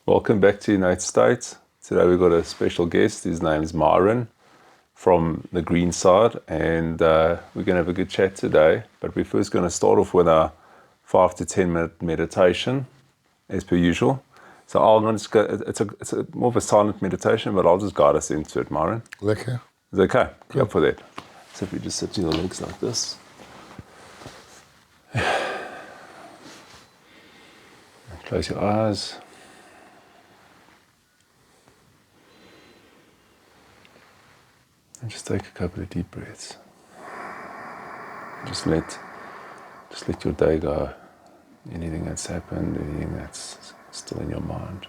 Welcome back to Innate State. Today we've got a special guest. His name is Myron from the green side, and we're going to have a good chat today. But we're first going to start off with our 5 to 10 minute meditation, as per usual. So I'm going to just go, it's a more of a silent meditation, but I'll just guide us into it, Myron. Okay. Is it okay? Cool. Up for that. So if you just sit to your legs like this. Close your eyes. And just take a couple of deep breaths. Just let your day go. Anything that's happened, anything that's still in your mind.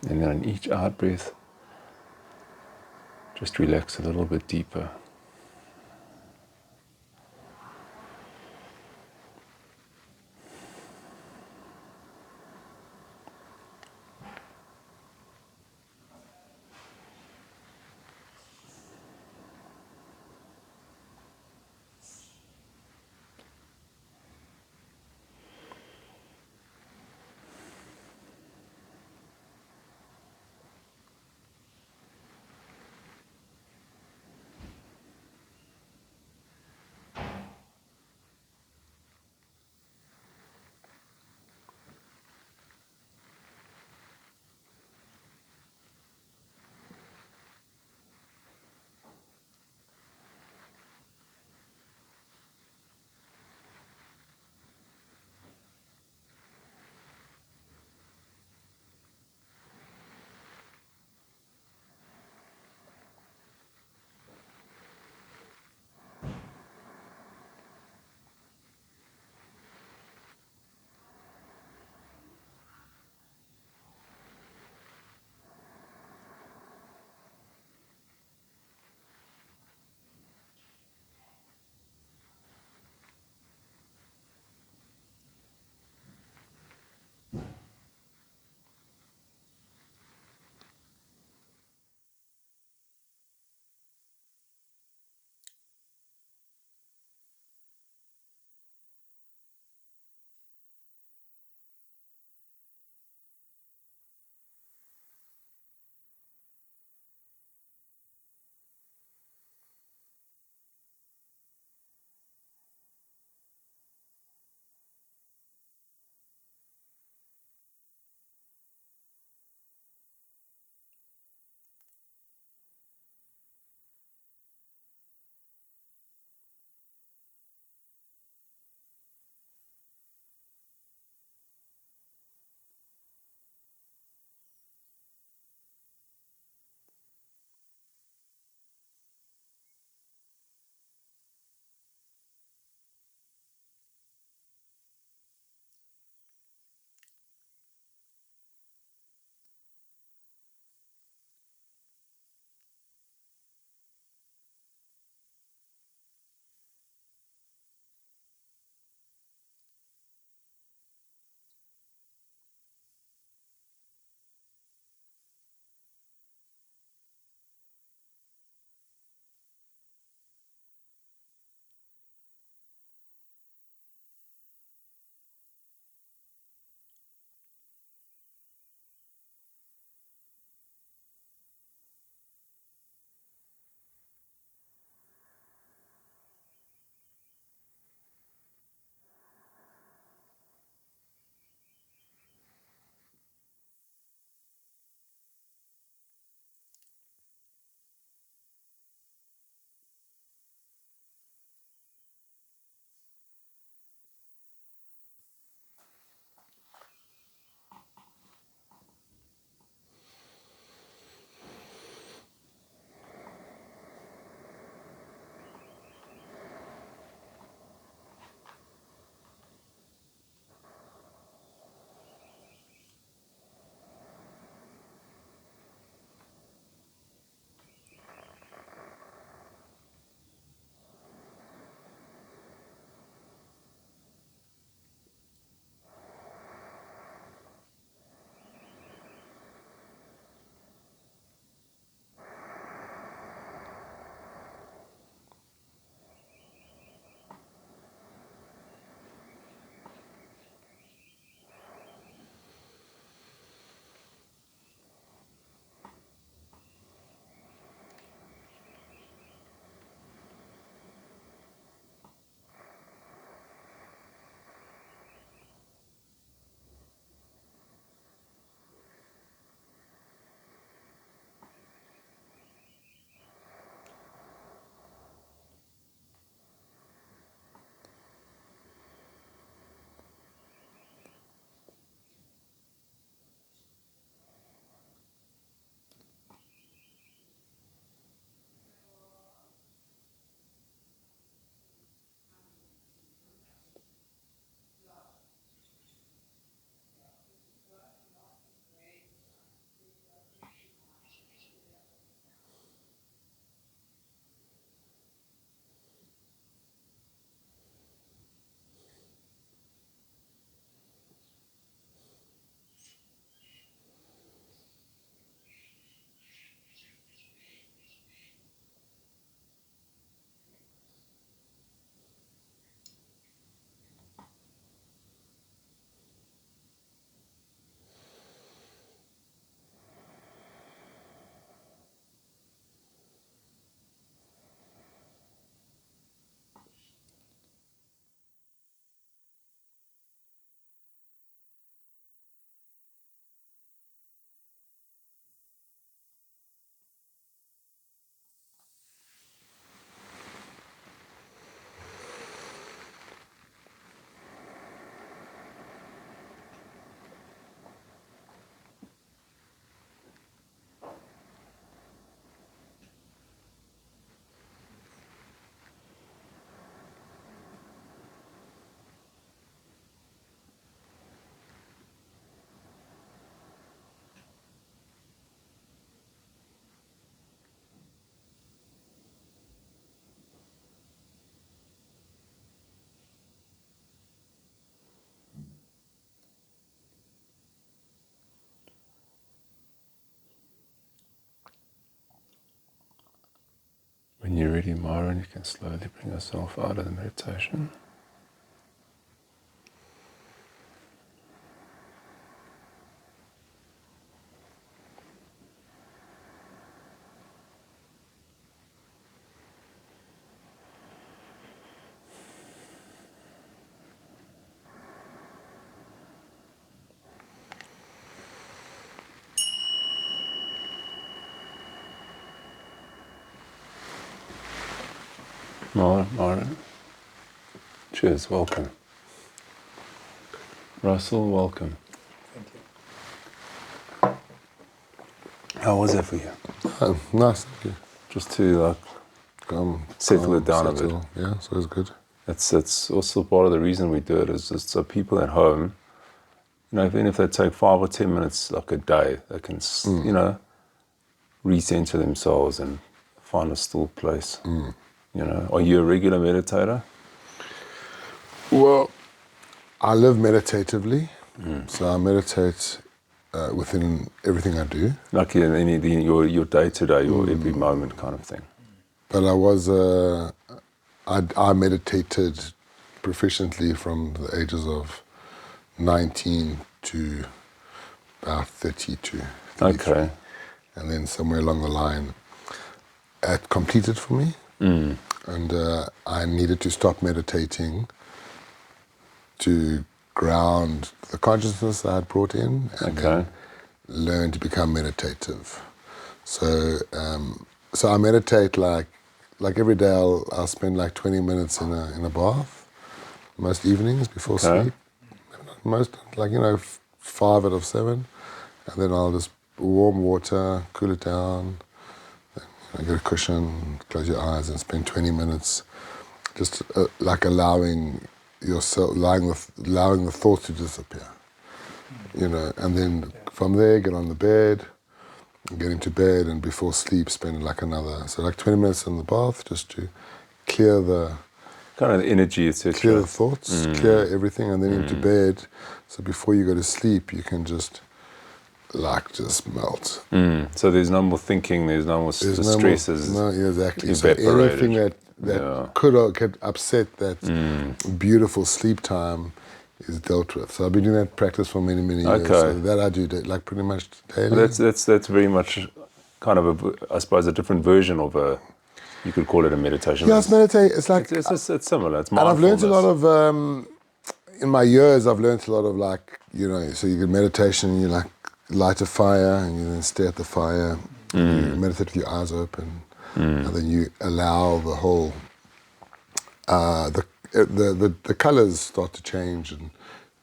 And then on each out breath, just relax a little bit deeper. Myron, you can slowly bring yourself out of the meditation. Myron. Cheers, welcome. Russell, welcome. Thank you. How was it for you? Nice, thank you. Just to settle it down a bit. Yeah, so it's good. It's also part of the reason we do it is just so people at home, even if they take 5 or 10 minutes like a day, they can, recenter themselves and find a still place. Are you a regular meditator? Well, I live meditatively, so I meditate within everything I do. Like in your day-to-day, your every moment kind of thing. But I meditated proficiently from the ages of 19 to about 32. Okay. And then somewhere along the line, it completed for me. And I needed to stop meditating to ground the consciousness I had brought in and then learn to become meditative. So I meditate like every day. I'll spend like 20 minutes in a bath most evenings before sleep. Most 5 out of 7, and then I'll just warm water, cool it down. Get a cushion, close your eyes, and spend 20 minutes just allowing yourself, allowing the thoughts to disappear. And then from there, get on the bed, get into bed, and before sleep, spend another 20 minutes in the bath just to clear the kind of the energy, etc. Clear the thoughts, clear everything, and then into bed. So before you go to sleep, you can just melt. So there's no more thinking, there's no more stresses. No, exactly. Evaporated. So anything that could upset that beautiful sleep time is dealt with. So I've been doing that practice for many, many years. So that I do pretty much daily. Well, that's very much kind of I suppose a different version of you could call it a meditation. Yeah, it's meditate. It's like it's similar. It's mindfulness. And I've learned a lot of in my years. I've learned a lot of so you get meditation. You light a fire and you then stare at the fire. You meditate with your eyes open, and then you allow the whole the colors start to change and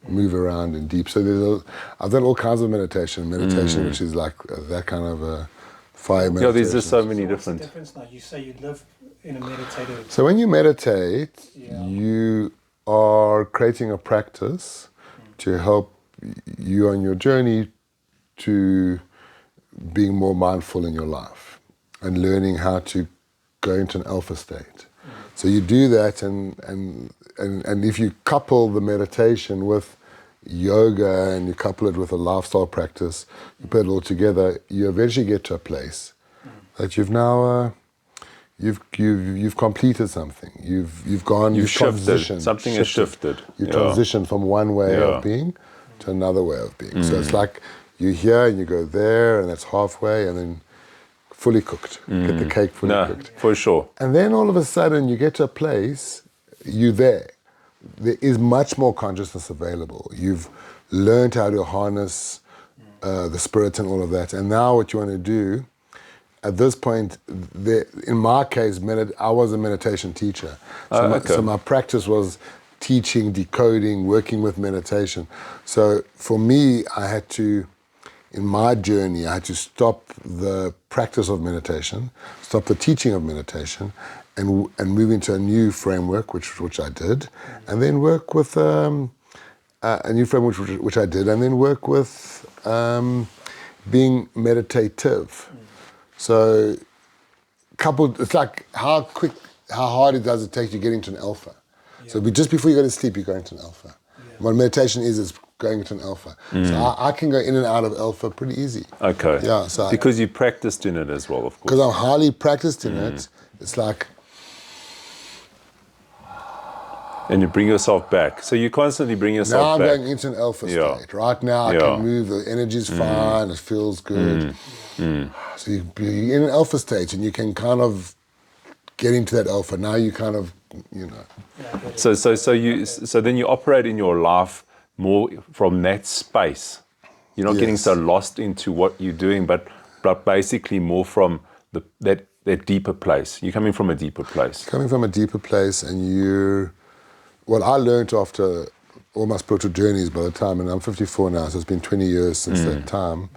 move around in deep. So I've done all kinds of meditation, which is like that kind of a fire meditation. Yeah, there's just so many different. What's the difference now? You say you live in a meditative. So when you meditate, you are creating a practice to help you on your journey to being more mindful in your life and learning how to go into an alpha state. So you do that, and if you couple the meditation with yoga and you couple it with a lifestyle practice, you put it all together, you eventually get to a place that you've now you've completed something. You've transitioned. Something has shifted. You transitioned from one way of being to another way of being. So it's like you're here and you go there, and that's halfway, and then fully cooked. Get the cake fully cooked. For sure. And then all of a sudden you get to a place, you're there. There is much more consciousness available. You've learned how to harness the spirit and all of that. And now what you want to do, at this point, in my case, I was a meditation teacher. So my practice was teaching, decoding, working with meditation. So for me, in my journey, I had to stop the practice of meditation, stop the teaching of meditation, and move into a new framework, which I did, and then work with a new framework, which I did, and then work with being meditative. So coupled, it's like how hard does it take to get into an alpha? Yeah. So just before you go to sleep, you go into an alpha. Yeah. What meditation is going into an alpha. So I can go in and out of alpha pretty easy. Okay. Yeah. So because you practiced in it as well, of course. Because I'm highly practiced in it, it's like And you bring yourself back. So you constantly bring Now yourself I'm back. going into an alpha Yeah. state. Right now I Yeah. can move, the energy's fine, it feels good. So you're in an alpha state and you can kind of get into that alpha. Now you kind of, you know. Yeah, I get it. So then you operate in your life more from that space. You're not getting Yes. so lost into what you're doing, but basically more from that deeper place. You're coming from a deeper place. Coming from a deeper place, and what I learned after all my spiritual journeys by the time, and I'm 54 now, so it's been 20 years since that time,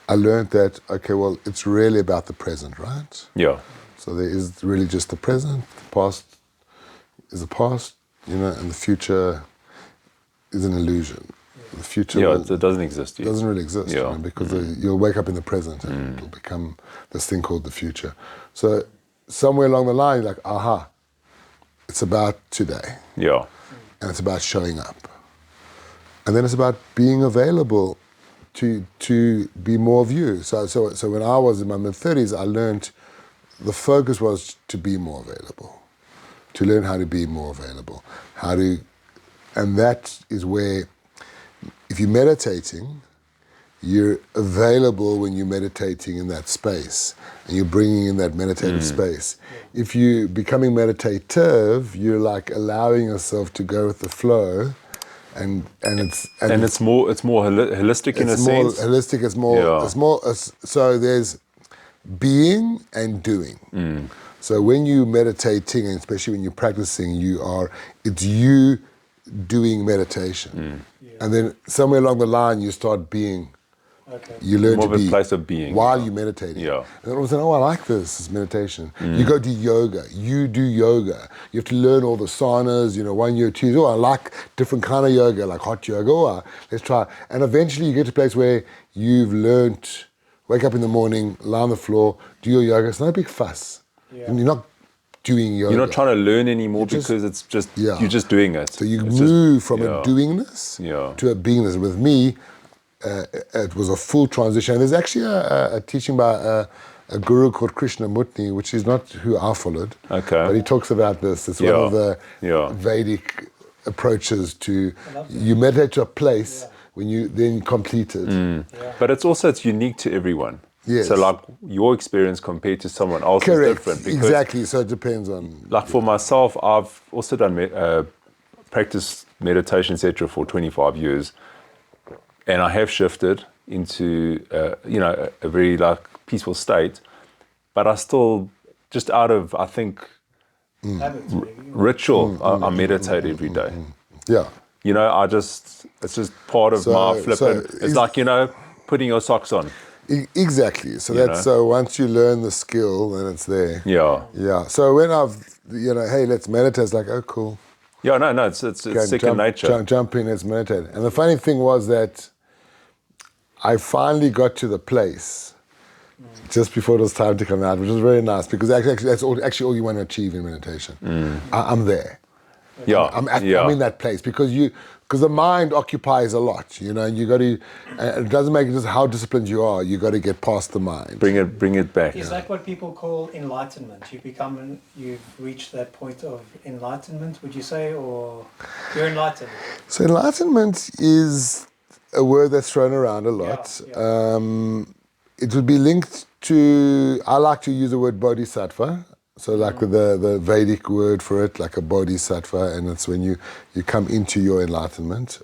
I learned that, okay, well, it's really about the present, right? Yeah. So there is really just the present, the past is the past, you know, and the future is an illusion. The future it doesn't exist yet. doesn't really exist, Yeah. you know, because you'll wake up in the present and it'll become this thing called the future. So somewhere along the line, you're like, aha, it's about today. Yeah. And it's about showing up. And then it's about being available to be more of you. So when I was in my mid-30s, I learned the focus was to be more available, to learn how to be more available, and that is where, if you're meditating, you're available when you're meditating in that space, and you're bringing in that meditative space. If you're becoming meditative, you're like allowing yourself to go with the flow, and it's more holistic in a sense. It's more holistic. It's more. So there's being and doing. So when you're meditating, and especially when you're practicing, it's you doing meditation. And then somewhere along the line, you start being. Okay. You learn More to of a be place of being. while you're meditating. Yeah. And then all of a sudden, I like this meditation. You go do yoga. You do yoga. You have to learn all the sanas, 1 year, 2 years. Oh, I like different kind of yoga, like hot yoga. Oh, let's try. And eventually you get to a place where you've learned, wake up in the morning, lie on the floor, do your yoga. It's not a big fuss. Yeah. And you're not doing yoga. You're not trying to learn anymore You just- because it's just, Yeah. you're just doing it. So you It's move just- from a doingness Yeah. to a beingness. With me, it was a full transition. There's actually a teaching by a guru called Krishnamurti, which is not who I followed. Okay. But he talks about this. It's one of the Yeah. Vedic approaches to, I love that. you meditate to a place when you then complete it. Yeah. But it's unique to everyone. Yes. So like your experience compared to someone else Correct. is different. Because Exactly. So it depends on. like for myself, I've also done practiced meditation, etc. for 25 years. And I have shifted into, a very like peaceful state, but I still, just out of, I think, Habits, maybe. ritual, I meditate every day. Yeah. It's just part of my flipping. It's like, putting your socks on. Exactly. So You know? so once you learn the skill, then it's there. Yeah. Yeah. So when I've, hey, let's meditate, it's like, oh, cool. Yeah, no, it's second nature. Jump in, let's meditate. And the funny thing was that I finally got to the place just before it was time to come out, which was very nice because actually that's all you want to achieve in meditation. I'm there. Yeah, I'm in that place because the mind occupies a lot, and you got to. It doesn't make it just how disciplined you are. You got to get past the mind. Bring it back. Is that what people call enlightenment? You've reached that point of enlightenment, would you say, or you're enlightened? So enlightenment is a word that's thrown around a lot. Yeah. It would be linked to. I like to use the word bodhisattva. So like the Vedic word for it, like a bodhisattva, and it's when you come into your enlightenment,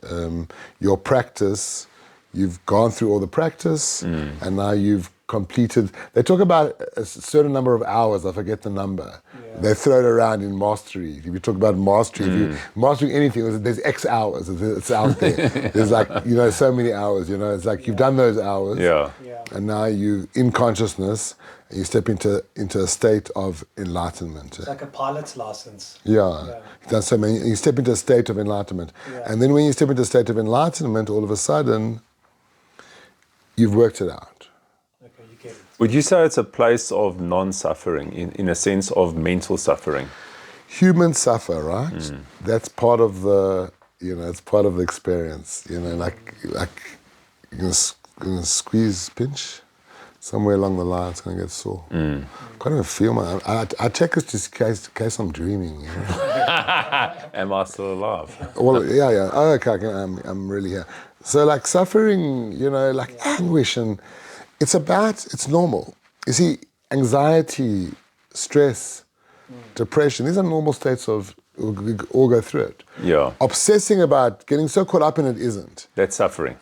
your practice, you've gone through all the practice, and now you've completed. They talk about a certain number of hours, I forget the number. Yeah. They throw it around in mastery. If you talk about mastery, if you're mastering anything, there's X hours, it's out there. There's like, so many hours, it's like you've done those hours, Yeah. and now you in consciousness, and you step into a state of enlightenment. It's like a pilot's license. Yeah. You've done so many. You step into a state of enlightenment. Yeah. And then when you step into a state of enlightenment, all of a sudden, you've worked it out. Okay, you get it. Would you say it's a place of non-suffering, in a sense of mental suffering? Humans suffer, right? That's part of the, it's part of the experience. Like you're gonna squeeze, pinch. somewhere along the line it's going to get sore. Can't even feel my. I check it just in case I'm dreaming. You know? Am I still alive? Well, yeah. Oh, okay, I'm really here. So like suffering, you know, like anguish, and it's normal. You see, anxiety, stress, depression, these are normal states of, we all go through it. Yeah. Obsessing about getting so caught up in it isn't. That's suffering.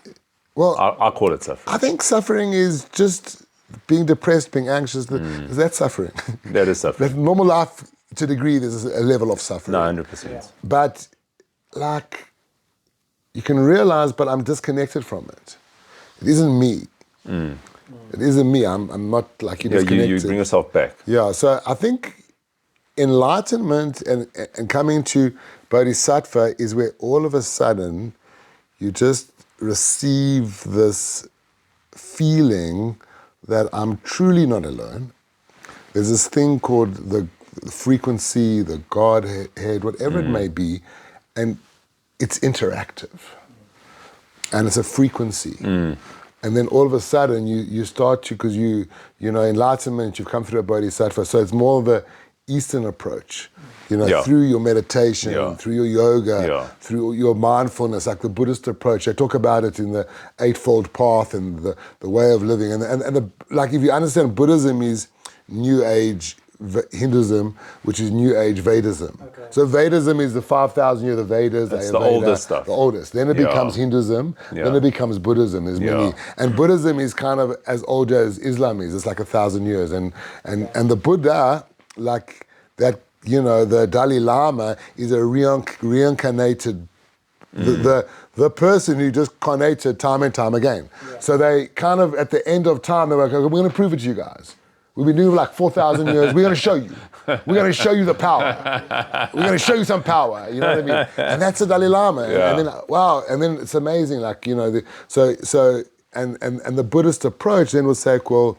Well, I call it suffering. I think suffering is just being depressed, being anxious. That's suffering. That is suffering. That normal life, to a degree, there's a level of suffering. No, 100%. But, like, you can realize, but I'm disconnected from it. It isn't me. It isn't me. I'm not like you disconnected. You bring yourself back. Yeah, so I think enlightenment and coming to bodhisattva is where all of a sudden you just receive this feeling that I'm truly not alone. There's this thing called the frequency, the Godhead, whatever it may be, and it's interactive. And it's a frequency. And then all of a sudden you start to, because you know, enlightenment, you've come through a bodhisattva, so it's more of the Eastern approach. You know, through your meditation, through your yoga, through your mindfulness, like the Buddhist approach. I talk about it in the Eightfold Path and the way of living. And like, if you understand, Buddhism is New Age Hinduism, which is New Age Vedism. Okay. So Vedism is the 5,000 years of Vedas. That's the oldest stuff. The oldest. Then it becomes Hinduism. Then it becomes Buddhism. There's many. And Buddhism is kind of as old as Islam is. It's like 1,000 years. And the Buddha, like that, you know, the Dalai Lama is a reincarnated, the person who just carnated time and time again. Yeah. So they kind of, at the end of time, they were like, we're going to prove it to you guys. We've been doing it for like 4,000 years. We're going to show you. We're going to show you the power. We're going to show you some power. You know what I mean? And that's the Dalai Lama. Yeah. And then, wow. And then it's amazing. Like, you know, and the Buddhist approach then will say, well,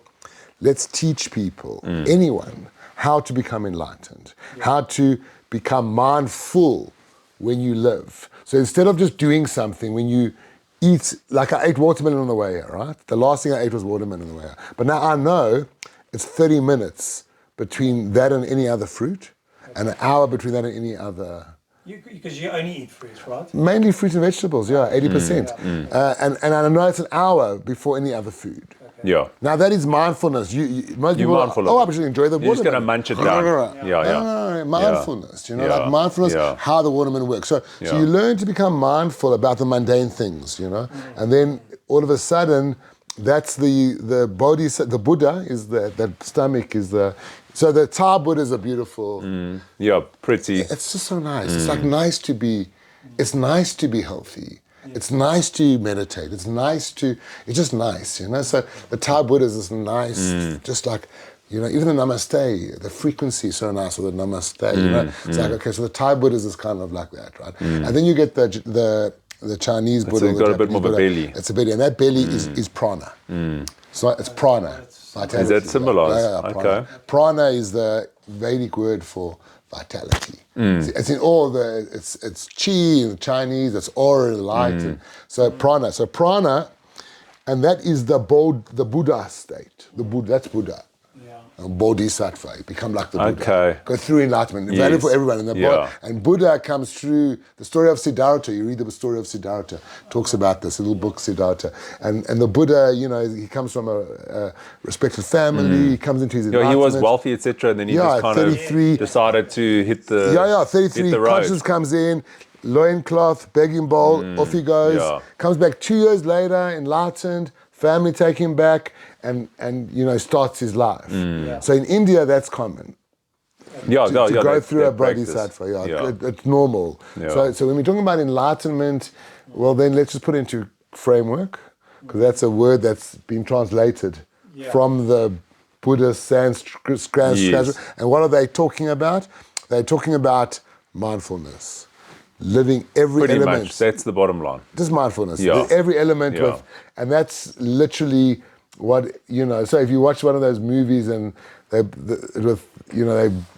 let's teach people, anyone, how to become enlightened, how to become mindful when you live. So instead of just doing something, when you eat, like I ate watermelon on the way here, right? The last thing I ate was watermelon on the way here. But now I know it's 30 minutes between that and any other fruit, and an hour between that and any other. Because you only eat fruits, right? Mainly fruits and vegetables, 80%. And I know it's an hour before any other food. Yeah. Now that is mindfulness. Most people are, I'm just enjoy the watermelon. You're just going to munch it down. No, mindfulness, you know, like mindfulness, how the watermelon works. So you learn to become mindful about the mundane things, you know, and then all of a sudden, that's the bodhisattva, the Buddha is that stomach is the, so the Thai Buddhas are beautiful. Yeah, pretty. It's just so nice. It's like it's nice to be healthy. It's nice to meditate. It's just nice, you know. So the Thai Buddhas is nice, just like, you know, even the Namaste, the frequency is so nice with the Namaste, you know. It's like, okay, so the Thai Buddhas is kind of like that, right? And then you get the Chinese Buddha. So it's got a bit more of a belly. It's a belly, and that belly is prana. So it's prana. Vitality. Is that similar? Yeah, prana. Prana is the Vedic word for vitality. It's in all the, it's chi in Chinese, it's aura, light. And so prana, and that is the Buddha state. That's Buddha. Bodhisattva, you become like the Buddha. Okay. Go through enlightenment. Valid for everyone. And Buddha comes through the story of Siddhartha. You read the story of Siddhartha. Talks about this little book, Siddhartha. And the Buddha, you know, he comes from a respected family. He comes into his enlightenment. He was wealthy, etc. And then he just kind of decided to hit the 33. Hit the road. Conscience comes in, loincloth, begging bowl, off he goes. Comes back 2 years later, enlightened. Family take him back and you know, starts his life. So in India, that's common. To go through a bodhisattva. It's normal. So when we're talking about enlightenment, well, then let's just put it into framework, because that's a word that's been translated from the Buddhist Sanskrit. And what are they talking about? They're talking about mindfulness. Living every Pretty element. Much. That's the bottom line. Just mindfulness. Every element with, and that's literally what, you know, so if you watch one of those movies and they're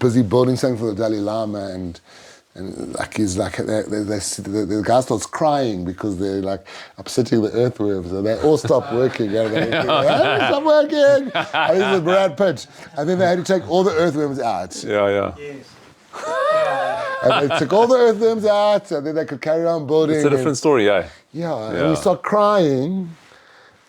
busy building something for the Dalai Lama and And like he's like, the guy starts crying because they're like upsetting the earthworms, and they all stop working. And they stop working. And this is Brad Pitt. And then they had to take all the earthworms out. Yeah. Yes. And they took all the earthworms out, and then they could carry on building. It's a different story, eh? Yeah, and we start crying.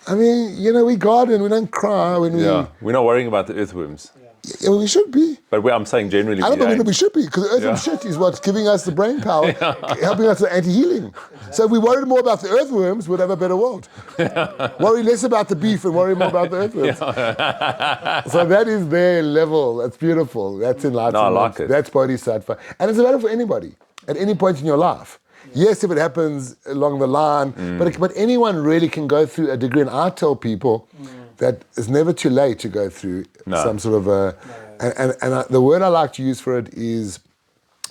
I mean, we garden, we don't cry when we... Yeah, we're not worrying about the earthworms. Yeah, we should be. But I'm saying generally I don't believe we should be, because the earthworm shit is what's giving us the brain power, helping us with anti-healing. Exactly. So if we worried more about the earthworms, we'd have a better world. Worry less about the beef and worry more about the earthworms. So that is their level. That's beautiful. That's enlightenment. No, I like it. That's bodhisattva. And it's available for anybody, at any point in your life. Yes, if it happens along the line, but anyone really can go through a degree. And I tell people that it's never too late to go through some sort of a... And the word I like to use for it is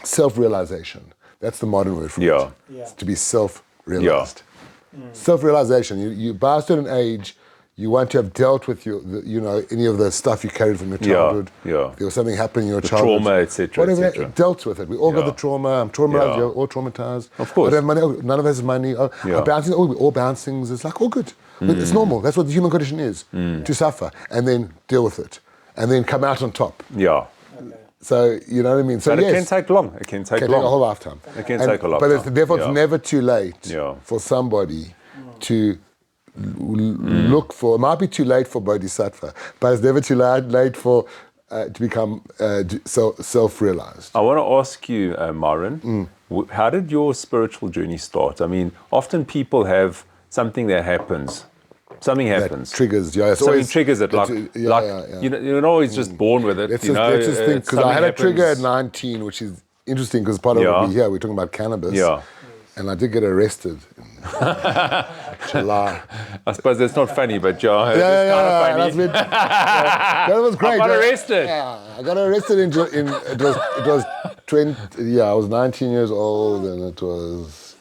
self-realization. That's the modern word for it. It's to be self-realized. Self-realization. You by a certain age, you want to have dealt with any of the stuff you carried from your childhood. There was something happening in your childhood. Trauma, etc. Whatever, dealt with it. We all got the trauma. I'm traumatized. You're all traumatized. Of course. I don't have money. None of us has money. Bouncing. We're all bouncing. It's like all good. It's normal. That's what the human condition is. To suffer and then deal with it and then come out on top. Yeah. So you know what I mean. So but it can take long. It can take a whole lifetime. It can take a lifetime. But therefore, it's never too late for somebody to look for. It might be too late for bodhisattva, but it's never too late for to become self-realized. I want to ask you, Myron, how did your spiritual journey start? I mean, often people have something that happens. Something happens. That triggers, something triggers it. You're not always just born with it. Let's just think, because I had a trigger at 19, which is interesting because part of what we hear, we're talking about cannabis. Yeah. And I did get arrested in July. I suppose that's not funny, but it's kind of funny. That was great. I got arrested. I got arrested it was 20. I was 19 years old, and it was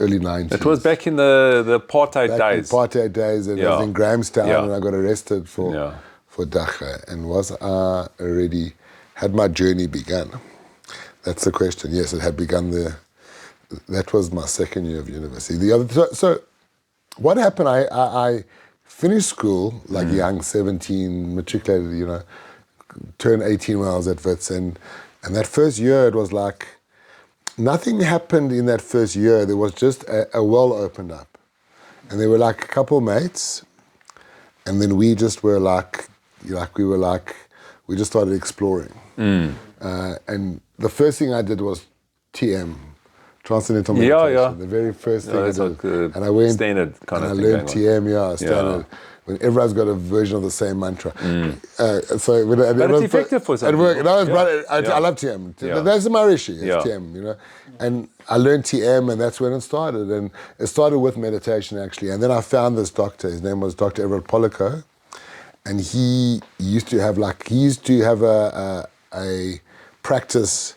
early 90s. It was back in the apartheid days. Apartheid days, and I was in Grahamstown, and I got arrested for dacha. And was I already had my journey begun? That's the question. Yes, it had begun there. That was my second year of university. So what happened? I finished school like young, 17, matriculated. Turned 18 when I was at Wits, and that first year it was like nothing happened in that first year. There was just a well opened up, and there were like a couple mates, and then we just were we just started exploring. And the first thing I did was TM, Transcendental Meditation. The very first thing I did. Like and I went standard kind and of I thing. learned TM, standard. When everyone's got a version of the same mantra. But it's effective for some people. I love TM. That's my issue, TM, And I learned TM, and that's when it started. And it started with meditation, actually. And then I found this doctor. His name was Dr. Everett Polico. And he used to have a practice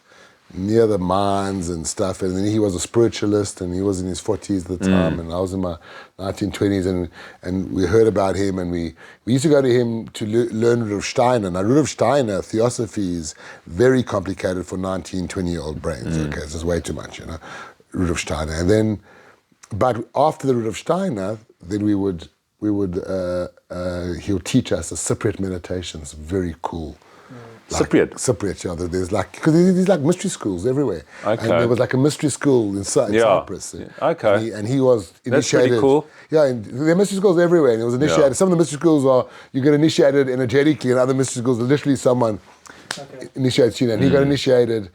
near the mines and stuff, and then he was a spiritualist, and he was in his 40s at the time, and I was in my 1920s, and we heard about him, and we used to go to him to learn Rudolf Steiner. Now, Rudolf Steiner, theosophy is very complicated for 19, 20-year-old brains, okay, it's just way too much, Rudolf Steiner. And then, but after the Rudolf Steiner, then he'll teach us the Cypriot meditations, very cool. Cypriot, there's because there's like mystery schools everywhere. Okay. And there was like a mystery school in Cyprus. And he was initiated. That's pretty cool. Yeah, and there are mystery schools everywhere, and it was initiated. Some of the mystery schools you get initiated energetically, and other mystery schools, literally someone initiates you. And he got initiated,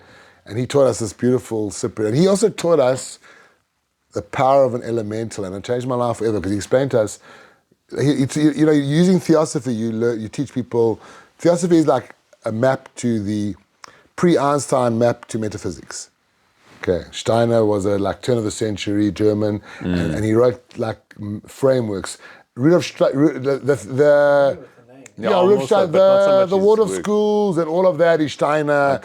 and he taught us this beautiful Cypriot. And he also taught us the power of an elemental, and it changed my life forever, because he explained to us, using theosophy, you teach people, theosophy is like a map to the pre-Einstein map to metaphysics. Okay, Steiner was a turn of the century German, and he wrote frameworks. Rudolf Steiner, the Ward of Schools and all of that is Steiner,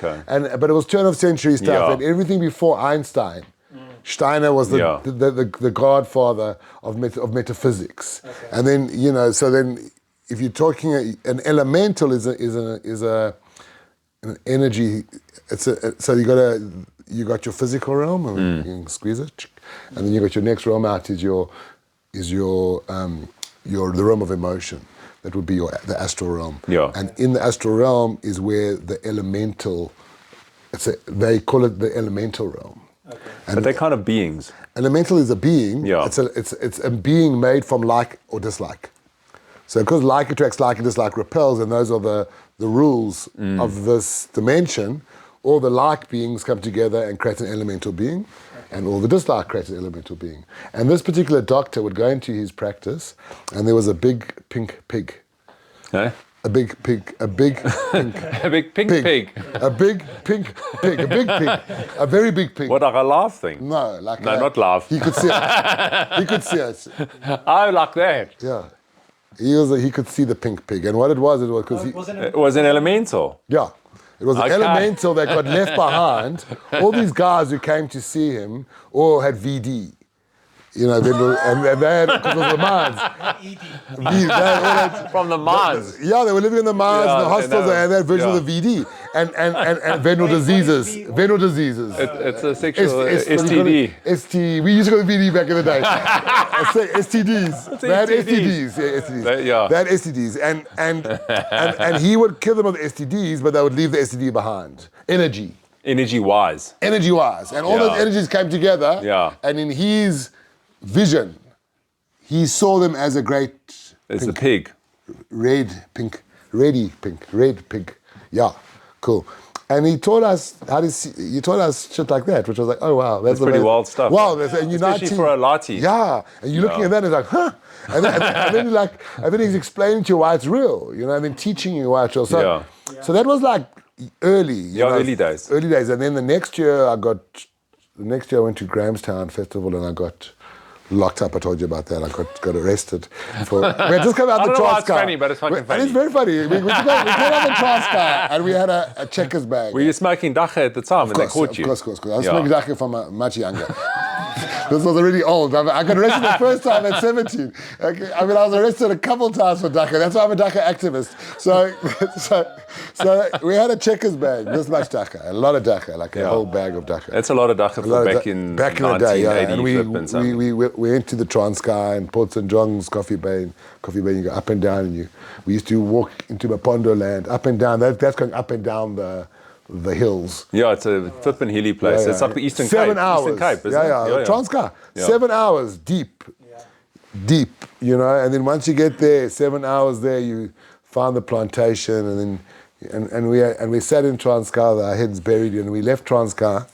but it was turn of century stuff, and everything before Einstein. Steiner was the godfather of metaphysics, and then so then. If you're talking, an elemental is an energy. So you got your physical realm, and you can squeeze it, and then you got your next realm out is the realm of emotion. That would be the astral realm. Yeah. And in the astral realm is where the elemental. They call it the elemental realm. Okay. But they're kind of beings. Elemental is a being. Yeah. It's a being made from like or dislike. So because like attracts like and dislike repels, and those are the rules of this dimension, all the like beings come together and create an elemental being, and all the dislike creates an elemental being. And this particular doctor would go into his practice, and there was a big pink pig. Eh? A big pig, a big pink A big pink pig. a big pink pig, a big pig, a very big pig. What, like a laugh thing? No, Not laugh. He could see it. He could see it. I like that. Yeah. He could see the pink pig, and what it was because It was an elemental. yeah, it was Okay. an elemental that got left behind. All these guys who came to see him all had VD, and they had, because of the mines. From the mines. Yeah, they were living in the mines, Yeah, in the hostels, and they had version yeah. of the VD and venereal diseases. Venereal diseases. It's a sexual It's- STD. ST. We used to go to VD back in the day. I say STDs. They had STDs. Yeah, STDs. Yeah. They had STDs, and he would kill them with STDs, but they would leave the STD behind. Energy-wise. Energy-wise, and all Yeah. those energies came together. Yeah. And in his vision, he saw them as a great It's the pig. red pig. Yeah, cool. And he taught us he taught us shit like that, which was like, oh wow, that's pretty amazing. wild stuff. Wow, that's and Especially for a latte. Yeah, and you're looking at that and it's like, huh? And then he's explaining to you why it's real, and then teaching you why it's real. So, so that was like early. Early days. Early days, and then the next year I went to Grahamstown Festival and I got locked up. I told you about that. I got arrested for. We had just come out the I don't know why Transcar. it's funny, but it's fucking funny. And it's very funny. We came out the Transcar and we had a checkers bag. Were you smoking dacha at the time and they caught you? Of course. I was smoking dacha from much younger. This was already old. I got arrested the first time at 17. Okay, I was arrested a couple times for dacha. That's why I'm a dacha activist. So we had a checkers bag, this much dacha, a lot of dacha, like a whole bag of dacha. That's a lot of dacha for back in the day, yeah. And we we went to the Transcar and Port St. John's Coffee Bay. You go up and down, and we used to walk into Mapondo land, up and down. That's going up and down the hills. Yeah, it's a flippin' hilly place. Yeah. It's like the Eastern 7 Cape. hours. Eastern Cape, isn't yeah. it? Transcar. Yeah. 7 hours deep. And then once you get there, 7 hours there, you found the plantation, and we sat in Transcar, our heads buried, and we left Transcar,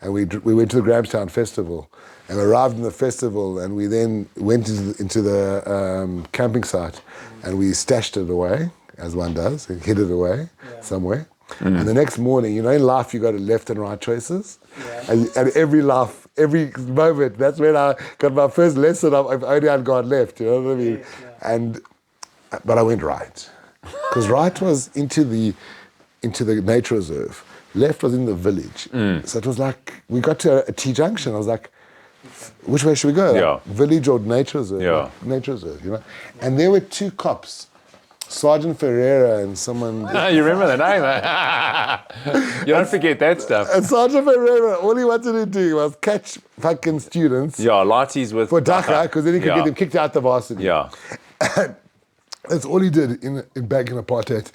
and we went to the Grahamstown Festival, and arrived in the festival, and we then went into the camping site, and we stashed it away, as one does, and hid it away somewhere. And the next morning, in life you got left and right choices. And every moment, that's when I got my first lesson of if only I'd gone left, you know what I mean? Yes, but I went right. Because right was into the nature reserve. Left was in the village. So it was like, we got to a T-junction. I was like, which way should we go? Yeah. Like, village or nature reserve? Yeah. Nature reserve, And there were two cops. Sergeant Ferreira and someone... You remember the name, eh? You don't forget that stuff. And Sergeant Ferreira, all he wanted to do was catch fucking students Yeah, lighties with... for dacha, because then he could get them kicked out the varsity. Yeah. That's all he did back in apartheid.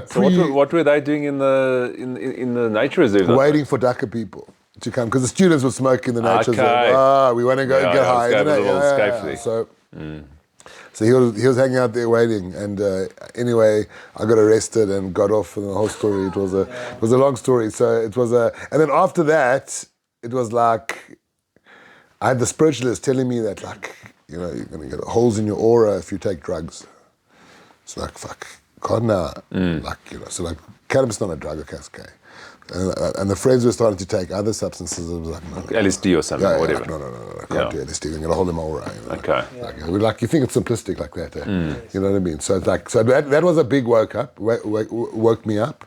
So what were they doing in the nature reserve? Waiting for dacha people to come, because the students were smoking the nature reserve. We want to go get high. So he was hanging out there waiting, and anyway, I got arrested and got off, and the whole story. It was a long story. So it was and then after that, it was like I had the spiritualist telling me that you're gonna get holes in your aura if you take drugs. It's like fuck, God now, so cannabis is not a drug, okay. And the friends were starting to take other substances. It was like, no. LSD or something, or whatever. No, I can't do LSD. I'm going to hold them all right. Okay. You think it's simplistic like that. You know what I mean? So that was a big woke me up.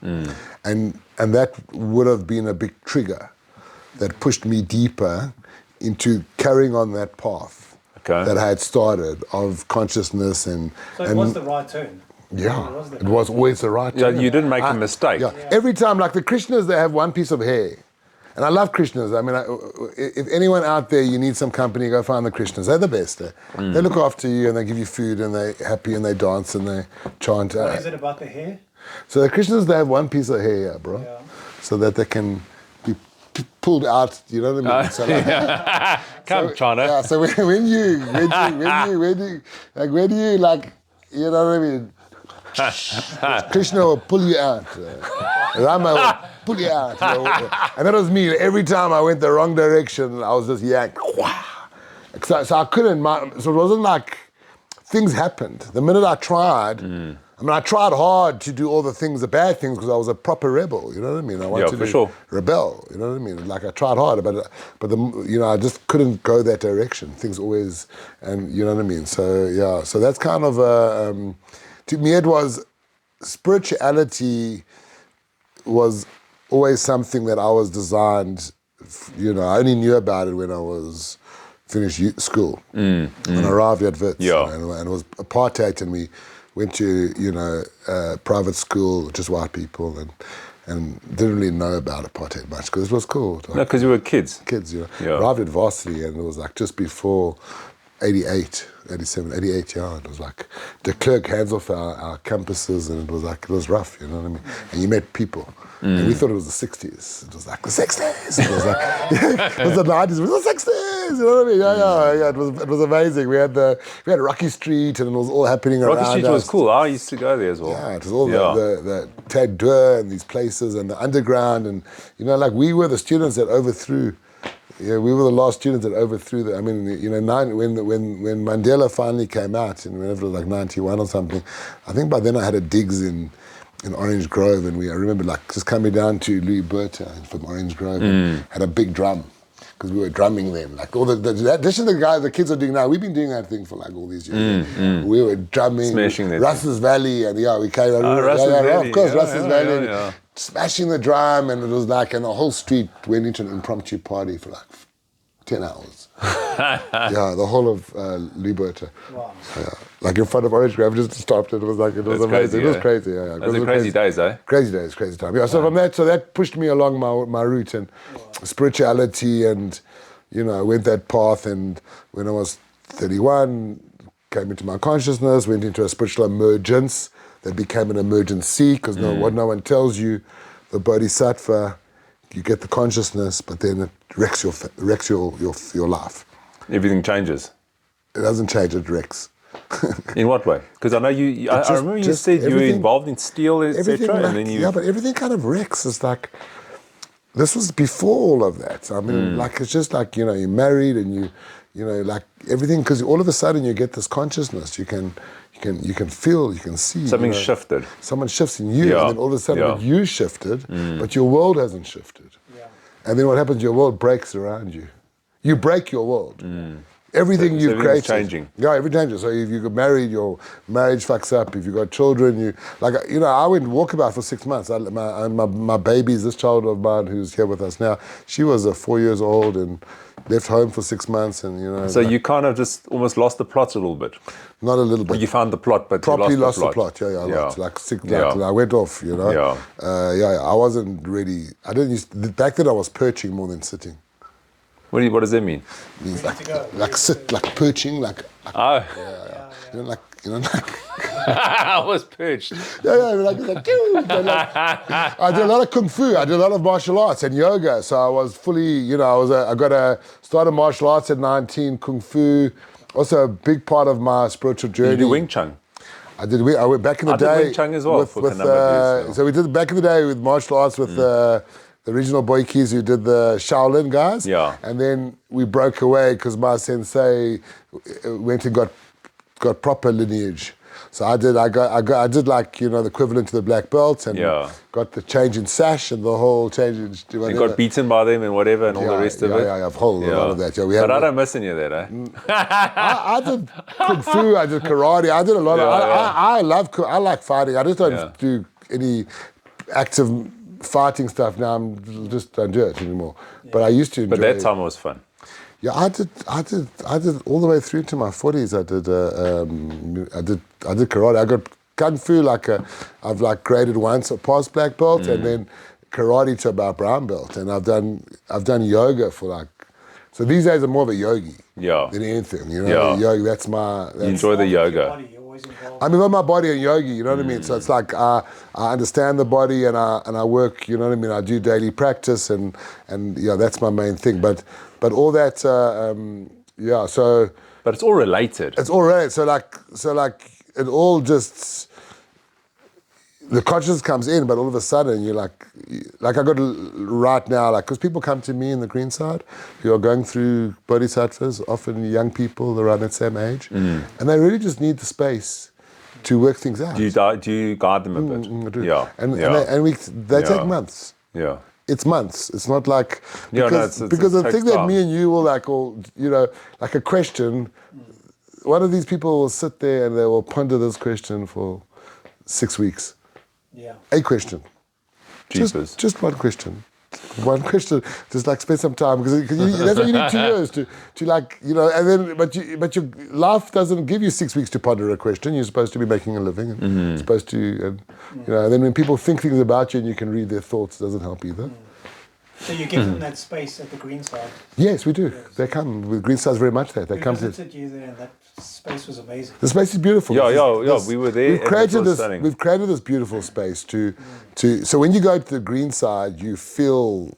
And that would have been a big trigger that pushed me deeper into carrying on that path that I had started of consciousness. So it was the right turn. Yeah, was the it was always the right Yeah, turn. you didn't make a mistake. Yeah. Every time, like the Krishnas, they have one piece of hair. And I love Krishnas. I mean, if anyone out there, you need some company, go find the Krishnas. They're the best. They look after you and they give you food and they're happy and they dance and they chant. What is it about the hair? So the Krishnas, they have one piece of hair, bro. Yeah. So that they can be pulled out, you know what I mean? So like, Come, China. yeah, so when you, like, you know what I mean? Krishna will pull you out. Rama will pull you out. You know? And that was me. Every time I went the wrong direction, I was just yanked. So I couldn't, so it wasn't like things happened. The minute I tried, I mean, I tried hard to do all the things, the bad things, because I was a proper rebel, you know what I mean? I wanted to rebel, you know what I mean? Like, I tried hard, but I just couldn't go that direction. Things always, and you know what I mean? So, yeah, so that's kind of, to me it was, spirituality was always something that I was designed, I only knew about it when I was finished school. When I arrived at Wits, and it was apartheid, and we went to, private school, just white people, and didn't really know about apartheid much, because it was cool. Like, No, because you were kids. Kids, Arrived at varsity, and it was like just before 88, yeah. It was like de Klerk hands off our campuses, and it was rough, you know what I mean? And you met people. And we thought it was the 60s. It was like the 60s. It was like, it was the 90s. It was the 60s. You know what I mean? Yeah. It was amazing. We had Rocky Street, and it was all happening around us. Rocky Street was cool. I used to go there as well. Yeah, it was all the Tad Deur and these places and the underground, and like we were the students that overthrew. Yeah, we were the last students that overthrew that. I mean, when Mandela finally came out, and whenever it was like 91 or something, I think by then I had a digs in Orange Grove, and I remember like just coming down to Louis Bertha from Orange Grove and had a big drum, because we were drumming them. Like all the kids are doing now, we've been doing that thing for like all these years. We were drumming, smashing that Russell's Valley, and we came out. Of course, Russell's Valley. Smashing the drum, and it was like, and the whole street went into an impromptu party for like 10 hours. The whole of Liberta. Wow. Like in front of Orange Grove, just stopped. It was amazing. Crazy, it was crazy. Yeah. Those are crazy days, eh? Crazy days, crazy time. Yeah. So from that pushed me along my route and spirituality, and I went that path. And when I was 31, came into my consciousness, went into a spiritual emergence that became an emergency, because what no one tells you, the bodhisattva, you get the consciousness, but then it wrecks your life. Everything changes. It doesn't change, it wrecks. In what way? Because I know I remember you said you were involved in steel, etc. Like, and then you... Yeah, but everything kind of wrecks. It's like, this was before all of that. I mean, like, it's just like, you're married, and like everything, because all of a sudden you get this consciousness. You can feel, you can see. Something shifted. Someone shifts in you, and then all of a sudden you shifted, but your world hasn't shifted. Yeah. And then what happens, your world breaks around you. You break your world. Everything you've created. Changing. Yeah, everything changes. So if you get married, your marriage fucks up. If you got children, I went walkabout for 6 months. My baby's this child of mine who's here with us now. She was 4 years old and left home for 6 months, and So you kind of just almost lost the plot a little bit. Not a little bit. You found the plot, but properly you lost the plot. Yeah. I went off. I wasn't really. I didn't back then. I was perching more than sitting. What does that mean? It means like sit, like perching, like. Oh. Like. I was perched. Like, I did a lot of kung fu. I did a lot of martial arts and yoga. So I was fully, I started martial arts at 19, kung fu. Also a big part of my spiritual journey. Did you do Wing Chun? I went back in the day. I did Wing Chun as well for a number of years. So we did back in the day with martial arts with the regional boykies who did the Shaolin guys. Yeah. And then we broke away because my sensei went and got proper lineage. So I did like the equivalent to the black belt, and got the change in sash and the whole change in whatever. You got beaten by them and whatever and all the rest of it. Yeah, I've whole a lot of that. But I don't miss any of that, eh? I did kung fu, I did karate, I did a lot of. I like fighting. I just don't do any active fighting stuff now. I'm just don't do it anymore. Yeah. But I used to enjoy it. But that time was fun. Yeah, I did all the way through to my 40s. I did karate. I got kung fu, I've like graded once, a past black belt, and then karate to about brown belt, and I've done yoga for like. So these days I'm more of a yogi than anything. You know, yoga. That's my. You enjoy the yoga. You're always involved. I'm involved in my body and yogi. You know what I mean. So it's like I understand the body and I work. You know what I mean. I do daily practice and yeah, that's my main thing. But all that yeah. So. But it's all related. It's all related. So like it all just. The consciousness comes in, but all of a sudden you're like I got right now, like, because people come to me in the green side who are going through bodhisattvas, often young people around that same age, and they really just need the space to work things out. Do you guide them a bit? I do. Yeah. And they take months. Yeah. It's months. It's not like because the thing that me and you will like, or you know, like a question. One of these people will sit there and they will ponder this question for 6 weeks. Yeah. A question. Just one question. One question. Just like spend some time because that's what you need 2 years to like, you know, and then but your life doesn't give you 6 weeks to ponder a question. You're supposed to be making a living and supposed to, you know, and then when people think things about you and you can read their thoughts, it doesn't help either. So you give them that space at the green side. Yes, we do. They come with green side's very much that. They We come visited you there and that space was amazing. The space is beautiful. Yeah. We were there. We've created this beautiful space to so when you go to the green side, you feel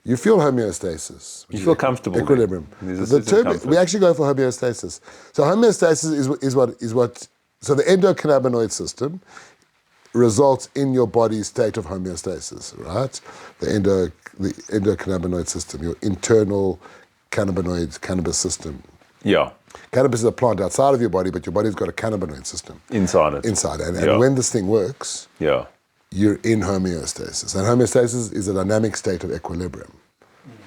homeostasis. You feel comfortable. Equilibrium. We actually go for homeostasis. So homeostasis is what so the endocannabinoid system results in your body's state of homeostasis, right? The endocannabinoid system, your internal cannabis system. Yeah. Cannabis is a plant outside of your body, but your body's got a cannabinoid system. Inside it. And when this thing works, you're in homeostasis. And homeostasis is a dynamic state of equilibrium.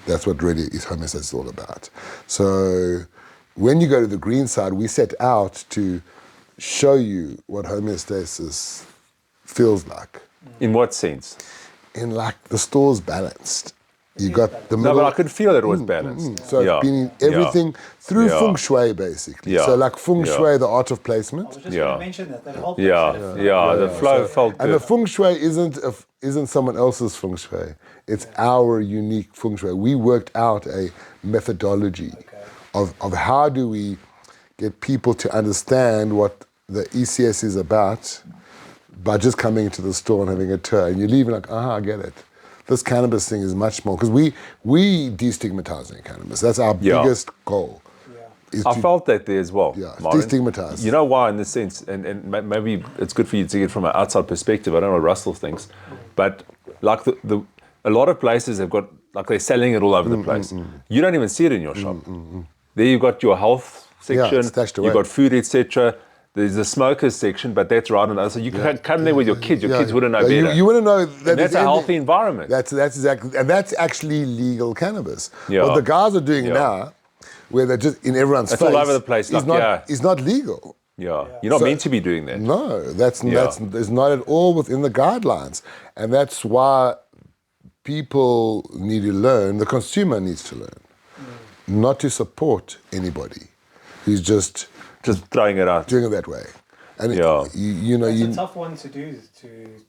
That's what really is homeostasis all about. So when you go to the green side, we set out to show you what homeostasis feels like. In what sense? In like the store's balanced. You got the middle. No, but I could feel that it was balanced. So it's been everything through feng shui, basically. Yeah. So like feng shui, the art of I placement. was just going to mention that whole The flow felt good. And the feng shui isn't someone else's feng shui. It's our unique feng shui. We worked out a methodology of how do we get people to understand what the ECS is about by just coming into the store and having a tour. And you're leaving like, I get it. This cannabis thing is much more, because we destigmatizing cannabis. That's our biggest goal. I felt that there as well. Yeah, destigmatized. You know why, in the sense, and maybe it's good for you to get from an outside perspective. I don't know what Russell thinks, but like a lot of places have got, like they're selling it all over the place. You don't even see it in your shop. There you've got your health section, you've got food, etc. There's the smokers section, but that's right on. So you can come there with your kids. Your kids wouldn't know better. You wouldn't know that. And that's a healthy environment. That's exactly, and that's actually legal cannabis. Yeah. What the guys are doing now, where they're just in everyone's face, all over the place. Is not legal. Yeah, you're not meant to be doing that. No, that's not at all within the guidelines, and that's why people need to learn. The consumer needs to learn, not to support anybody who's just throwing it out, doing it that way. And it's a tough one to do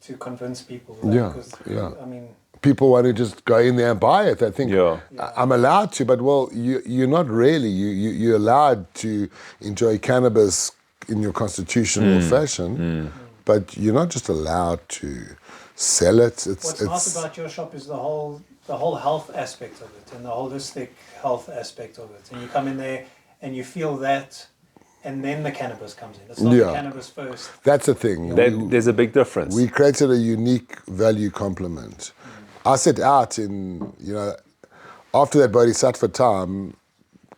to convince people. Right? I mean, people want to just go in there and buy it. They think I'm allowed to, but well, you're not really. You're allowed to enjoy cannabis in your constitutional fashion, but you're not just allowed to sell it. What's nice about your shop is the whole health aspect of it and the holistic health aspect of it. And you come in there and you feel that. And then the cannabis comes in. It's not the cannabis first. That's the thing. There's a big difference. We created a unique value complement. I set out after that bodhisattva time,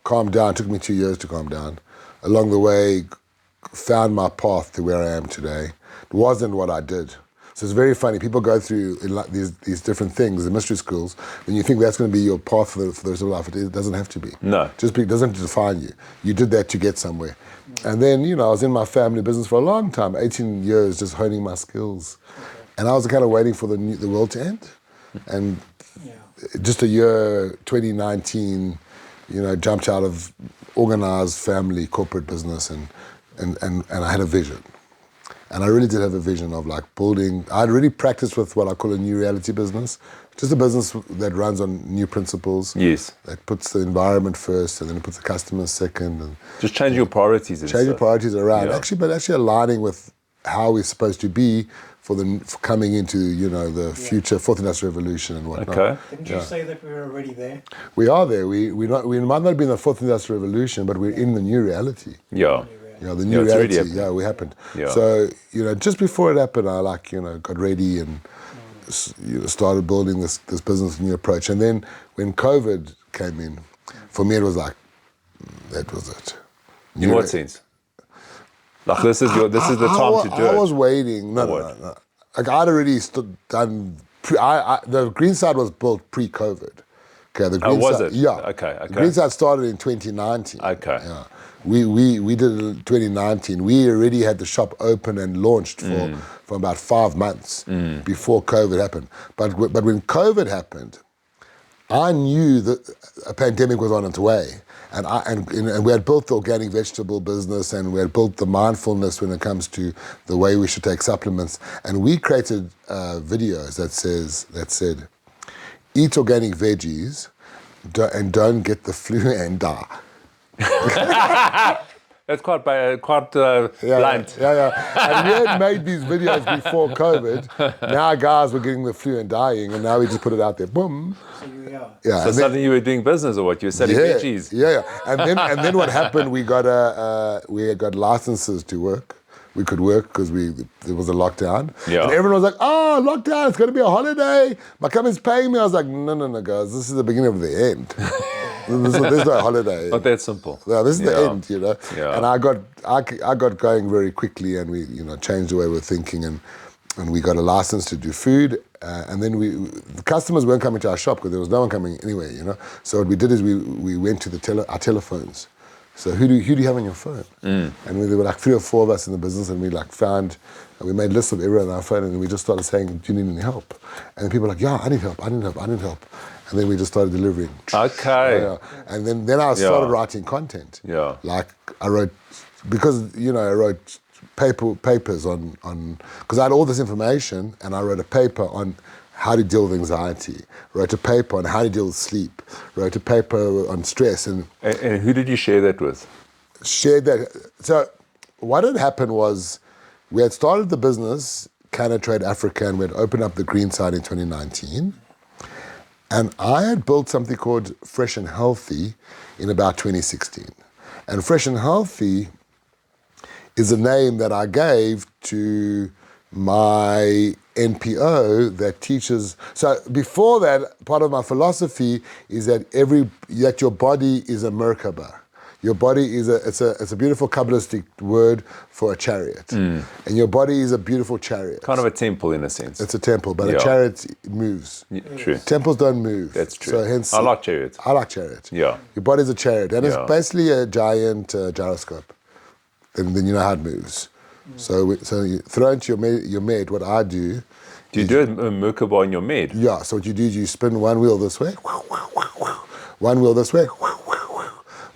calmed down. It took me 2 years to calm down. Along the way, found my path to where I am today. It wasn't what I did. So it's very funny. People go through these different things, the mystery schools, and you think that's going to be your path for the rest of life. It doesn't have to be. No. It doesn't have to define you. You did that to get somewhere. And then, I was in my family business for a long time, 18 years, just honing my skills. And I was kind of waiting for the world to end. And just a year, 2019, jumped out of organized family, corporate business, and I had a vision. And I really did have a vision of like building, I'd really practiced with what I call a new reality business, just a business that runs on new principles. Yes. That puts the environment first and then it puts the customers second. And Just change your priorities and change your stuff. priorities around, Yeah. actually aligning with how we're supposed to be for coming into, the future fourth industrial revolution and whatnot. Okay. Didn't you say that we were already there? We are there. We might not be in the fourth industrial revolution, but we're in the new reality. Yeah. Yeah, the new it's already reality. happened. Yeah, we happened. Yeah. So, just before it happened, I got ready and started building this business new approach. And then when COVID came in, for me it was like, that was it. In what sense? Like this is the time to do it. I was waiting. No. Like I'd already done. The green side was built pre-COVID. Okay, the green was side. it? Yeah. Okay. The green side started in 2019. Okay. Yeah. We did it in 2019. We already had the shop open and launched for about 5 months before COVID happened. But when COVID happened, I knew that a pandemic was on its way. And we had built the organic vegetable business and we had built the mindfulness when it comes to the way we should take supplements. And we created videos that said, eat organic veggies and don't get the flu and die. That's quite blunt. Yeah. And we had made these videos before COVID. Now guys were getting the flu and dying, and now we just put it out there. Boom. So you are. Yeah. So suddenly you were doing business or what? You were selling veggies? Yeah. And then what happened? We got licenses to work. We could work because there was a lockdown. Yeah. And everyone was like, "Oh, lockdown! It's going to be a holiday. My company's paying me." I was like, "No, guys. This is the beginning of the end. There's no holiday. Not that simple. No, this is the end, Yeah. And I got going very quickly, and we, changed the way we're thinking, and we got a license to do food, and then the customers weren't coming to our shop because there was no one coming anyway, So what we did is we went to our telephones. So who do you have on your phone? And there were like 3 or 4 of us in the business, and we we made lists of everyone on our phone, and we just started saying, "Do you need any help?" And then people were like, "Yeah, I need help. And then we just started delivering. Okay. Yeah. And then I started writing content. Yeah. Like I wrote, because I wrote papers on because I had all this information, and I wrote a paper on how to deal with anxiety. Wrote a paper on how to deal with sleep. Wrote a paper on stress. And who did you share that with? Shared that. So what had happened was we had started the business, Trade Africa, and we had opened up the green side in 2019. And I had built something called Fresh and Healthy in about 2016. And Fresh and Healthy is a name that I gave to my NPO that teaches. So before that, part of my philosophy is that your body is a Merkaba. Your body is it's a beautiful Kabbalistic word for a chariot. And your body is a beautiful chariot. Kind of a temple in a sense. It's a temple, but a chariot moves. Yeah, true. Temples don't move. That's true. So hence, I like chariots. I like chariot. Yeah. Your body's a chariot, and it's Yeah. basically a giant gyroscope. Then you know how it moves. So you throw into your med, what I do. Do you do a Merkaba in your med? Yeah, so what you do is you spin one wheel this way, one wheel this way,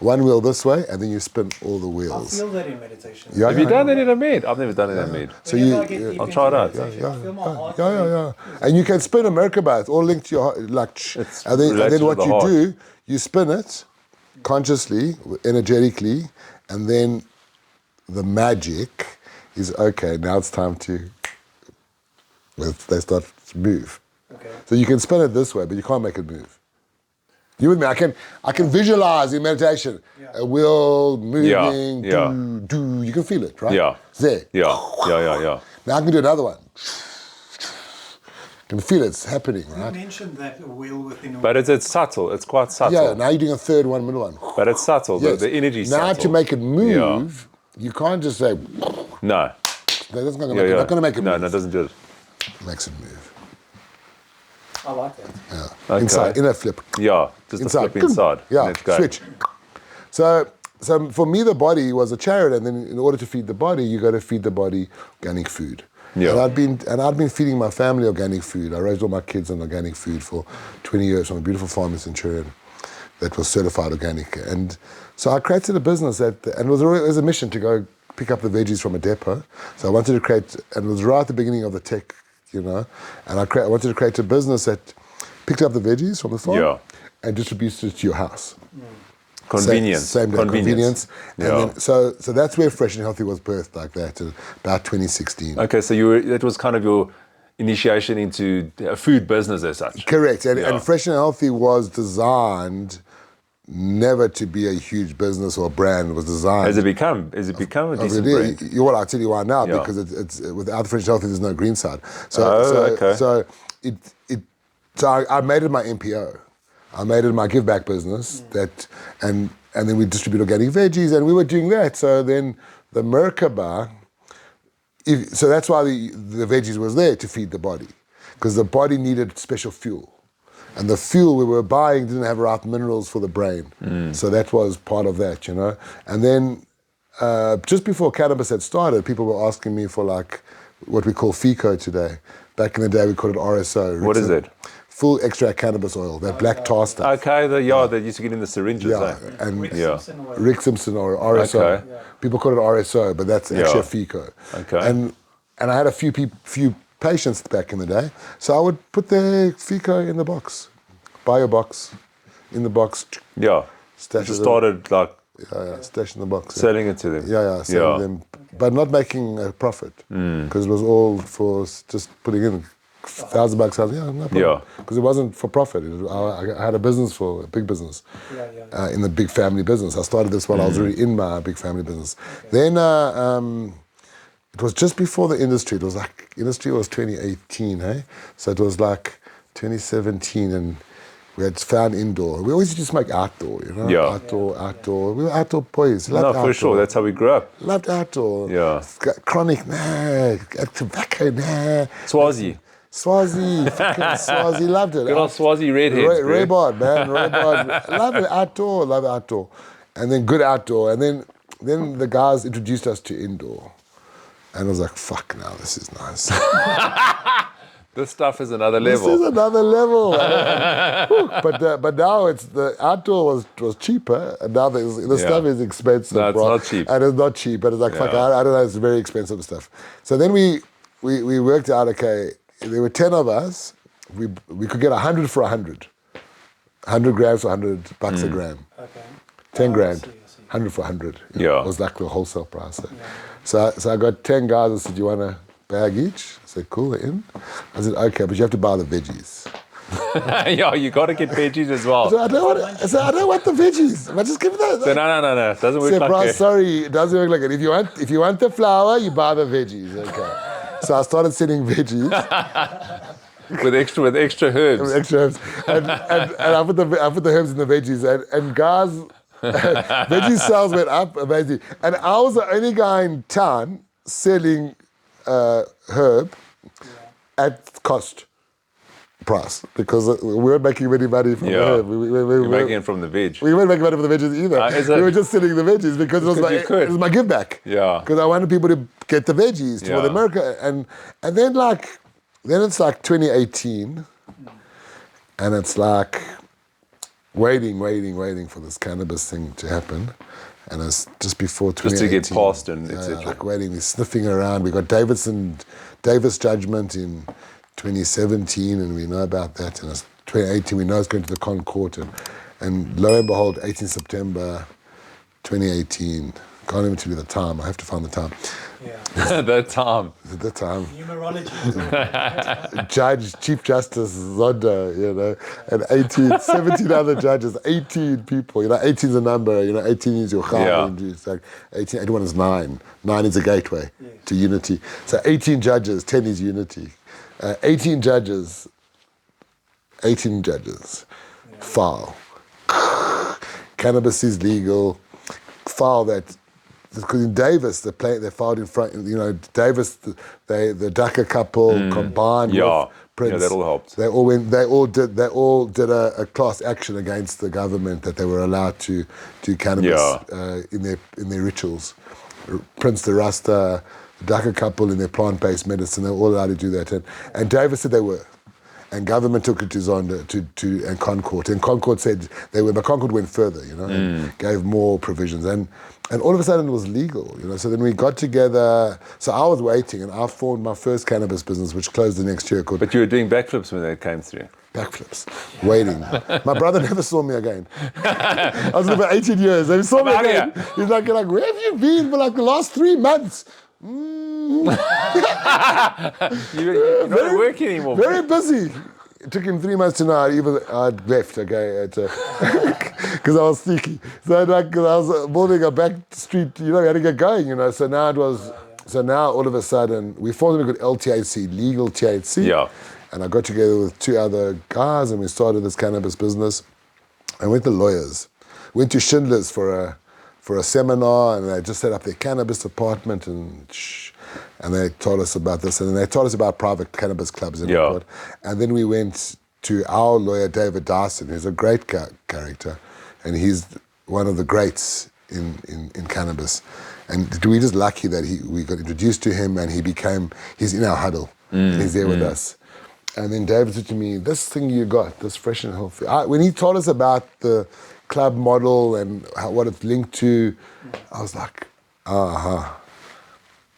one wheel this way, and then you spin all the I wheels. feel that in meditation. Yeah, Have you done that in a med? I've never done it in a med. So Whenever I get deep I'll into try it out. meditation, I feel my heart. Yeah. And you can spin a Merkaba. It's all linked to your heart, It's and then related to what the you heart. do, you spin it consciously, energetically, and then the magic is, okay, now it's time to, they start to move. Okay. So you can spin it this way, but you can't make it move. You with me? I can visualize in meditation a wheel moving, Yeah. do. You can feel it, right? Yeah. It's there. Yeah. Now I can do another one. You can feel it's happening, You right? mentioned that wheel within a But it's subtle. It's quite subtle. Yeah, now you're doing a third one, middle one. But it's subtle. Yes. The energy is now subtle. to make it move, you can't just say, No. that's not going to make it move. No, it doesn't do it. It makes it move. I like that. Yeah. Okay. Inside, inner flip. Yeah, just Inside. a flip inside. Yeah, Let's go. switch. So for me, the body was a chariot, and then in order to feed the body, you got to feed the body organic food. Yeah. And I'd been feeding my family organic food. I raised all my kids on organic food for 20 years from a beautiful farm in Centurion that was certified organic. And so I created a business and it was a mission to go pick up the veggies from a depot. So I wanted to create, and it was right at the beginning of the tech, and I wanted to create a business that picked up the veggies from the farm and distributes it to your house. Convenience. Same day, convenience. And Yeah. then, so that's where Fresh and Healthy was birthed, like that, about 2016. Okay, so that was kind of your initiation into a food business as such. Correct. And Fresh and Healthy was designed never to be a huge business or brand. It was designed. Has it become a decent brand? Well, I'll tell you why now, because it's without Fresh and Healthy, there's no green side. So I made it my MPO. I made it my give back business and then we distribute organic veggies, and we were doing that. So then the Merkaba, so that's why the veggies was there to feed the body, because the body needed special fuel. And the fuel we were buying didn't have right minerals for the brain. So that was part of that, And then just before cannabis had started, people were asking me for like what we call FICO today. Back in the day, we called it RSO. What is it? Full extract cannabis oil, that black tar stuff. Okay, that used to get in the syringes. And Rick Simpson or RSO. Okay. People call it RSO, but that's actually a FICO. Okay. And I had a few patients back in the day, so I would put the FICO in the box, buy a box, in the box. Yeah. Stash Just started like stash in the box. selling it to them. Selling them, but not making a profit, because it was all for just putting in $1,000. No problem. Because it wasn't for profit. I had a big business, in the big family business. I started this while I was already in my big family business. Okay. Then it was just before the industry. It was like, industry was 2018, So it was like 2017, and we had found indoor. We always used to smoke outdoor, Outdoor. We were outdoor boys. For sure. That's how we grew up. Loved outdoor. Yeah. Chronic, nah. Tobacco, nah. Swazi, loved it. Good old Swazi redheads. Raybard, man, Raybard. Love it, outdoor. And then good outdoor. And then the guys introduced us to indoor. And I was like, fuck, now this is nice. This stuff is another level. This is another level. But now it's the outdoor was cheaper, and now the stuff is expensive. No, it's not cheap. And it's not cheap, but it's like, fuck, I don't know, it's very expensive stuff. So then we worked out, okay, there were 10 of us, we could get 100 for 100. 100 grams for $100 a gram. Okay. 10 grand, 100 for 100. It was like the wholesale price. So I got 10 guys and said, you want a bag each? I said, cool, they're in. I said, okay, but you have to buy the veggies. You got to get veggies as well. I said, I don't want the veggies. But just give me that. So, no. It doesn't work like that. Sorry, it doesn't work like that. If you want the flour, you buy the veggies. Okay. So I started selling veggies. with extra herbs. With extra herbs. And I put the herbs in the veggies. And guys, veggie sales went up amazing. And I was the only guy in town selling herb at cost price, because we weren't making any money from the herb. We You're making it from the veg. We weren't making money from the veggies either. We were just selling the veggies because it was my give back. Yeah. Because I wanted people to get the veggies to North America. And then it's like 2018, and it's like waiting for this cannabis thing to happen. And it's just before 2018. Just to get passed and etc. Like waiting, we're sniffing around. We got Davis judgment in 2017, and we know about that. And it's 2018, we know it's going to the Con Court. And lo and behold, 18 September 2018. Can't even tell you the time. I have to find the time. Yeah. The time. Numerology. Chief Justice Zondo, and 17 other judges, 18 people. 18 is a number, 18 is your chal. It's like 18, 81 is 9. 9 is a gateway to unity. So 18 judges, 10 is unity. 18 judges, file. Cannabis is legal. File that. Because in Davis, they filed in front. Davis, the DACA couple combined with Prince. Yeah, that all helped. They all did a class action against the government that they were allowed to do cannabis in their rituals. Prince the Rasta, the DACA couple in their plant-based medicine, they were all allowed to do that. And Davis said they were. And government took it to Zonda, and Concord. And Concord said, but Concord went further, and gave more provisions. And all of a sudden it was legal, So then we got together. So I was waiting, and I formed my first cannabis business, which closed the next year. But you were doing backflips when they came through. Backflips, waiting. My brother never saw me again. I was there for 18 years. They saw me again. He's like, where have you been for like the last 3 months? You're not at work anymore. Very busy. It took him 3 months to know I'd left, okay, because I was sneaky. So I was building a back street, we had to get going, So now so now all of a sudden, we formed something called LTHC, legal THC. Yeah. And I got together with 2 other guys, and we started this cannabis business. I went to lawyers, went to Schindler's for a seminar, and they just set up their cannabis department, and they told us about this, and then they told us about private cannabis clubs in Oxford. And then we went to our lawyer, David Dyson, who's a great character, and he's one of the greats in cannabis. And we're just lucky that we got introduced to him, and he's in our huddle, and he's there with us. And then David said to me, this thing you got, this fresh and healthy. When he told us about the club model and what it's linked to, I was like, out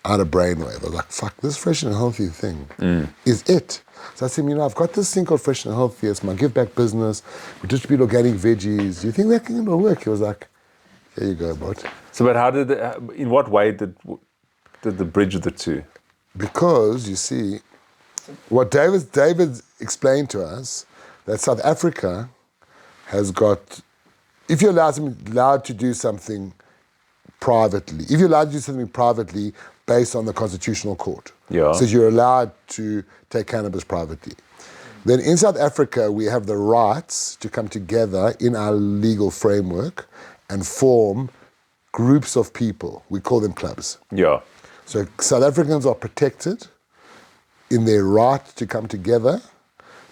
of brainwave. I was like, fuck, this fresh and healthy thing is it. So I said, I've got this thing called Fresh and Healthy. It's my give back business. We distribute organic veggies. Do you think that can work? He was like, there you go, bud. So, but in what way did the bridge the two? Because, you see, what David explained to us, that South Africa has got, if you're allowed to do something privately, based on the Constitutional Court, so you're allowed to take cannabis privately, then in South Africa we have the rights to come together in our legal framework and form groups of people. We call them clubs. Yeah. So South Africans are protected in their right to come together,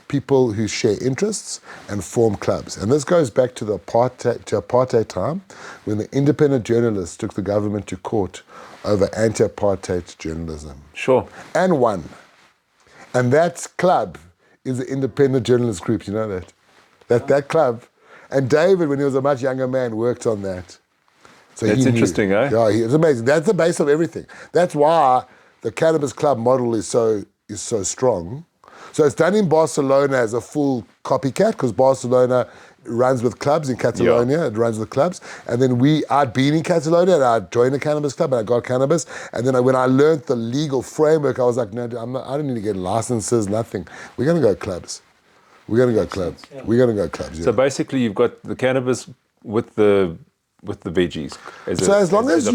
people who share interests, and form clubs. And this goes back to the apartheid time, when the independent journalists took the government to court over anti-apartheid journalism. Sure. And won. And that club is the independent journalist group, you know that? That club. And David, when he was a much younger man, worked on that. So that's interesting, eh? Yeah, it's amazing. That's the base of everything. That's why the Cannabis Club model is so strong. So it's done in Barcelona as a full copycat, because Barcelona runs with clubs in Catalonia. It runs with clubs. And then I'd been in Catalonia, and I'd joined the Cannabis Club, and I got cannabis. And then when I learned the legal framework, I was like, no, I don't need to get licenses, nothing. We're going to go clubs. We're going to go clubs. Yeah. We're going to go clubs. Yeah. So basically, you've got the cannabis with the veggies. As long as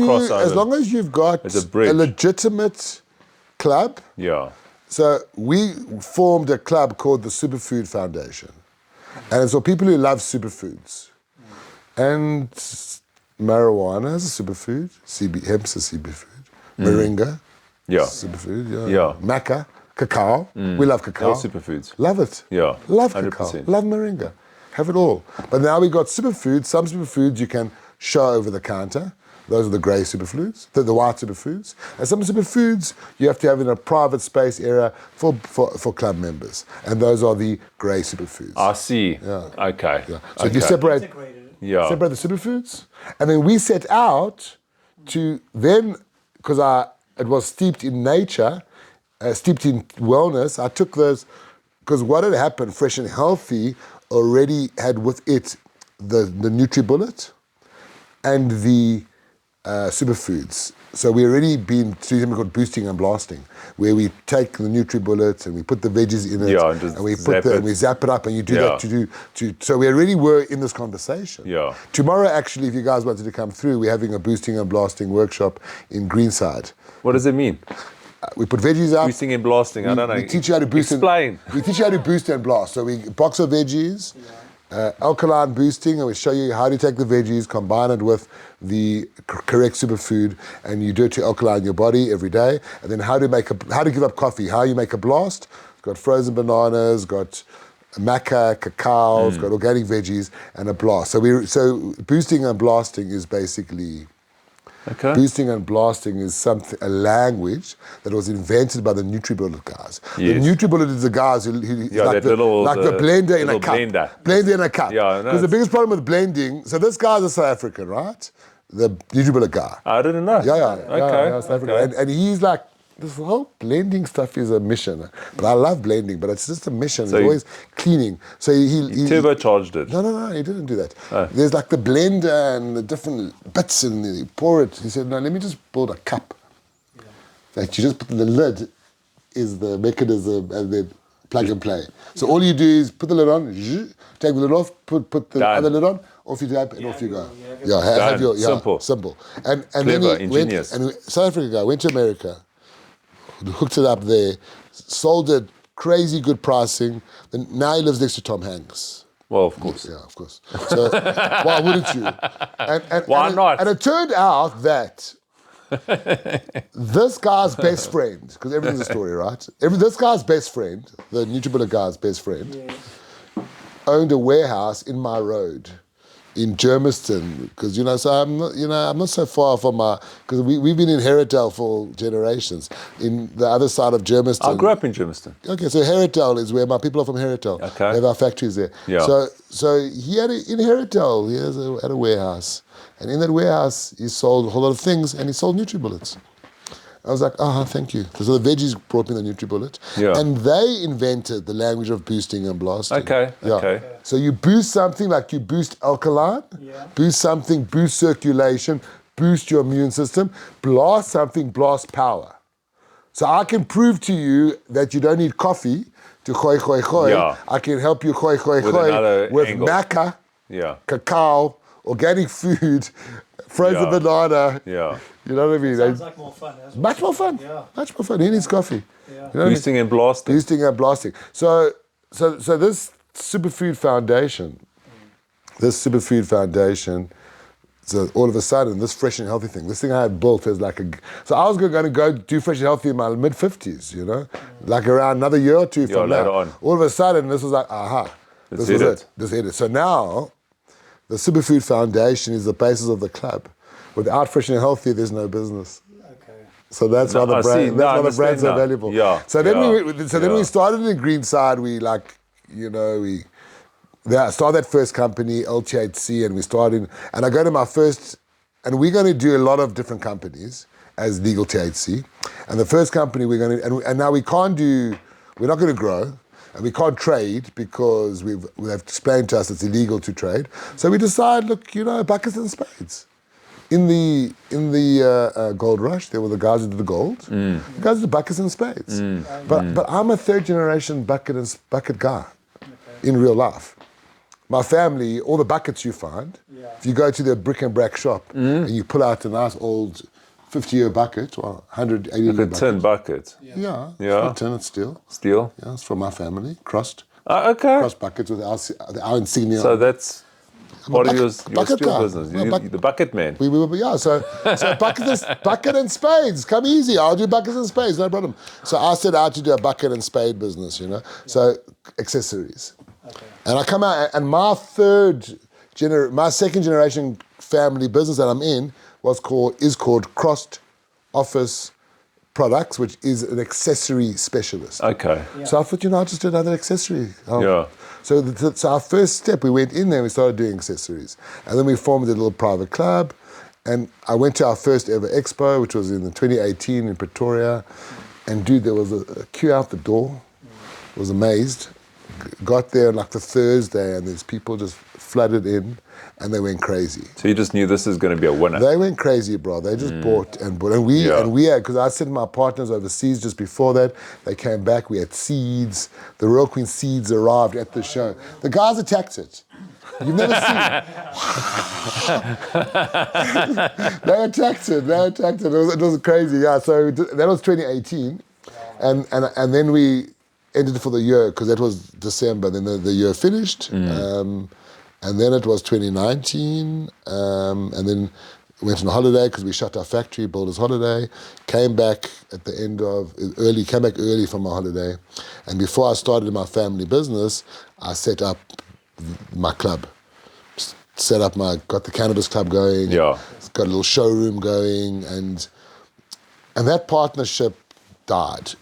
you've got a legitimate club. Yeah. So we formed a club called the Superfood Foundation. And it's for people who love superfoods. And marijuana is a superfood. Hemp's a superfood. Moringa. Yeah. Superfood. Yeah. Maca. Cacao. We love cacao. All superfoods. Love it. Yeah. Love 100%. Cacao. Love moringa. Have it all. But now we've got superfoods. Some superfoods you can show over the counter. Those are the grey superfoods, the white superfoods. And some superfoods you have to have in a private space area for club members. And those are the grey superfoods. I see. Yeah. Okay. Yeah. So if you separate the superfoods, and then we set out to then, because it was steeped in nature, steeped in wellness, I took those, because what had happened, Fresh and Healthy already had with it the NutriBullet and the superfoods. So we already been doing something called boosting and blasting, where we take the NutriBullets and we put the veggies in it, and we zap it up, and you do that so we already were in this conversation. Yeah. Tomorrow, actually, if you guys wanted to come through, we're having a boosting and blasting workshop in Greenside. What does it mean? We put veggies up. Boosting and blasting. I don't know. We teach you how to boost. Explain. We teach you how to boost and blast. So we box of veggies. Alkaline boosting, and we show you how to take the veggies, combine it with the correct superfood, and you do it to alkaline your body every day. And then how to give up coffee, how you make a blast. It's got frozen bananas, got maca, cacao, it's got organic veggies, and a blast. So boosting and blasting is basically Okay. Boosting and blasting is a language that was invented by the NutriBullet guys. The Yes. NutriBullet is the guys who Yeah, like, that little- the blender in a little cup. blender. In a cup. Yeah, no, Because the biggest problem with blending, so this guy's a South African, right? The NutriBullet guy. I didn't know. Yeah, South African. Okay. And he's like, this whole blending stuff is a mission. But I love blending, but it's just a mission. So it's always cleaning. So he turbocharged it. No, he didn't do that. Oh. There's like the blender and the different bits and you pour it. He said, no, let me just build a cup. Like you just put the lid is the mechanism and then plug and play. So all you do is put the lid on, take the lid off, put the Done. other lid on, off you tap and off you go. Done. Have your Simple. And Clever, then he ingenious. went, and South Africa guy went to America, hooked it up there, sold it, crazy good pricing. Then now he lives next to Tom Hanks. Well, of course. Yeah, of course. So why wouldn't you? And Why not? And it turned out that this guy's best friend, because everything's a story, right? This guy's best friend, the NutriBullet guy's best friend, owned a warehouse in my road in Germiston, because so I'm not so far from because we've been in Heritale for generations, in the other side of Germiston. I grew up in Germiston. Okay, so Heritale is where my people are from. Heritale. Okay. They have our factories there. Yeah. So he had in Heritale, he had a warehouse, and in that warehouse he sold a whole lot of things, and he sold NutriBullets. I was like, thank you. So the veggies brought me the NutriBullet. Yeah. And they invented the language of boosting and blasting. Okay. So you boost something like you boost alkaline, boost something, boost circulation, boost your immune system, blast something, blast power. So I can prove to you that you don't need coffee to khoi. Yeah. I can help you khoi another with angle. maca, Yeah. cacao, organic food, frozen Yeah. banana. Yeah. You know what I mean? Sounds like more fun. As well. Much more fun. Yeah. Much more fun. He needs coffee. Yeah. You know what I mean? Boosting and blasting. Boosting and blasting. So this superfood foundation, so all of a sudden, this fresh and healthy thing, this thing I had built as like so I was going to go do fresh and healthy in my mid-50s, like around another year or two from later now. on. All of a sudden, this was like, this was it. This is it. So now, the Superfood Foundation is the basis of the club. Without fresh and healthy, there's no business. Okay. So that's why the brands are valuable. Yeah. So then we started in Greenside. We started that first company, LTHC, and we started. And I go to my first, and we're going to do a lot of different companies as legal THC. And the first company we're going to, and now we're not going to grow. And we can't trade because they've explained to us it's illegal to trade. So we decide, buckets and spades. In the gold rush, there were the guys who did the gold. The guys who did buckets and spades. But I'm a third generation bucket guy in real life. My family, all the buckets you find, if you go to the brick and brack shop and you pull out a nice old 50-year bucket or 180-year bucket. A tin bucket. Yeah. It's not tin, it's steel. Steel? Yeah, it's from my family, Krost. Okay. Krost buckets with our insignia. So that's part of your steel guy. business. The bucket man. So bucket and spades. Come easy. I'll do buckets and spades, no problem. So I set out to do a bucket and spade business, So accessories. Okay. And I come out, and my second generation family business that I'm in is called Krost Office Products, which is an accessory specialist. Okay. Yeah. So I thought, I'll just do another accessory. Yeah. So our first step, we went in there and we started doing accessories. And then we formed a little private club. And I went to our first ever expo, which was in 2018 in Pretoria. And dude, there was a queue out the door. I was amazed. Got there on like the Thursday and there's people just flooded in and they went crazy. So you just knew this is going to be a winner. They went crazy, bro. They just bought. And we had, because I sent my partners overseas just before that. They came back, we had seeds. The Royal Queen seeds arrived at the show. The guys attacked it. You've never seen it. They attacked it. It was crazy, yeah. So that was 2018. And then we ended for the year, because that was December. Then the year finished. And then it was 2019. And then went on a holiday because we shut our factory, Builders Holiday. Came back early from my holiday. And before I started my family business, I set up my club. got the Cannabis Club going. Yeah. Got a little showroom going, and that partnership died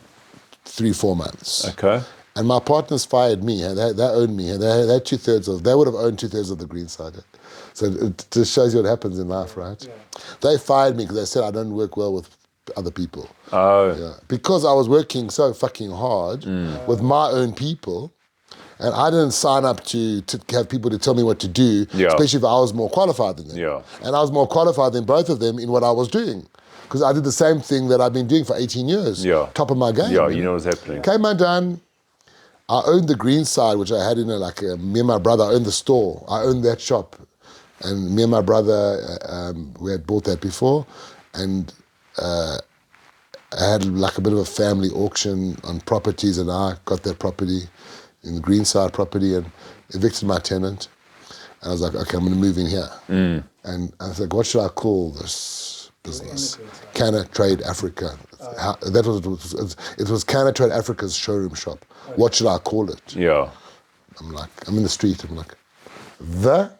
3-4 months. Okay. And my partners fired me, and they owned me, and they would have owned 2/3 of the green side. So it just shows you what happens in life, right? Yeah. They fired me because they said I don't work well with other people. Oh. Yeah. Because I was working so fucking hard with my own people, and I didn't sign up to have people to tell me what to do, especially if I was more qualified than them. Yeah. And I was more qualified than both of them in what I was doing. Because I did the same thing that I've been doing for 18 years. Yeah. Top of my game. Yeah, you know what's happening. Came undone. I owned the green side, which I had in me and my brother owned the store. I owned that shop. And me and my brother, we had bought that before. And I had like a bit of a family auction on properties, and I got that property in the Greenside property and evicted my tenant. And I was like, okay, I'm going to move in here. And I was like, what should I call this business? Canna Trade Africa. That was it was Canna Trade Africa's showroom shop. What should I call it? Yeah. I'm in the street. I'm like, the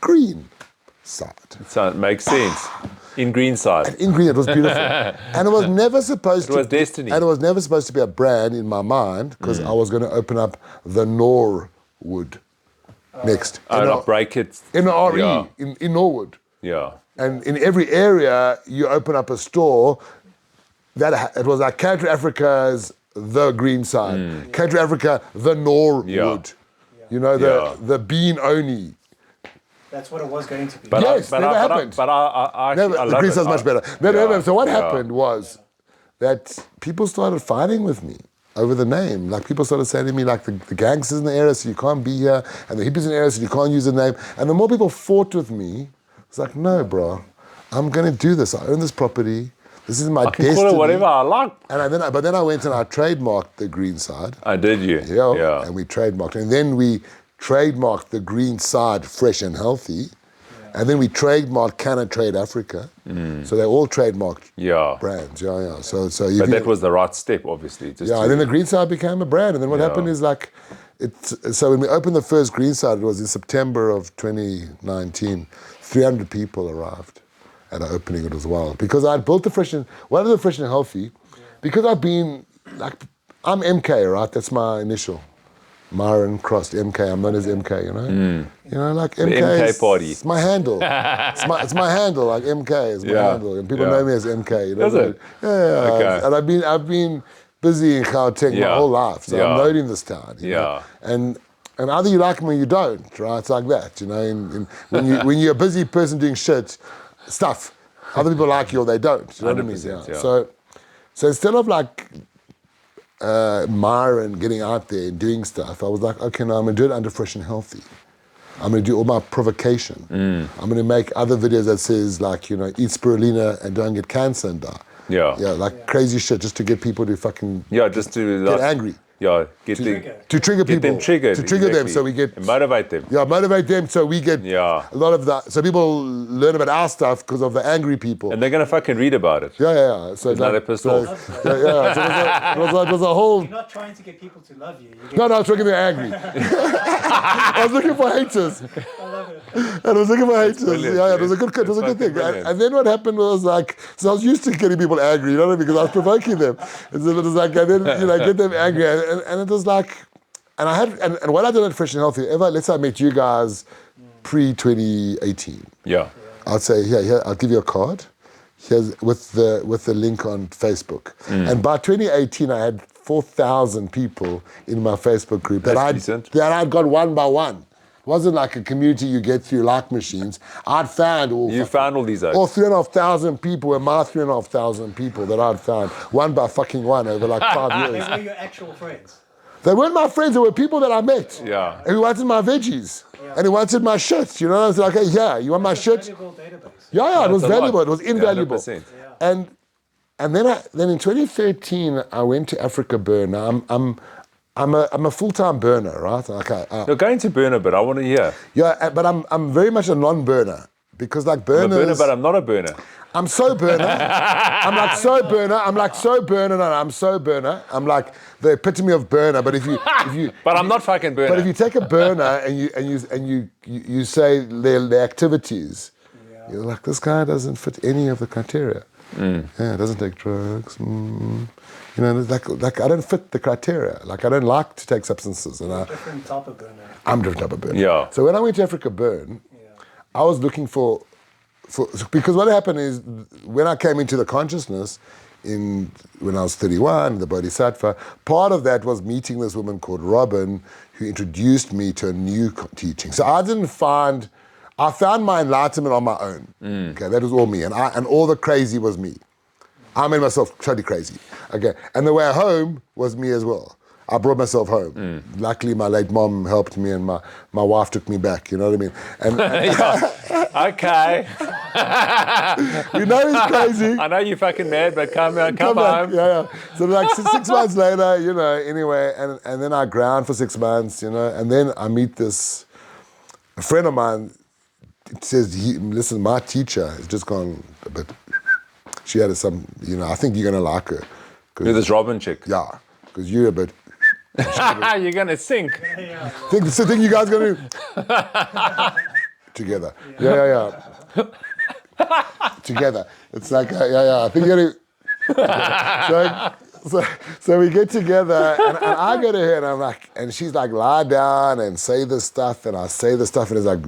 green side. So it makes sense. In Greenside. In green, it was beautiful. And it was never supposed to It was destiny. And it was never supposed to be a brand in my mind, because I was going to open up the Norwood next. Not break it. N-R-E, Yeah. in Norwood. Yeah. And in every area, you open up a store. It was like Country Africa's the green side. Country Africa, the Norwood. Yeah. You know, the bean only. That's what it was going to be. But Yes, never happened. But I Never, love the green it. side's much better. So what happened was that people started fighting with me over the name. Like, people started saying to me, like, the gangsters in the area said you can't be here, and the hippies in the area said you can't use the name. And the more people fought with me, it's like, no, bro, I'm going to do this. I own this property. This is my destiny. I can call it whatever I like. But then I went and I trademarked the green side. Did you? Yeah. And we trademarked. And then we trademarked the green side, fresh and healthy. And then we trademarked Canna Trade Africa. So they all trademarked brands. Yeah. So but that was the right step, obviously. And then the green side became a brand. And then what happened is, like, so when we opened the first green side, it was in September of 2019. 300 people arrived at our opening it as well. Because I'd built the fresh and healthy, because I've been, like, I'm MK, right? That's my initial. Myron Krost, MK. I'm known as MK, you know? You know, like, MK. The MK party. It's my handle. it's my handle, like, MK is my handle. And people know me as MK, you know? Is it? Yeah. Okay. And I've been busy in Gauteng my whole life. So I'm known in this town. You know? And either you like me or you don't, right? It's like that, you know? When you're a busy person doing stuff, other people like you or they don't. You know what I mean? Yeah. So instead of, like, Myron getting out there and doing stuff, I was like, okay, now I'm going to do it under fresh and healthy. I'm going to do all my provocation. I'm going to make other videos that says, like, you know, eat spirulina and don't get cancer and die. Yeah, crazy shit, just to get people to fucking just to get angry. Yeah, to trigger people. Get them triggered. To trigger them, so we get... And motivate them. Yeah, motivate them, so we get a lot of that. So people learn about our stuff because of the angry people. And they're going to fucking read about it. Yeah. So now they're pissed off. So it was a whole... You're not trying to get people to love you. No, I was looking for angry. I was looking for haters. I love it. And I was looking for haters. It was a good thing. Brilliant. And then what happened was, like, so I was used to getting people angry, you know what I mean? Because I was provoking them. And so it was like, and then, you know, get them angry. And it was like, and what I did at Fresh and Healthy, let's say I met you guys pre-2018. Yeah. I'd say, here, I'll give you a card. Here's with the link on Facebook. And by 2018, I had 4,000 people in my Facebook group that I'd got one by one. It wasn't like a community you get through like machines. I'd found all... You found all these out. All 3,500 people were my 3,500 people that I'd found, one by fucking one, over like 5 years. They were your actual friends. They weren't my friends, they were people that I met. Yeah. And who wanted my veggies. And who wanted my shit, you know? I was like, hey, yeah, you want my shit? Valuable database. Yeah, it was That's a valuable, lot. it was invaluable. 100%. Yeah. And then in 2013, I went to Africa Burner. I'm a full-time burner, right? Okay. You're going to burn a bit, I want to hear. Yeah, but I'm very much a non-burner Because like I'm a burners... burner, but I'm not a burner. I'm so burner. I'm like so burner. I'm like so burner. No, I'm so burner. I'm like the epitome of burner. But if you But I'm not fucking burner. but if you take a burner and you say their activities, you're like, this guy doesn't fit any of the criteria. Yeah, doesn't take drugs. You know, like I don't fit the criteria. Like I don't like to take substances, and Different type of burner. I'm a different type of burner. Yeah. So when I went to Africa Burn, I was looking for because what happened is when I came into the consciousness when I was 31, the Bodhisattva, part of that was meeting this woman called Robin who introduced me to a new teaching. So I found my enlightenment on my own. Okay, that was all me, and all the crazy was me. I made myself totally crazy. Okay, and the way home was me as well. I brought myself home. Luckily, my late mom helped me, and my wife took me back. You know what I mean? And Okay. you know he's crazy. I know you're fucking mad, but come back. home. Yeah. So like 6 months later, you know, anyway, and then I ground for 6 months, you know, and then I meet a friend of mine says, listen, my teacher has just gone a bit, she had some, you know, I think you're going to like her. You're this Robin chick. Yeah, because you're a bit... You're going to sink. Think you guys going to... Together. Yeah. Together. It's like, I think you're going to... So we get together, and I go to her, and I'm like, and she's like, lie down and say this stuff, and I say this stuff, and it's like...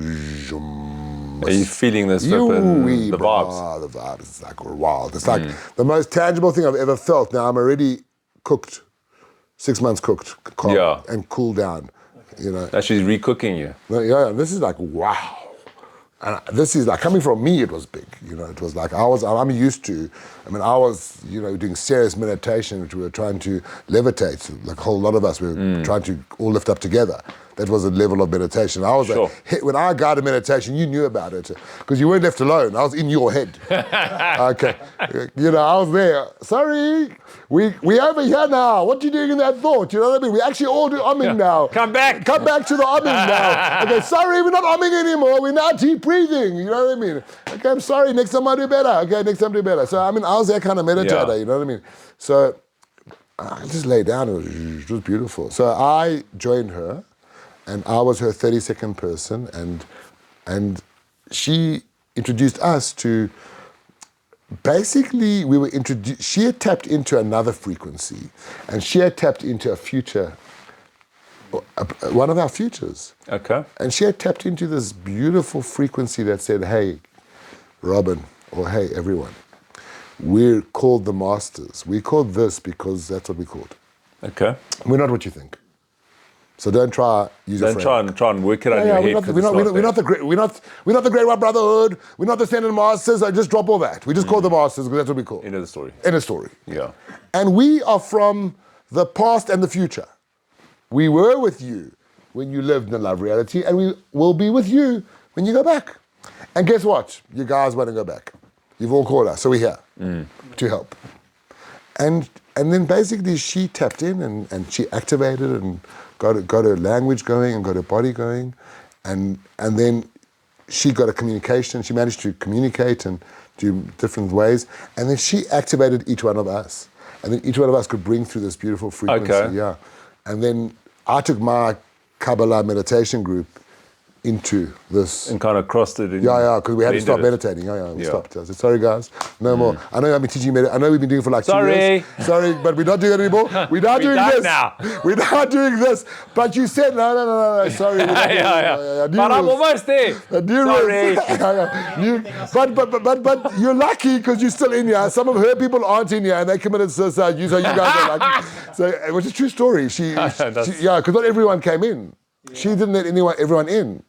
Are you feeling this flipping, the vibes? Oh, the vibes. It's like wild. It's like the most tangible thing I've ever felt. Now I'm already cooked, 6 months cooked, and cooled down. Okay. You know. Now she's recooking you. Yeah, this is like wow. And this is like, coming from me, it was big. You know, it was like I'm used to, I was, you know, doing serious meditation, which we were trying to levitate. Like a whole lot of us, we were trying to all lift up together. That was a level of meditation. I was like, when I guided meditation, you knew about it because you weren't left alone. I was in your head. Okay. You know, I was there. Sorry, we over here now. What are you doing in that thought? You know what I mean? We actually all do umming now. Come back to the umming now. Okay, sorry, we're not umming anymore. We're now deep breathing. You know what I mean? Okay, I'm sorry. Next time I'll do better. Okay, next time I'll do better. So, I was that kind of meditator. You know what I mean? So I just lay down. It was beautiful. So I joined her. And I was her 32nd person, and she introduced us to, basically we were introduced, she had tapped into another frequency, and she had tapped into a future, one of our futures. Okay. And she had tapped into this beautiful frequency that said, hey, Robin, or hey, everyone, we're called the Masters. We called this because that's what we called. Okay. We're not what you think. So don't try use your friend. Try and work it on your head. We're not the great White Brotherhood. We're not the Standard Masters. I just drop all that. We just call the Masters because that's what we call. End of the story. End of story. Yeah. And we are from the past and the future. We were with you when you lived in the love reality, and we will be with you when you go back. And guess what? You guys want to go back. You've all called us, so we're here to help. And then basically she tapped in and she activated and got her language going and got her body going, and then she got a communication. She managed to communicate and do different ways, and then she activated each one of us, and then each one of us could bring through this beautiful frequency. Okay. Yeah, and then I took my Kabbalah meditation group into this. And kind of crossed it. Because we had to stop meditating. We stopped. I said, sorry guys, no more. I know I've been teaching I know we've been doing it for like 2 years. Sorry, but we're not doing it anymore. We're not doing this. Now. We're not doing this. But you said, no, sorry. But I'm almost there. Sorry. But you're lucky because you're still in here. Some of her people aren't in here and they committed suicide. So you guys are lucky. So it was a true story. Because not everyone came in. She didn't let everyone in.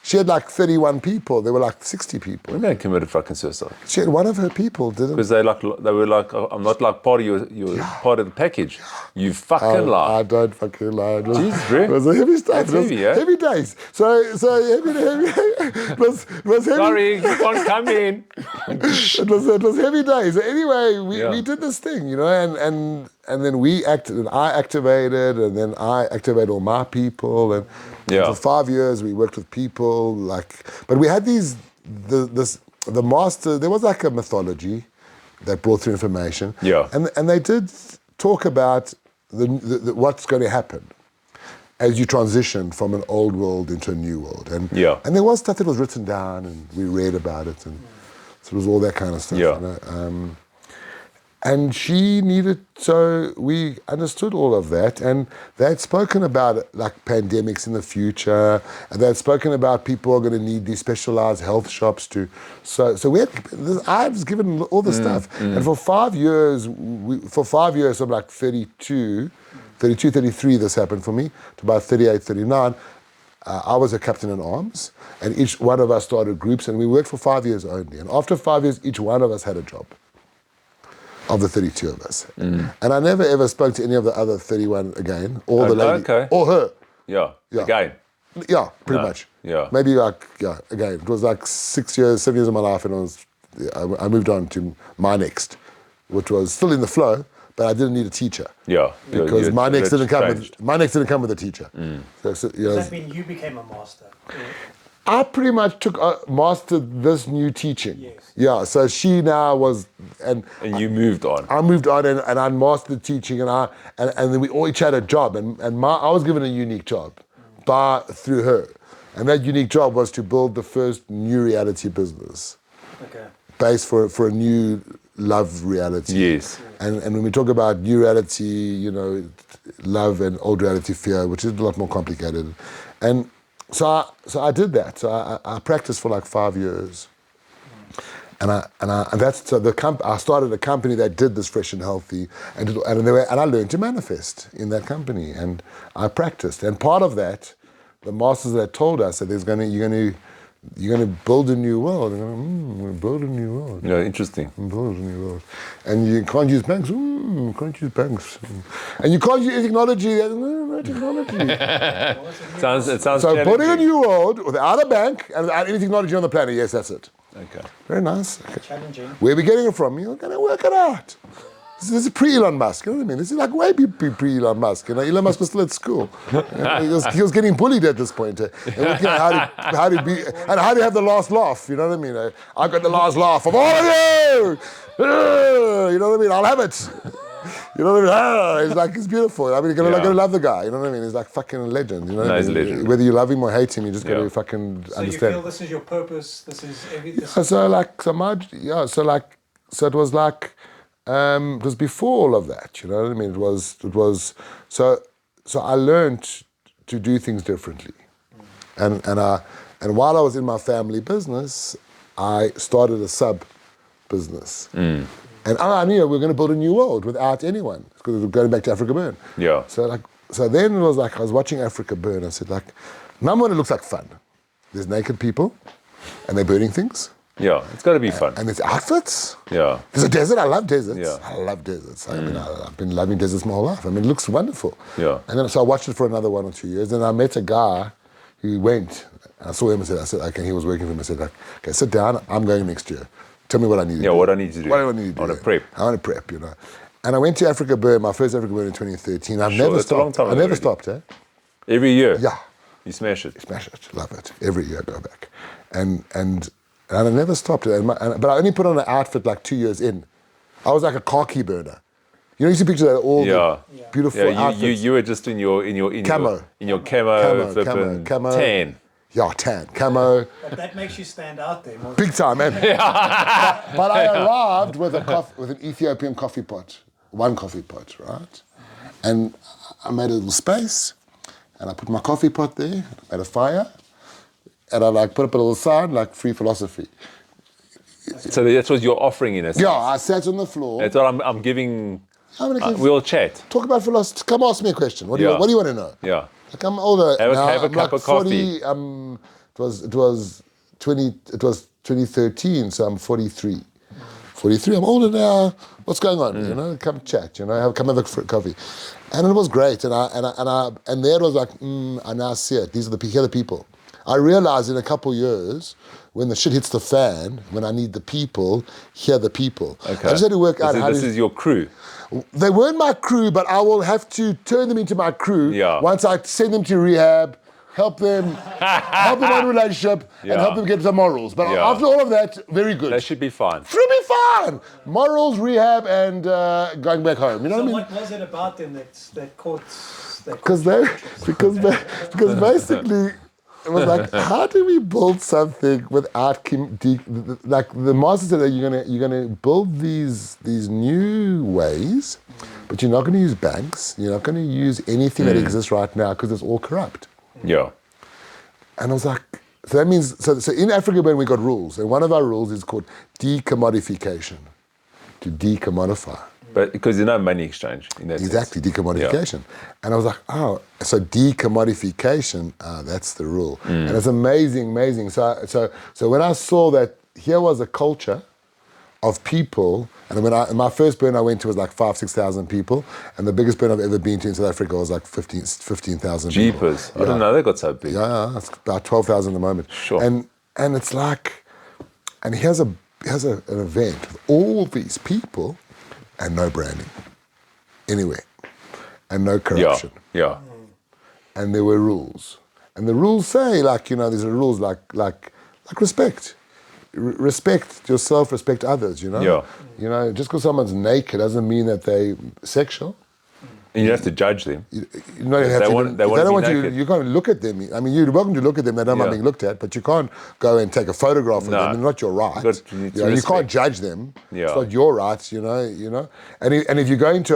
She had like 31 people. There were like 60 people. Women committed fucking suicide. She had one of her people didn't. Because they were like, I'm not like part of your part of the package. You fucking lie. I don't fucking lie. Jesus, bro. It was a heavy stuff. That's heavy, yeah? Heavy days. So heavy. It was heavy. Sorry, you can't come in. It was heavy days. So anyway, we did this thing, you know, and then we acted, and I activated, and then I activated all my people, and for 5 years we worked with people, but we had these the master, there was like a mythology that brought through information. Yeah. And they did talk about what's going to happen as you transition from an old world into a new world. And there was stuff that was written down and we read about it, and so it was all that kind of stuff. Yeah. You know? And she needed, so we understood all of that, and they had spoken about like pandemics in the future, and they had spoken about people are going to need these specialized health shops to, so we had, I was given all the stuff, and for 5 years, so I'm like 32, 33, this happened for me, to about 38, 39, I was a captain in arms, and each one of us started groups, and we worked for 5 years only, and after 5 years, each one of us had a job. Of the 32 of us. And I never ever spoke to any of the other 31 again, or the lady, or her. Yeah, again. Yeah, pretty much. Yeah. Maybe like, again. It was like 7 years of my life, and I moved on to my next, which was still in the flow, but I didn't need a teacher. Yeah. Because my next didn't come with a teacher. Does that mean you became a master? I pretty much mastered this new teaching. Yes. Yeah, so she now was, and you moved on. I moved on, and I mastered teaching, and then we all each had a job, and I was given a unique job, through her, and that unique job was to build the first new reality business, based for a new love reality. Yes. And when we talk about new reality, you know, love and old reality fear, which is a lot more complicated, and. So I did that. So I practiced for like 5 years, and I started a company that did this fresh and healthy, and I learned to manifest in that company, and I practiced. And part of that, the masters that told us that you're gonna build a new world. We're gonna build a new world. Yeah, interesting. Build a new world, and you can't use banks. Can't use banks, and you can't use technology. No technology. It sounds so building a new world without a bank and without any technology on the planet. Yes, that's it. Okay. Very nice. Okay. Challenging. Where are we getting it from? You're gonna work it out. This is pre-Elon Musk, you know what I mean? This is like way pre-Elon Musk. You know, Elon Musk was still at school. He was getting bullied at this point. And looking at how to have the last laugh, you know what I mean? I got the last laugh of all of you! You know what I mean? I'll have it. You know what I mean? It's beautiful. I mean, you're gonna love the guy, you know what I mean? He's like fucking a legend, you know what I mean? Legend. Whether you love him or hate him, you just gotta fucking understand. So you feel this is your purpose, this is everything? So it was like, it was before all of that, you know what I mean? It was so I learned to do things differently, and while I was in my family business, I started a sub business, and I knew we were going to build a new world without anyone, because we were going back to Africa Burn. Yeah. So then it was like I was watching Africa Burn. I said, like, number one, it looks like fun. There's naked people, and they're burning things. Yeah, it's got to be fun. And there's outfits. Yeah. There's a desert. I love deserts. Yeah. I love deserts. I mean, I've been loving deserts my whole life. I mean, it looks wonderful. Yeah. And then so I watched it for another 1 or 2 years. And I met a guy who went. I saw him and I said, okay, he was working for him. I said, okay, sit down. I'm going next year. Tell me what I need to do. Yeah, what I need to do. What do I need to do? I want to prep. I want to prep, you know. And I went to Africa Burn, my first Africa Burn in 2013. I've never that's a long stopped. time I ago never already. stopped, eh? Every year? Yeah. You smash it? Smash it. Love it. Every year I go back. And I never stopped it. But I only put on an outfit like 2 years in. I was like a khaki burner. You know, you see pictures of all the beautiful outfits. You were just in your camo. flippin' Camo. tan. Yeah, tan, camo. But that makes you stand out there more. Big time, man. But I arrived with an Ethiopian coffee pot, one coffee pot, right? And I made a little space, and I put my coffee pot there, made a fire, and I put up a little sign free philosophy. So that's what you're offering in a sense. Yeah, I sat on the floor. That's what I'm giving. I'm gonna give, we'll chat. Talk about philosophy. Come ask me a question. What do you want to know? Yeah. Like I'm older now. Have a I'm cup of 40, coffee. It was 2013, so I'm 43. 43. I'm older now. What's going on? You know, come chat. You know, come have a coffee, and it was great. And there it was like, I now see it. These are here are the people. I realized in a couple years, when the shit hits the fan, when I need the people, here are the people. Okay. I just had to work out how this is your crew. They weren't my crew, but I will have to turn them into my crew Yeah. once I send them to rehab, help them on relationship, and help them get some morals. But Yeah. after all of that, very good. They should be fine. Should be fine. Morals, rehab, and going back home. You know So what I mean? what was it about them that caught? Because basically it was like, how do we build something without like the master said that you're gonna build these new ways, but you're not going to use banks. You're not going to use anything that exists right now because it's all corrupt. Yeah. And I was like, so that means so in Africa when we got rules, and one of our rules is called decommodification, to decommodify. But because there's no money exchange in that sense. Exactly, decommodification. And I was like, oh, so decommodification, that's the rule. And it's amazing. So when I saw that here was a culture of people, and my first burn I went to was like 5,000-6,000 people, and the biggest burn I've ever been to in South Africa was like 15,000 people. Jeepers. I didn't know they got so big. Yeah, it's about 12,000 at the moment. Sure. And it's like, and here's an event with all these people, and no branding anywhere, and no corruption. Yeah. And there were rules, and the rules say there's rules like respect. Respect yourself, respect others. Yeah. Just because someone's naked doesn't mean that they're sexual. And you have to judge them. You don't have to. They If want to be want naked. you can't look at them. I mean, you're welcome to look at them. They don't mind being looked at, but you can't go and take a photograph of them. It's not your right. You need to You can't judge them. Yeah. It's not your rights. And if you go into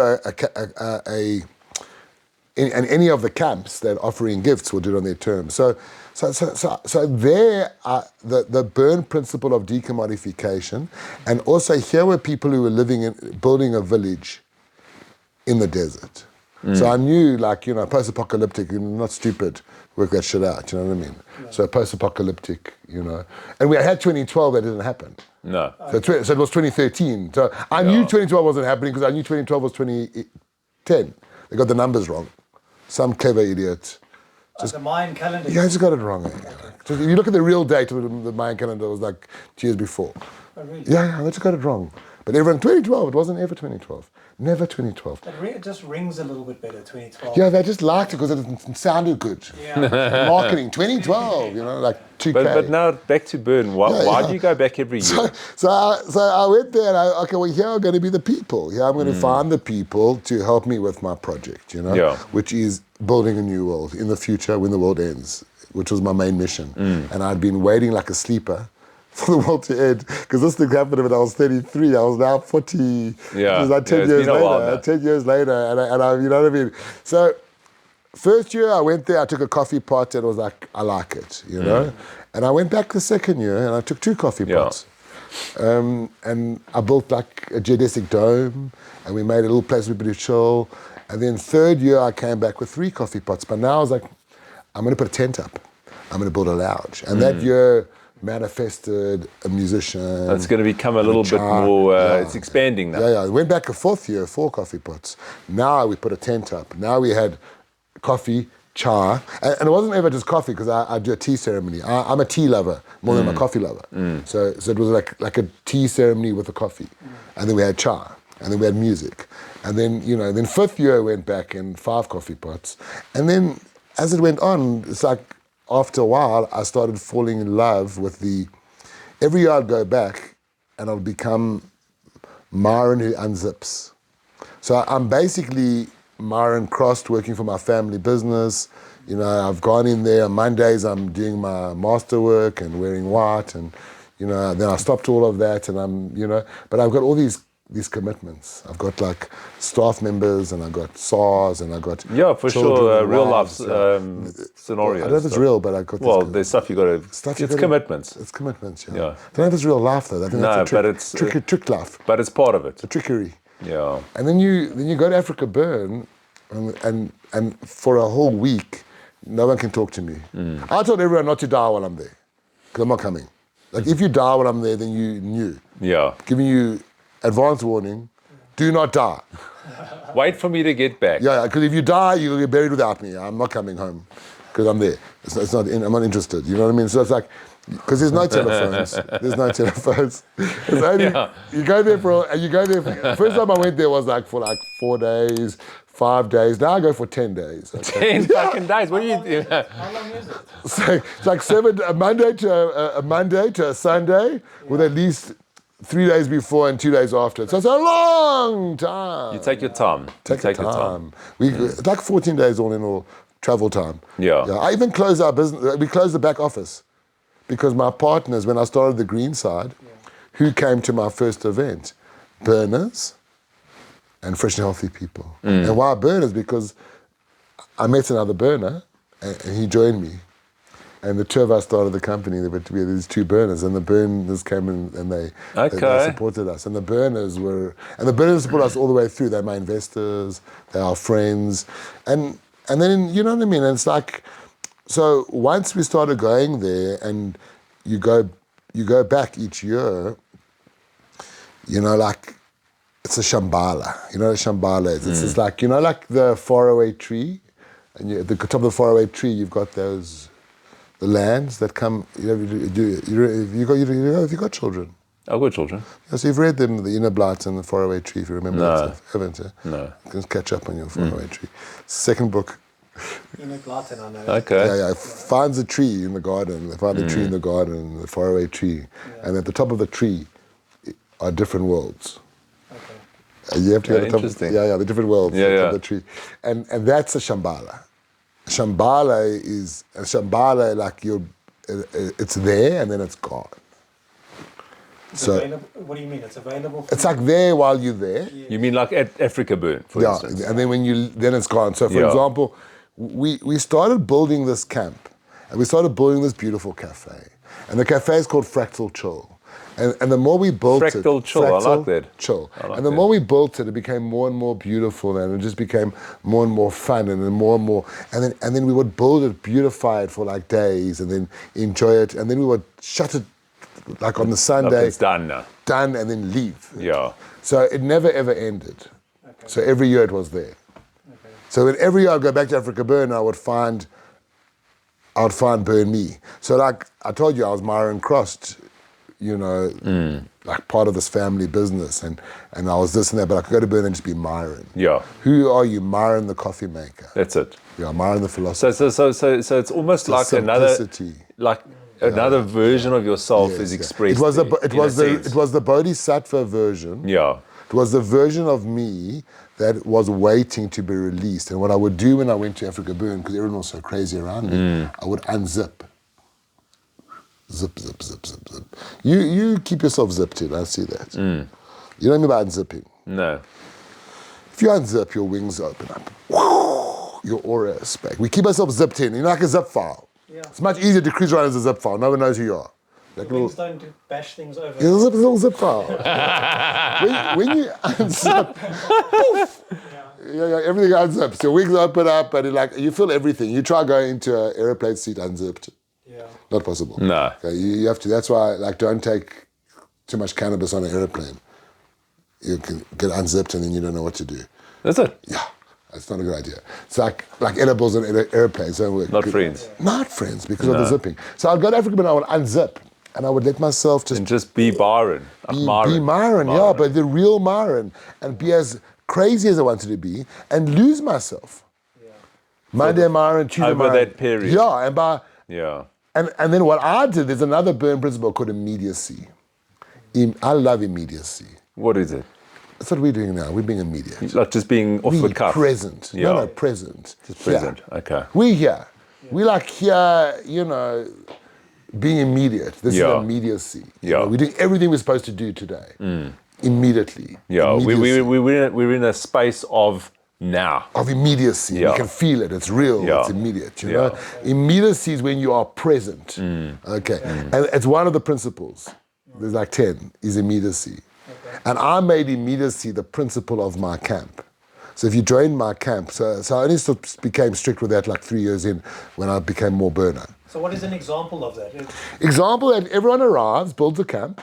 in any of the camps that are offering gifts, will do it on their terms. So there are the burn principle of decommodification, and also here were people who were building a village in the desert. So I knew, post-apocalyptic, not stupid, work that shit out, you know what I mean? Yeah. So post-apocalyptic, And we had 2012, that didn't happen. No. So it was 2013. So I knew 2012 wasn't happening because I knew 2012 was 2010. They got the numbers wrong. Some clever idiot. The Mayan calendar. Yeah, I just got it wrong. Just, if you look at the real date of the Mayan calendar, it was like 2 years before. Oh, really? Yeah, I just got it wrong. But everyone, 2012, it wasn't ever 2012. Never 2012. It just rings a little bit better, 2012. Yeah, they just liked it because it sounded good. Yeah. Marketing, 2012, like 2K. But now back to burn. Why do you go back every year? So I went there and here are going to be the people. Here I'm going to find the people to help me with my project, which is building a new world in the future when the world ends, which was my main mission. And I'd been waiting like a sleeper for the world to end, because this thing happened when I was 33. I was now 40. Yeah. It was like 10 years later. 10 years later, and I, you know what I mean? So, first year I went there, I took a coffee pot, and it was like, I like it, And I went back the second year, and I took 2 coffee pots. And I built like a geodesic dome, and we made a little place for people to chill. And then third year I came back with 3 coffee pots. But now I was like, I'm going to put a tent up. I'm going to build a lounge. And that year manifested a musician. It's going to become a little bit more, it's expanding now. Yeah. I went back a 4th year, 4 coffee pots. Now we put a tent up. Now we had coffee, cha. And it wasn't ever just coffee, because I do a tea ceremony. I'm a tea lover more than I'm a coffee lover. So it was like a tea ceremony with a coffee. And then we had cha. And then we had music. And then, then 5th year I went back in 5 coffee pots. And then as it went on, it's like, after a while, I started falling in love with every year I'd go back and I'll become Myron who unzips. So I'm basically Myron Krost, working for my family business. I've gone in there on Mondays, I'm doing my master work and wearing white, and, then I stopped all of that, and but I've got all these commitments. I've got like staff members, and I've got SARS, and I've got real life scenarios. I don't know if it's real, but I've got there's stuff you got to. It's commitments. It's commitments. Yeah. Yeah. I don't know if it's real life though. I think that's a but it's trick life. But it's part of it. It's a trickery. Yeah. And then you go to Africa Burn, and for a whole week, no one can talk to me. I told everyone not to die while I'm there, because I'm not coming. Like if you die while I'm there, then you knew. Yeah. Giving you advance warning, do not die. Wait for me to get back. Yeah, because if you die, you'll get buried without me. I'm not coming home because I'm there. I'm not interested. You know what I mean? So it's like, Because there's no telephones. There's no telephones. It's only, you go there first time I went there was like for like 4 days, 5 days. Now I go for 10 days. Okay? 10 fucking days. What do you do? How long is it? So it's like a Monday to a Sunday with at least 3 days before and 2 days after. So it's a long time. You take your time. Take your time. It's like 14 days all in all, travel time. Yeah. I even closed our business. We closed the back office because my partners, when I started the green side, who came to my first event? Burners and fresh and healthy people. And why burners? Because I met another burner and he joined me. And the two of us started the company. We had these two burners, and the burners came in and they supported us. And the burners supported us all the way through. They're my investors, they're our friends. And then, you know what I mean? And it's like, so once we started going there and you go back each year, you know, like, it's a shambhala. You know what a shambhala is? It's just like, you know, like the faraway tree, and at the top of the faraway tree, you've got those, the lands that come, you know, have you got children? I've got children. Yeah, so you've read them, the inner blight and the faraway tree, if you remember that stuff. Haven't you? No. You can catch up on your faraway tree. Second book. Innate State, I know. Okay. Yeah, finds a tree in the garden. They find a tree in the garden, the faraway tree. And at the top of the tree are different worlds. Okay. You have to go to the top. Interesting. The different worlds Yeah, of the tree. And that's a shambhala. Shambhala, like it's there and then it's gone. What do you mean? It's available? It's like there while you're there. You mean like at Africa Burn, for instance? And then it's gone. So for example, we started building this camp and we started building this beautiful cafe. And the cafe is called Fractal Chill. And the more we built Fractal Chill, I like that. Chill. And the more we built it, it became more and more beautiful, and it just became more and more fun, and then more and more. And then we would build it, beautify it for like days, and then enjoy it, and then we would shut it like on the Sunday. It's done now. Done, and then leave. Yeah. So it never ever ended. Okay. So every year it was there. Okay. So every year I'd go back to Africa Burn, I would find Burn Me. So like I told you, I was Myron Krost, you know, like part of this family business, and I was this and that, but I could go to Burn and just be Myron. Yeah. Who are you? Myron the coffee maker. That's it. Yeah, Myron the philosopher. So it's almost like simplicity. another version of yourself is expressed. It was the Bodhisattva version. Yeah. It was the version of me that was waiting to be released. And what I would do when I went to Africa Burn, because everyone was so crazy around me, I would unzip. Zip, zip, zip, zip, zip. You keep yourself zipped in, I see that. You don't mean by unzipping. No. If you unzip, your wings open up. Your aura is back. We keep ourselves zipped in, like a zip file. Yeah. It's much easier to cruise around as a zip file. No one knows who you are. Like wings don't bash things over. It's a little zip file. when you unzip, poof, everything unzips. Your wings open up, and you feel everything. You try going into an airplane seat unzipped. Yeah. Not possible. No. Okay, you have to. That's why, don't take too much cannabis on an airplane. You can get unzipped and then you don't know what to do. That's it. Yeah, that's not a good idea. It's like edibles on airplanes. Not friends. Not friends because of the zipping. So I'd go to Africa, but I would unzip and I would let myself just be Byron. Be Myron, yeah, but the real Myron, and be as crazy as I wanted to be and lose myself. Yeah. Monday Myron, Tuesday Myron. Over that period. Yeah, and And then what I did, there's another Burn principle called immediacy. I love immediacy. What is it? That's what we're doing now. We're being immediate. Like just being off the cuff. Present. Yeah. No, present. Just present. Yeah. Okay. We're here. Yeah. We're like here, being immediate. This is immediacy. Yeah. We're doing everything we're supposed to do today. Immediately. Yeah. We're in a space of now. Of immediacy. Yeah. You can feel it. It's real. Yeah. It's immediate. You know? Immediacy is when you are present. Okay. And it's one of the principles. There's like 10, is immediacy. Okay. And I made immediacy the principle of my camp. So if you join my camp, so I only became strict with that like 3 years in when I became more burner. So what is an example of that? Example, that everyone arrives, builds a camp,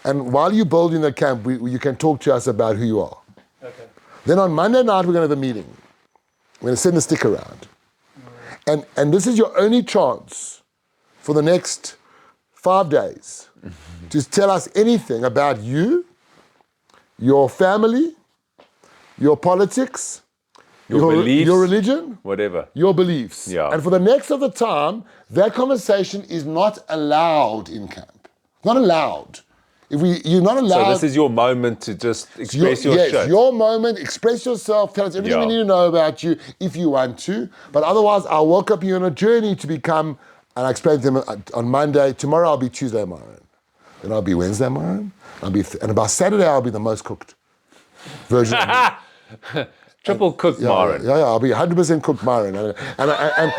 and while you're building the camp, you can talk to us about who you are. Okay. Then on Monday night, we're going to have a meeting. We're going to send a stick around. And this is your only chance for the next 5 days to tell us anything about you, your family, your politics, beliefs, your religion, whatever, your beliefs. Yeah. And for the next of the time, that conversation is not allowed in camp. Not allowed. You're not allowed. So this is your moment to just express your yes, shit. your moment, express yourself, tell us everything we need to know about you if you want to. But otherwise, I'll welcome you on a journey to become, and I explained to them on Monday, tomorrow I'll be Tuesday Myron. Then I'll be Wednesday Myron. And about Saturday I'll be the most cooked version of me. Triple cooked Myron. Yeah, I'll be 100% cooked Myron. And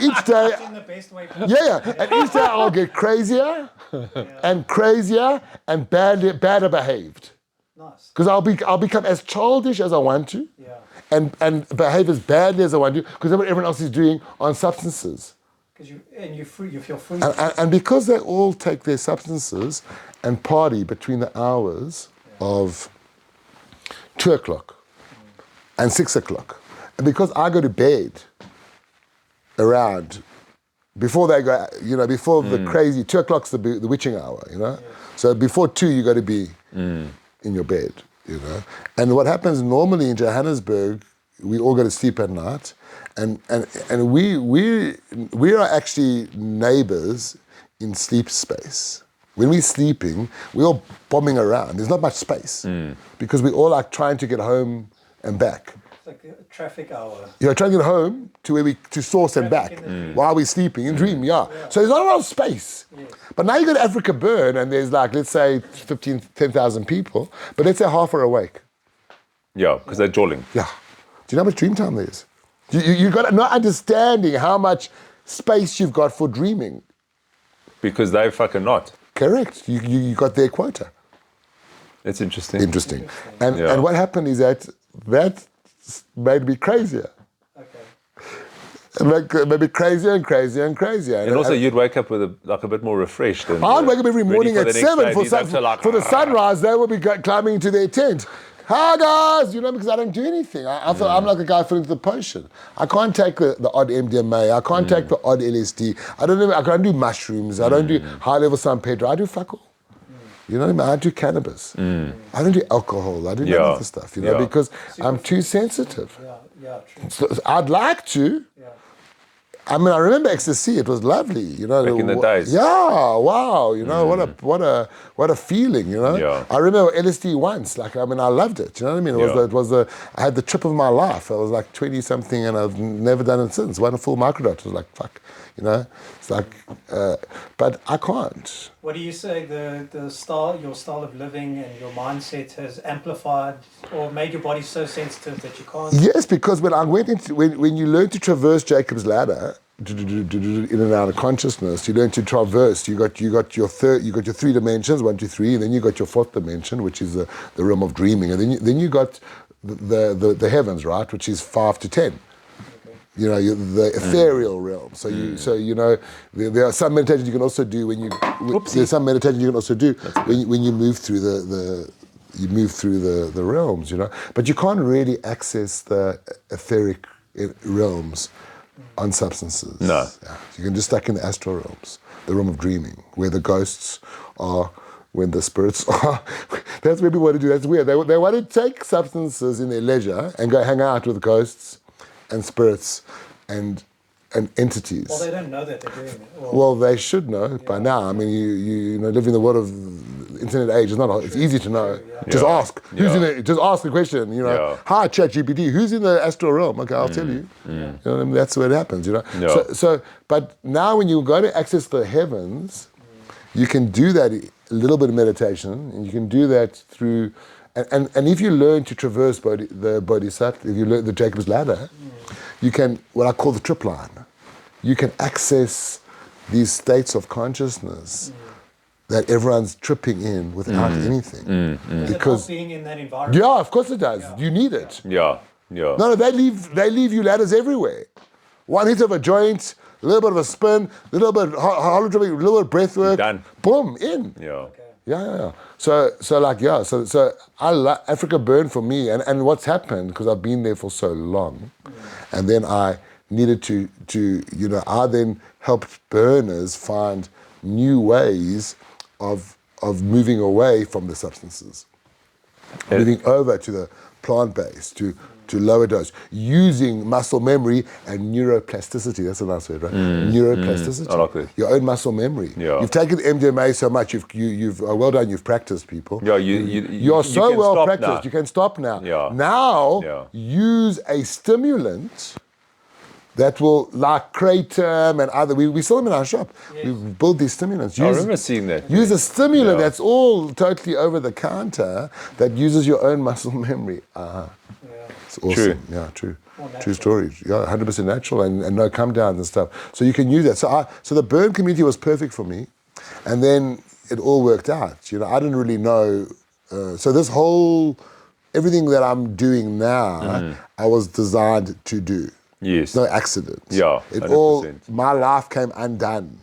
each day, In the best way. and each day I'll get crazier and crazier and badder behaved. Nice. Because I'll become as childish as I want to, Yeah. and behave as badly as I want to, because that's what everyone else is doing on substances. Because you feel free. And because they all take their substances and party between the hours of 2 o'clock and 6 o'clock, and because I go to bed around before they go, before the crazy 2 o'clock's the witching hour, So before 2 you got to be in your bed, And what happens normally in Johannesburg, we all go to sleep at night, and we are actually neighbors in sleep space. When we're sleeping, we're all bombing around. There's not much space because we all are trying to get home and back. It's like a traffic hour. Trying to get home to source and back while we're sleeping in dream, So there's not a lot of space. Yes. But now you go to Africa Burn and there's let's say 10,000 people, but let's say half are awake. Yeah, because they're jolling. Yeah. Do you know how much dream time there is? You got not understanding how much space you've got for dreaming. Because they're fucking not. Correct. You got their quota. It's interesting. Interesting. And what happened is that made me crazier. Okay. It made me crazier and crazier and crazier. And also you'd wake up with a bit more refreshed. I'd wake up every morning at 7 for the sunrise. They would be climbing into their tent. Hi guys, because I don't do anything. I feel I'm like a guy filling the potion. I can't take the odd MDMA. I can't take the odd LSD. I can't do mushrooms. I don't do high level San Pedro. I do fuck all. You know what I mean? I do cannabis. I don't do alcohol. I do none of the stuff. Because I'm too sensitive. Yeah, true. So I'd like to. Yeah. I mean, I remember ecstasy. It was lovely, Back in the days. Yeah, wow. What a feeling, Yeah. I remember LSD once. I loved it. You know what I mean? I had the trip of my life. I was like 20 something, and I've never done it since. One full microdot. It was like fuck. It's like, but I can't. What do you say your style of living and your mindset has amplified or made your body so sensitive that you can't? Yes, because when you learn to traverse Jacob's ladder, in and out of consciousness, you learn to traverse. You got your 3 dimensions, 1, 2, 3, and then you got your 4th dimension, which is the realm of dreaming, and then you got the heavens, right, which is 5 to 10. The ethereal realm. So there are some meditations you can also do when you move through the realms, But you can't really access the etheric realms on substances. No. Yeah. You can just stuck in the astral realms, the realm of dreaming, where the ghosts are, when the spirits are. That's what people want to do. That's weird. They want to take substances in their leisure and go hang out with ghosts and spirits and entities. Well, they don't know that they're doing it. Well, they should know by now. I mean, you live in the world of the internet age. It's easy to know. Just ask. Just ask the question. Hi, ChatGPT. Who's in the astral realm? Okay, I'll tell you. That's where it happens. So, but now when you go to access the heavens, you can do that a little bit of meditation, and you can do that through. And if you learn to traverse the bodhisattva, if you learn the Jacob's ladder, you can, what I call the trip line, you can access these states of consciousness that everyone's tripping in without anything. Because being in that environment. Yeah, of course it does. Yeah. You need it. Yeah. No, they leave you ladders everywhere. One hit of a joint, a little bit of a spin, a little bit holotropic, a little bit of breath work. Done. Boom, in. Yeah. Okay. Yeah. So I like Africa Burn for me, and what's happened, because I've been there for so long, and then I needed to I then helped burners find new ways of moving away from the substances, moving over to the plant-based, to lower dose, using muscle memory and neuroplasticity. That's a nice word, right? Neuroplasticity. I like it. Your own muscle memory. Yeah. You've taken MDMA so much, you've well done, you've practiced, people. Yeah, You're so you can well stop practiced, now. you can stop now. Yeah. Now, Yeah. use a stimulant that will, like Kratom and other, we sell them in our shop. Yes. We build these stimulants. I remember seeing that. Use a stimulant Yeah. that's all totally over the counter that uses your own muscle memory. Yeah. It's awesome. True. Yeah, true. More natural. True story. Yeah, 100% natural and no come downs and stuff. So you can use that. So the burn community was perfect for me. And then it all worked out. You know, I didn't really know. So this whole, everything that I'm doing now, I was designed to do. Yes. No accident. Yeah, It 100%. all, my life came undone.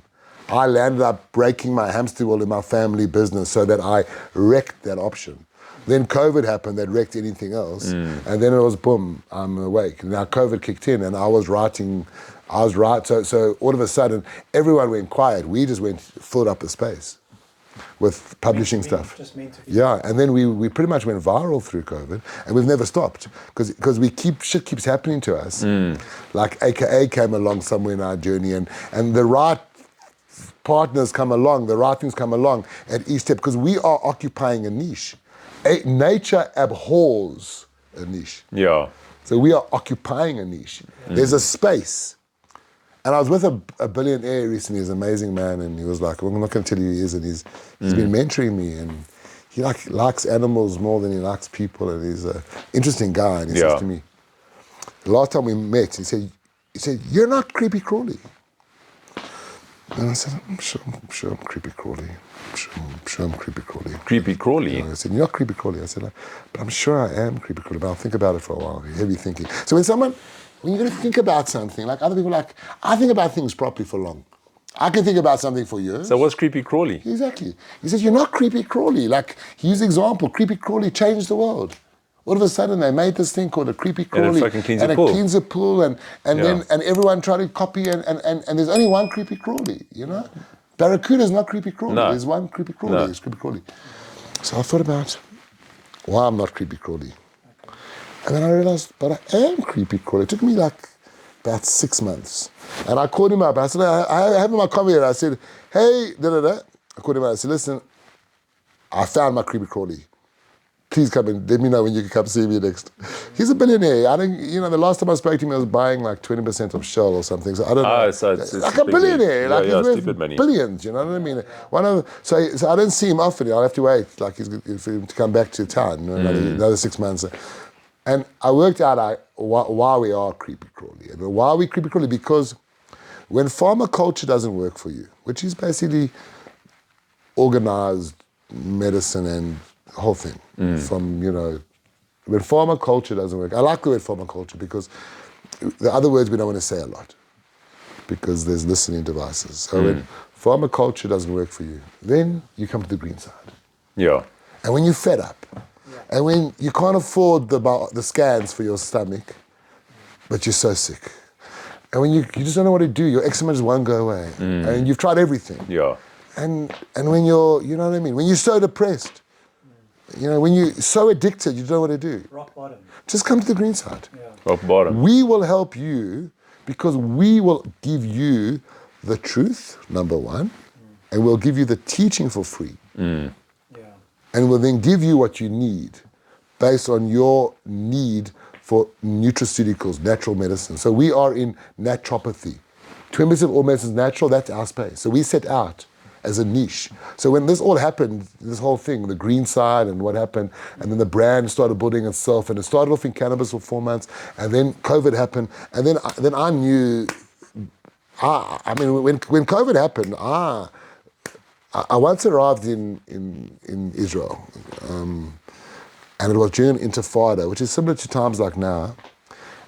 I landed up breaking my hamster wheel in my family business so that I wrecked that option. Then COVID happened, that wrecked anything else. And then it was boom, I'm awake. Now COVID kicked in and I was writing, so all of a sudden, everyone went quiet. We just filled up the space with publishing stuff. Just meant to be. Yeah, and then we pretty much went viral through COVID, and we've never stopped because shit keeps happening to us. Like AKA came along somewhere in our journey, and the right partners come along, the right things come along at each step because we are occupying a niche. Nature abhors a niche. Yeah. So we are occupying a niche. There's a space. And I was with a billionaire recently, he's an amazing man, and he was like, well, I'm not going to tell you who he is, and he's been mentoring me, and he likes animals more than he likes people, and he's an interesting guy, and he says to me, the last time we met, he said, you're not creepy crawly. And I said, I'm sure I'm creepy crawly. I'm sure I'm creepy crawly. Creepy crawly. I said, you're not creepy crawly. I said, but I'm sure I am creepy crawly, but I'll think about it for a while. Heavy thinking. So when you're going to think about something, like other people I think about things properly for long. I can think about something for years. So what's creepy crawly? Exactly. He says, you're not creepy crawly. Like, he used the example, creepy crawly changed the world. All of a sudden, they made this thing called a creepy crawly. And it fucking cleans and a pool. it cleans a pool, and everyone tried to copy, and there's only one creepy crawly, you know? Barracuda's not creepy crawly. No. There's one creepy crawly. No. It's creepy crawly. So I thought about why I'm not creepy crawly. And then I realized, but I am creepy crawly. It took me about 6 months. And I called him up. I said, I have him on my computer. I said, hey, da-da-da. I called him up. I said, listen, I found my creepy crawly. Please come and let me know when you can come see me next. He's a billionaire. The last time I spoke to him, I was buying like 20% of Shell or something. So I don't know. So it's like a billionaire. Yeah, like yeah, he's worth stupid money. billions, you know what I mean? So I don't see him often. I'll have to wait for him to come back to town, another 6 months. And I worked out why we are creepy crawly. And why are we creepy crawly? Because when pharmaculture doesn't work for you, which is basically organized medicine and the whole thing, from, when pharmaculture doesn't work, I like the word pharmaculture because the other words we don't want to say a lot because there's listening devices. So when pharmaculture doesn't work for you, then you come to the green side. Yeah. And when you're fed up, and when you can't afford the scans for your stomach, but you're so sick, and when you just don't know what to do, your eczema just won't go away, and you've tried everything. Yeah. And when you're, you know what I mean? When you're so depressed, when you're so addicted, you don't know what to do. Rock bottom. Just come to the green side. Yeah. Rock bottom. We will help you because we will give you the truth, number one, and we'll give you the teaching for free. Yeah. And we'll then give you what you need based on your need for nutraceuticals, natural medicine. So we are in naturopathy. 20% of all medicine is natural, that's our space. So we set out as a niche. So when this all happened, this whole thing, the green side and what happened, and then the brand started building itself, and it started off in cannabis for 4 months, and then COVID happened, and then I knew, when COVID happened, I once arrived in Israel, and it was during an intifada, which is similar to times like now.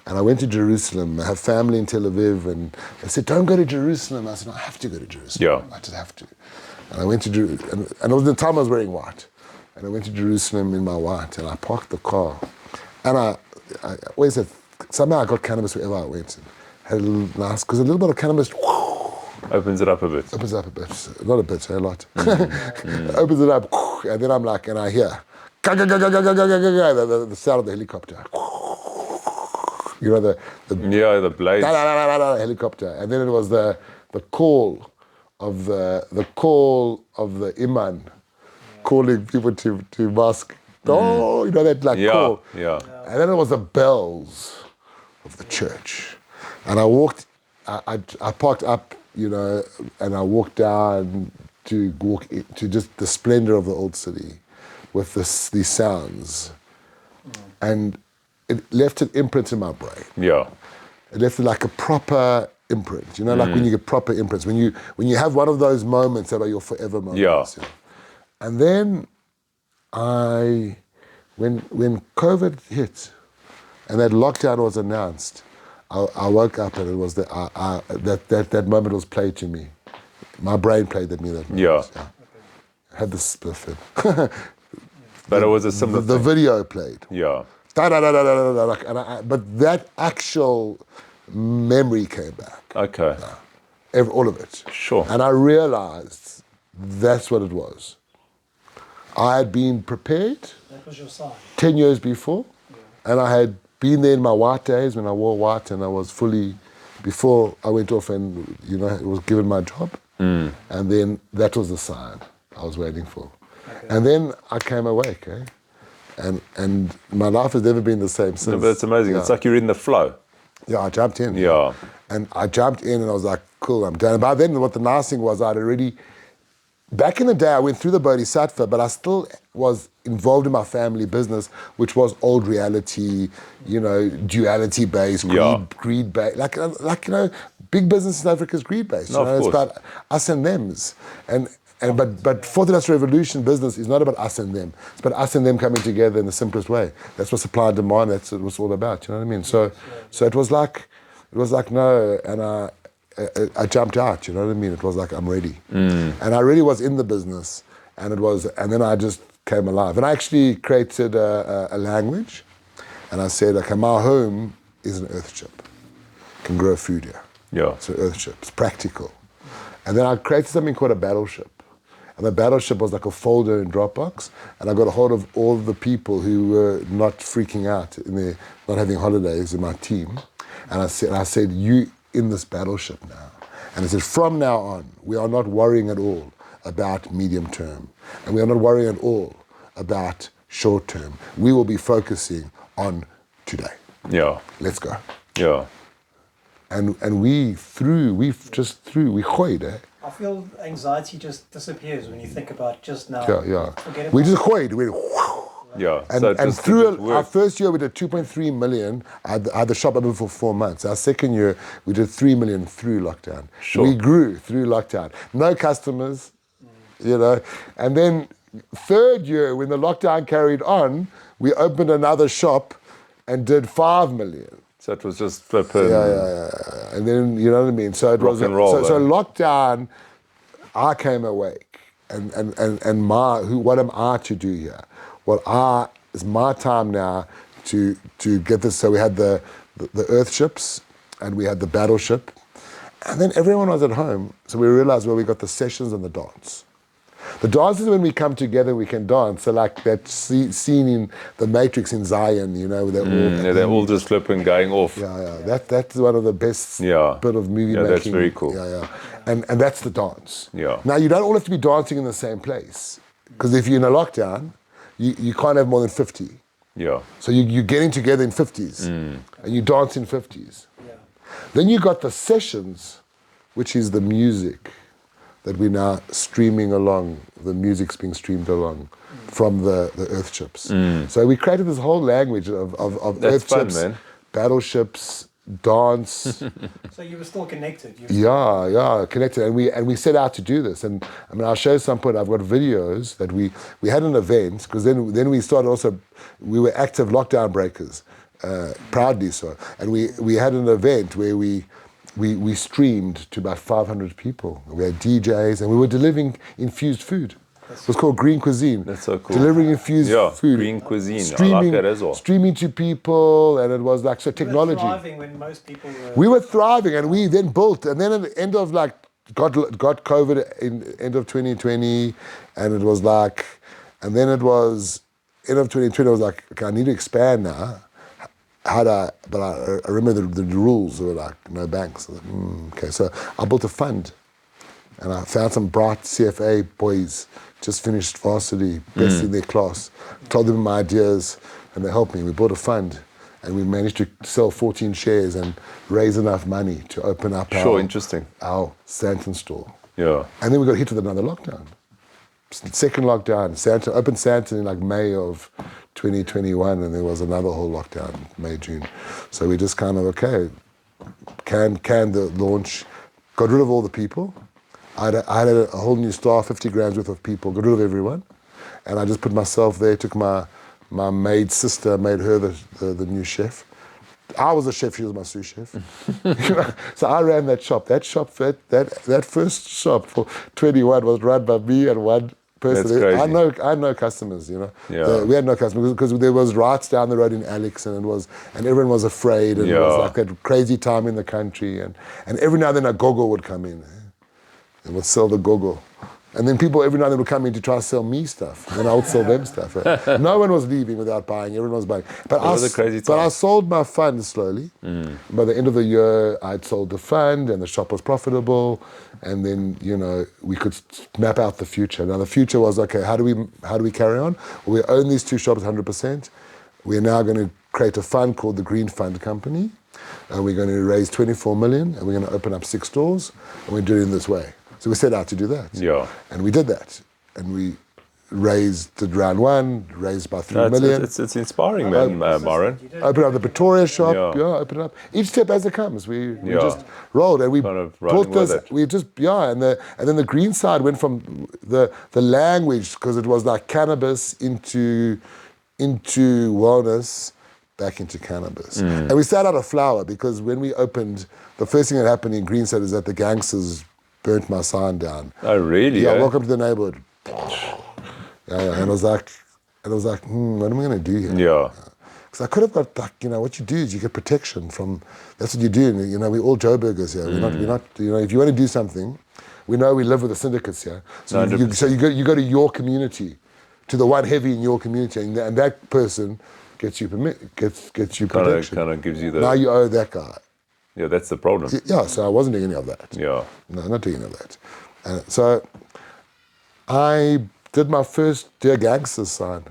And I went to Jerusalem. I have family in Tel Aviv, and they said, "Don't go to Jerusalem." I said, "I have to go to Jerusalem. Yeah. I just have to." And I went to Jerusalem, and it was the time I was wearing white. And I went to Jerusalem in my white, and I parked the car. And I always said, somehow I got cannabis wherever I went. And had a little nice, because a little bit of cannabis, Opens it up a bit. Opens up a bit, not a bit, a lot. Opens it up, and then I'm like, and I hear the sound of the helicopter. You know the blades. Helicopter, and then it was the call of the imam calling people to mosque. Oh, you know that call. Yeah. And then it was the bells of the church, and I walked. I parked up, you know, and I walked down to just the splendor of the old city, with these sounds, and it left an imprint in my brain. Yeah. It left like a proper imprint, you know, like when you get proper imprints, when you have one of those moments that are your forever moments. Yeah. You know? And then when COVID hit and that lockdown was announced, I woke up and it was that moment was played to me. My brain played at me that moment. Yeah. I had the spliff in. But it was a similar the thing. video played. Yeah. But that actual memory came back. Okay. All of it. Sure. And I realized that's what it was. I had been prepared That was your sign. 10 years before, and I had been there in my white days when I wore white and I was fully, before I went off and, you know, it was given my job. And then that was the sign I was waiting for. Okay. And then I came awake, and my life has never been the same since. No, but it's amazing. Yeah. It's like you're in the flow. Yeah, I jumped in. Yeah. And I jumped in and I was like, cool, I'm done. And by then, what the nice thing was, I'd already, back in the day, I went through the Bodhisattva, but I still was involved in my family business, which was old reality, you know, duality-based, greed-based. Like, you know, big business in Africa is greed-based. No, you know, of it's course. about us and thems. But fourth industrial revolution business is not about us and them. It's about us and them coming together in the simplest way. That's what supply and demand, that's what it was all about, you know what I mean? So it was like no, and I jumped out, you know what I mean? It was like, I'm ready. And I really was in the business, and then I just came alive. And I actually created a language, and I said, okay, my home is an earth chip. Can grow food here. Yeah. It's an earth chip, it's practical. And then I created something called a battleship. And the battleship was like a folder in Dropbox, and I got a hold of all the people who were not freaking out, not having holidays in my team. And I said, you in this battleship now. And I said, from now on, we are not worrying at all about medium term. And we are not worrying at all about short term. We will be focusing on today. Yeah. Let's go. Yeah. And we gooid, I feel anxiety just disappears when you think about just now. Yeah. Forget We about just gooid. We Yeah. And, So it and just through didn't our work. first year, we did 2.3 million. I had the shop open for 4 months. Our second year, we did 3 million through lockdown. Sure. We grew through lockdown. No customers, you know. And then third year, when the lockdown carried on, we opened another shop and did 5 million. So it was just flipping. Yeah. And then, you know what I mean? So it was and roll, so lockdown, I came awake. And what am I to do here? Well, it's my time now to get this. So we had the earth ships and we had the battleship. And then everyone was at home. So we realized, well, we got the sessions and the dance. The dance is when we come together, we can dance. So like that scene in The Matrix in Zion, you know, They're all just flipping, going off. Yeah. That's one of the best bit of movie making. Yeah, that's very cool. Yeah. And that's the dance. Yeah. Now, you don't all have to be dancing in the same place. Because if you're in a lockdown, you can't have more than 50. Yeah. So you're getting together in 50s. And you dance in 50s. Yeah. Then you got the sessions, which is the music that we're now streaming along. The music's being streamed along from the earth ships. So we created this whole language of That's earth fun, ships, man. battleships, dance. So you were still connected. Yeah, connected, and we set out to do this. And I mean, I'll show you some point. I've got videos that we had an event, because then we started also. We were active lockdown breakers, proudly so. And we had an event where we streamed to about 500 people. We had DJs, and we were delivering infused food. It was called Green Cuisine. That's so cool. Delivering infused food. Green cuisine. Streaming, I like that as well. Streaming to people, and it was like, so technology. You were thriving when most people were... We were thriving, and we then built, and then at the end of like got COVID in end of 2020, and it was like, and then it was end of 2020. I was like, okay, I need to expand now. But I remember the rules were like no banks. I was like, okay, so I built a fund, and I found some bright CFA boys, just finished varsity, best in their class. Told them my ideas, and they helped me. We bought a fund, and we managed to sell 14 shares and raise enough money to open up our Stanton store. Yeah. And then we got hit with another lockdown. Second lockdown, opened Stanton in like May of 2021, and there was another whole lockdown, May, June. So we just kind of, okay, canned the launch, got rid of all the people. I had a whole new staff, 50 grams worth of people, got rid of everyone. And I just put myself there, took my maid sister, made her the new chef. I was a chef, she was my sous chef. So I ran that shop. That first shop for 21 was run by me and one person. That's crazy. I had no customers, Yeah. We had no customers because there was riots down the road in Alex, and everyone was afraid, and it was like that crazy time in the country, and every now and then a gogo would come in and would sell the gogo. And then people every now and then would come in to try to sell me stuff, and I would sell them stuff. No one was leaving without buying, everyone was buying. But I sold my fund slowly. By the end of the year, I'd sold the fund, and the shop was profitable. And then, we could map out the future. Now the future was, okay, how do we carry on? Well, we own these two shops 100%. We're now going to create a fund called the Green Fund Company. And we're going to raise 24 million, and we're going to open up 6 stores, and we're doing it in this way. So we set out to do that. Yeah. And we did that. And we raised round 1, raised by 3 million. It's inspiring, man, Myron. Open up the Pretoria shop, open it up. Each step as it comes. We just rolled, and we kind of built this. it. We just and then the green side went from the language, because it was like cannabis into wellness, back into cannabis. And we started out of flower, because when we opened, the first thing that happened in Greenside is that the gangsters burnt my sign down. Oh, really? Yeah, welcome to the neighborhood. And I was like, what am I going to do here? Yeah. Because I could have got, what you do is you get protection from, that's what you do. We're all Joburgers here. We're not, if you want to do something, we know we live with the syndicates here. So you go to your community, to the one heavy in your community, and that person gets you protection. Kind of gives you the... Now you owe that guy. Yeah, that's the problem. Yeah, so I wasn't doing any of that. Yeah. No, not doing any of that. So I did my first Dear Gangsters sign.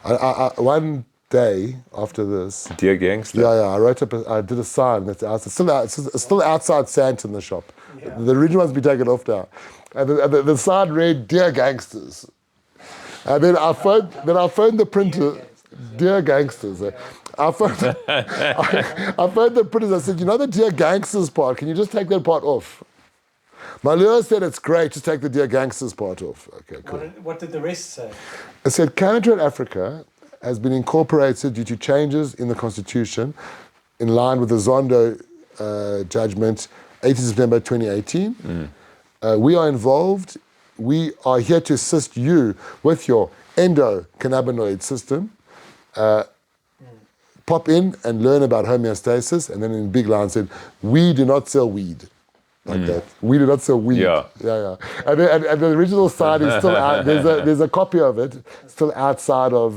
I one day after this... Dear Gangster? Yeah, I did a sign that's outside. It's still outside Santa in the shop. Yeah. The original one's been taken off now. And the sign read, Dear Gangsters. And then I phoned the printer, Dear Gangsters. I phoned the printers. I said, the Dear Gangsters part, can you just take that part off? My lawyer said, it's great, just take the Dear Gangsters part off. Okay, cool. What did the rest say? It said, Canada Africa has been incorporated due to changes in the Constitution in line with the Zondo judgment, 18 September 2018. We are involved. We are here to assist you with your endocannabinoid system. Pop in and learn about homeostasis. And then in big line said, we do not sell weed. Like that. We do not sell weed. Yeah. And the original sign is still out. There's a copy of it still outside of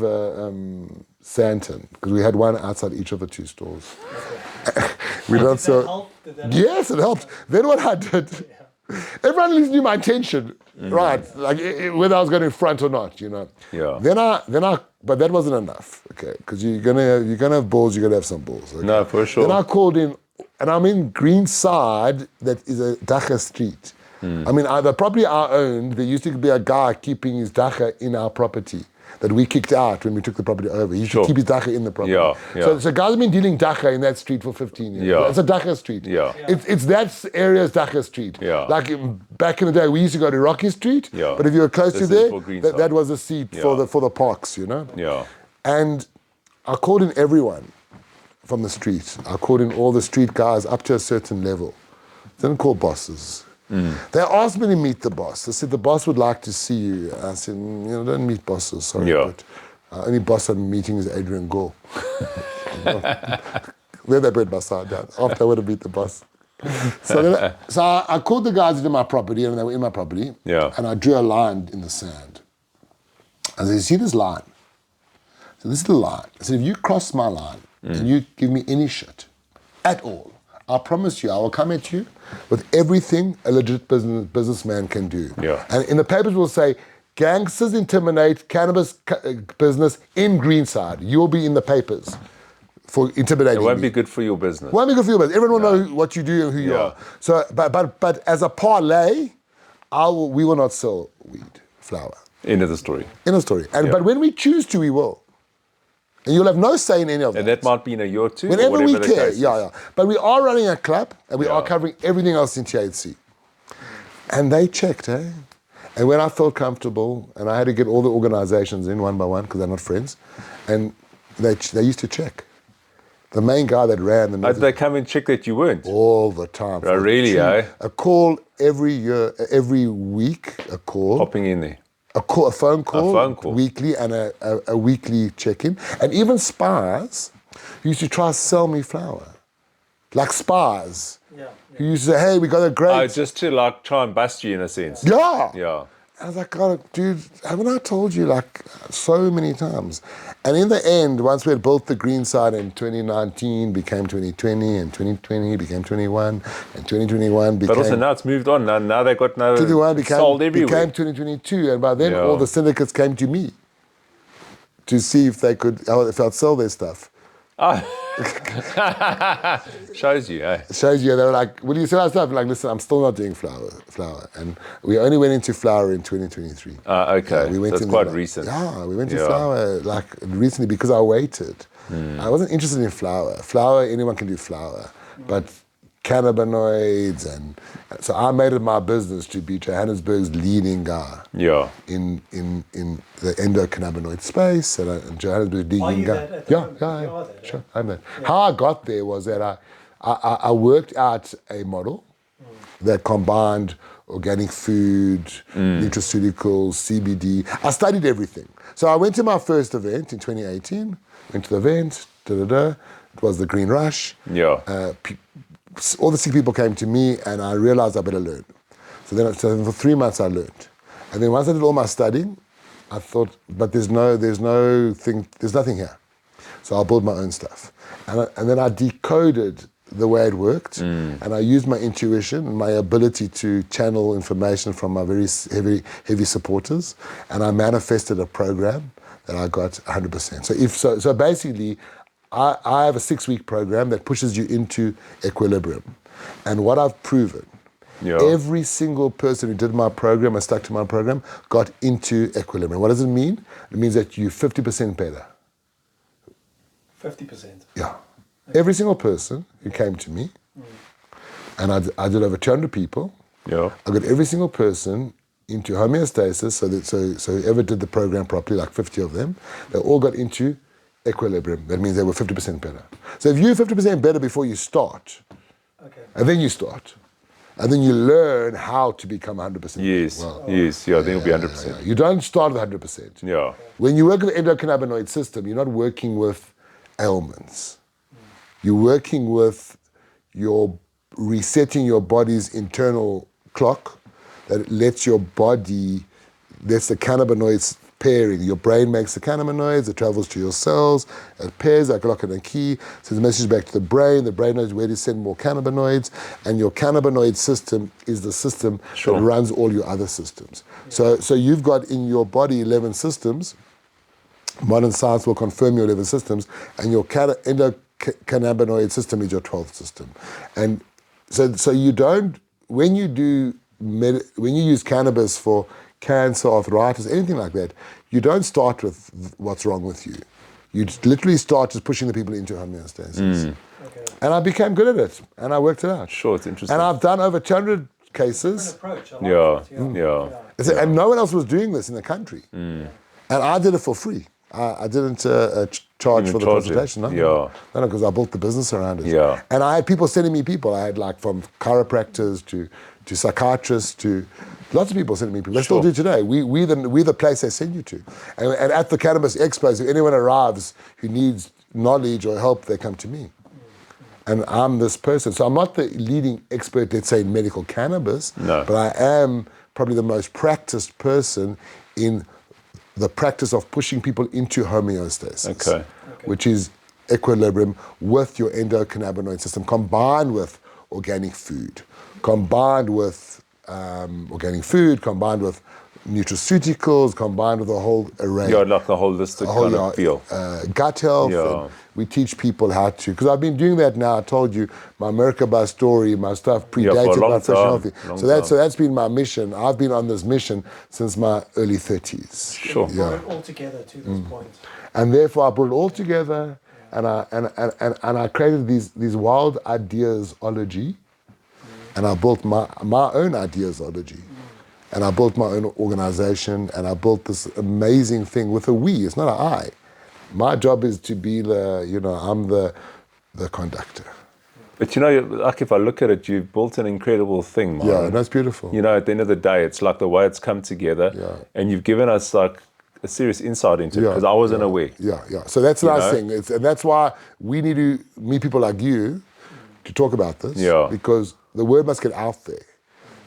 Sandton, because we had one outside each of the 2 stores. We don't sell. Yes, it helped. Then what I did, everyone at least knew my intention, right? Like whether I was going in front or not, Yeah. Then I, but that wasn't enough, okay? Because you're gonna have balls, you're gonna have some balls. Okay? No, for sure. Then I called in, and I'm in Greenside, that is a dacha street. I mean, the property I owned, there used to be a guy keeping his dacha in our property that we kicked out when we took the property over. He used to keep his dacha in the property. Yeah. So guys have been dealing dacha in that street for 15 years. Yeah. It's a dacha street. Yeah. It's that area's dacha street. Yeah. Like back in the day, we used to go to Rocky Street, but if you were close to there, that was a seat for the parks, Yeah. And I called in everyone from the street. I called in all the street guys up to a certain level. Didn't call bosses. They asked me to meet the boss. They said, the boss would like to see you. I said, don't meet bosses, sorry. But only boss I'm meeting is Adrian Gore. Then they brought my side down. After I would have meet the boss. So I called the guys into my property, and they were in my property. Yeah. And I drew a line in the sand. I said, you see this line? So this is the line. I said, if you cross my line and you give me any shit at all, I promise you, I will come at you with everything a legit businessman can do. Yeah. And in the papers will say, gangsters intimidate cannabis business in Greenside. You will be in the papers for intimidating It won't me. be good for your business. Won't be good for your business. Everyone will know what you do and who you Yeah. are. So, but as a parlay, we will not sell weed, flower. End of the story. End of story. But when we choose to, we will. And you'll have no say in any of that. And that might be in a year or two. or Whenever we whatever the care, case is. yeah. But we are running a club, and we are Yeah. covering everything else in THC. And they checked, eh? And when I felt comfortable, and I had to get all the organizations in one by one, because they're not friends, and they used to check. The main guy that ran the How did they come and check that you weren't? all the time. Oh, really, eh? A call every week, a call. Popping in there. A phone call, phone call. weekly, and a weekly check-in. And even spas used to try to sell me flour. Like spas. Yeah. Who used to say, hey, we got a great... Oh, just to like try and bust you in a sense. Yeah. Yeah. I was like, God, dude, haven't I told you like so many times? And in the end, once we had built the green side in 2019, became 2020, and 2020 became 21, and 2021 became... But also now it's moved on. Now they got 21 sold everywhere. became 2022, and by then Yeah. all the syndicates came to me to see if they could, if I'd sell their stuff. Shows you, eh? It shows you, they were like, will you sell our stuff? Like, listen, I'm still not doing flour. And we only went into flour in 2023. Okay. We went so it's in quite like- recent. Yeah, we went to Yeah. flour like recently because I waited. I wasn't interested in flour. Flour, anyone can do flour. But cannabinoids, and so I made it my business to be Johannesburg's leading guy Yeah. in the endocannabinoid space, and Johannesburg's leading Are you guy. that at the moment? Yeah, You are that, sure. I'm that. How I got there was that I worked out a model that combined organic food, nutraceuticals, CBD. I studied everything. So I went to my first event in 2018, went to the event, it was the Green Rush. Yeah. All the sick people came to me, and I realized I better learn. So for 3 months I learned. And then once I did all my studying, I thought, but there's nothing here. So I'll build my own stuff. And then I decoded the way it worked, and I used my intuition and my ability to channel information from my very heavy supporters, and I manifested a program that I got 100%. So basically, I have a 6-week program that pushes you into equilibrium. And what I've proven, every single person who did my program and stuck to my program got into equilibrium. What does it mean? It means that you're 50% better. 50%. Yeah. Every single person who came to me, and I did over 200 people, Yeah. I got every single person into homeostasis, so whoever did the program properly, like 50 of them, they all got into equilibrium. That means they were 50% better. So if you're 50% better before you start, and then you start, and then you learn how to become 100%. Yes. Well, Yes. Yeah. Then it'll be 100%. you don't start with 100%. Yeah. When you work with the endocannabinoid system, you're not working with ailments. You're working with resetting your body's internal clock that lets your body, that's the cannabinoids pairing. Your brain makes the cannabinoids, it travels to your cells, it pairs like a lock and a key, sends a message back to the brain knows where to send more cannabinoids, and your cannabinoid system is the system that runs all your other systems. So you've got in your body 11 systems. Modern science will confirm your 11 systems, and your endocannabinoid system is your 12th system. And so you don't, when you use cannabis for cancer, arthritis, anything like that, you don't start with what's wrong with you. You just literally start just pushing the people into homeostasis. And I became good at it, and I worked it out. Sure, it's interesting. And I've done over 200 cases. Approach. I like Yeah. it, Yeah. And no one else was doing this in the country. And I did it for free. I didn't charge for the consultation. No, Yeah. No, because I built the business around it. Yeah. And I had people sending me people. I had like from chiropractors to psychiatrists to lots of people sending me people. They still do today. We the place they send you to. And at the Cannabis Expos, if anyone arrives who needs knowledge or help, they come to me. And I'm this person. So I'm not the leading expert, let's say, in medical cannabis, No. but I am probably the most practiced person in the practice of pushing people into homeostasis, Okay. which is equilibrium with your endocannabinoid system, combined with organic food, combined with nutraceuticals, combined with a whole array. Yeah, like the holistic kind of feel. Gut health. Yeah. And we teach people how to, because I've been doing that now. I told you my America Bus story, my stuff for a predated long my Fresh and time, Healthy. long So time. that's been my mission. I've been on this mission since my early 30s. Sure. You brought it all together to this point. And therefore I brought it all together, and I created these wild ideasology, and I built my own ideasology. And I built my own organization, and I built this amazing thing with a we. It's not an I. My job is to be I'm the conductor. But like if I look at it, you've built an incredible thing, Myron. Yeah, that's beautiful. At the end of the day, it's like the way it's come together. Yeah. And you've given us like a serious insight into it because I wasn't aware. Yeah. So that's the nice thing. And that's why we need to meet people like you to talk about this. Yeah. Because the word must get out there.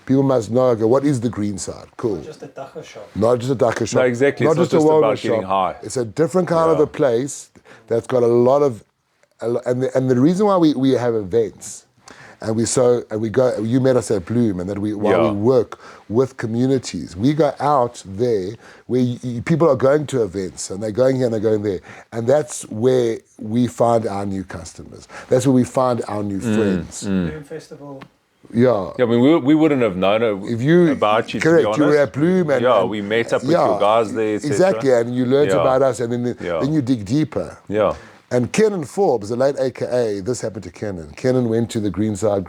People must know, okay, what is the green side? Cool. Not just a dacha shop. Not just a dacha shop. No, exactly. Not It's just not a just wellness about getting shop. high. It's a different kind of a place that's got a lot of, and the reason why we have events, and we go. You met us at Bloom, and that while we work with communities, we go out there where people are going to events, and they're going here and they're going there, and that's where we find our new customers. That's where we find our new friends. Bloom Festival. Yeah. Yeah, I mean, we wouldn't have known about you, correct, to be honest. you were at Bloom. And we met up with your guys there, etc. Exactly, and you learned about us, and then you dig deeper. Yeah. And Kenan Forbes, the late AKA, this happened to Kenan. Kenan went to the green side.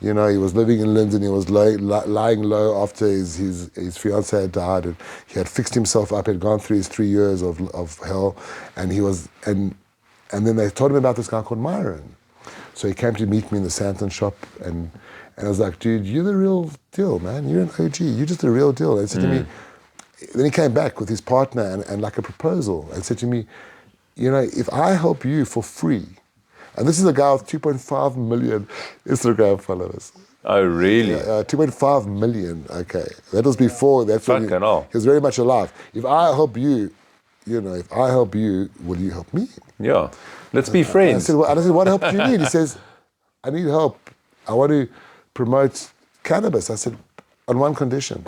He was living in Linden. He was lying low after his fiancée had died. And he had fixed himself up, had gone through his 3 years of hell. And then they told him about this guy called Myron. So he came to meet me in the Santon shop, and I was like, dude, you're the real deal, man. You're an OG. You're just the real deal. And he said to me, then he came back with his partner and like a proposal, and said to me, if I help you for free, and this is a guy with 2.5 million Instagram followers. Oh, really? 2.5 million, okay. That was before, that's when he was very much alive. If I help you, will you help me? Yeah. Let's be friends. I said, what help do you need? He says, I need help. I want to promote cannabis. I said, on one condition.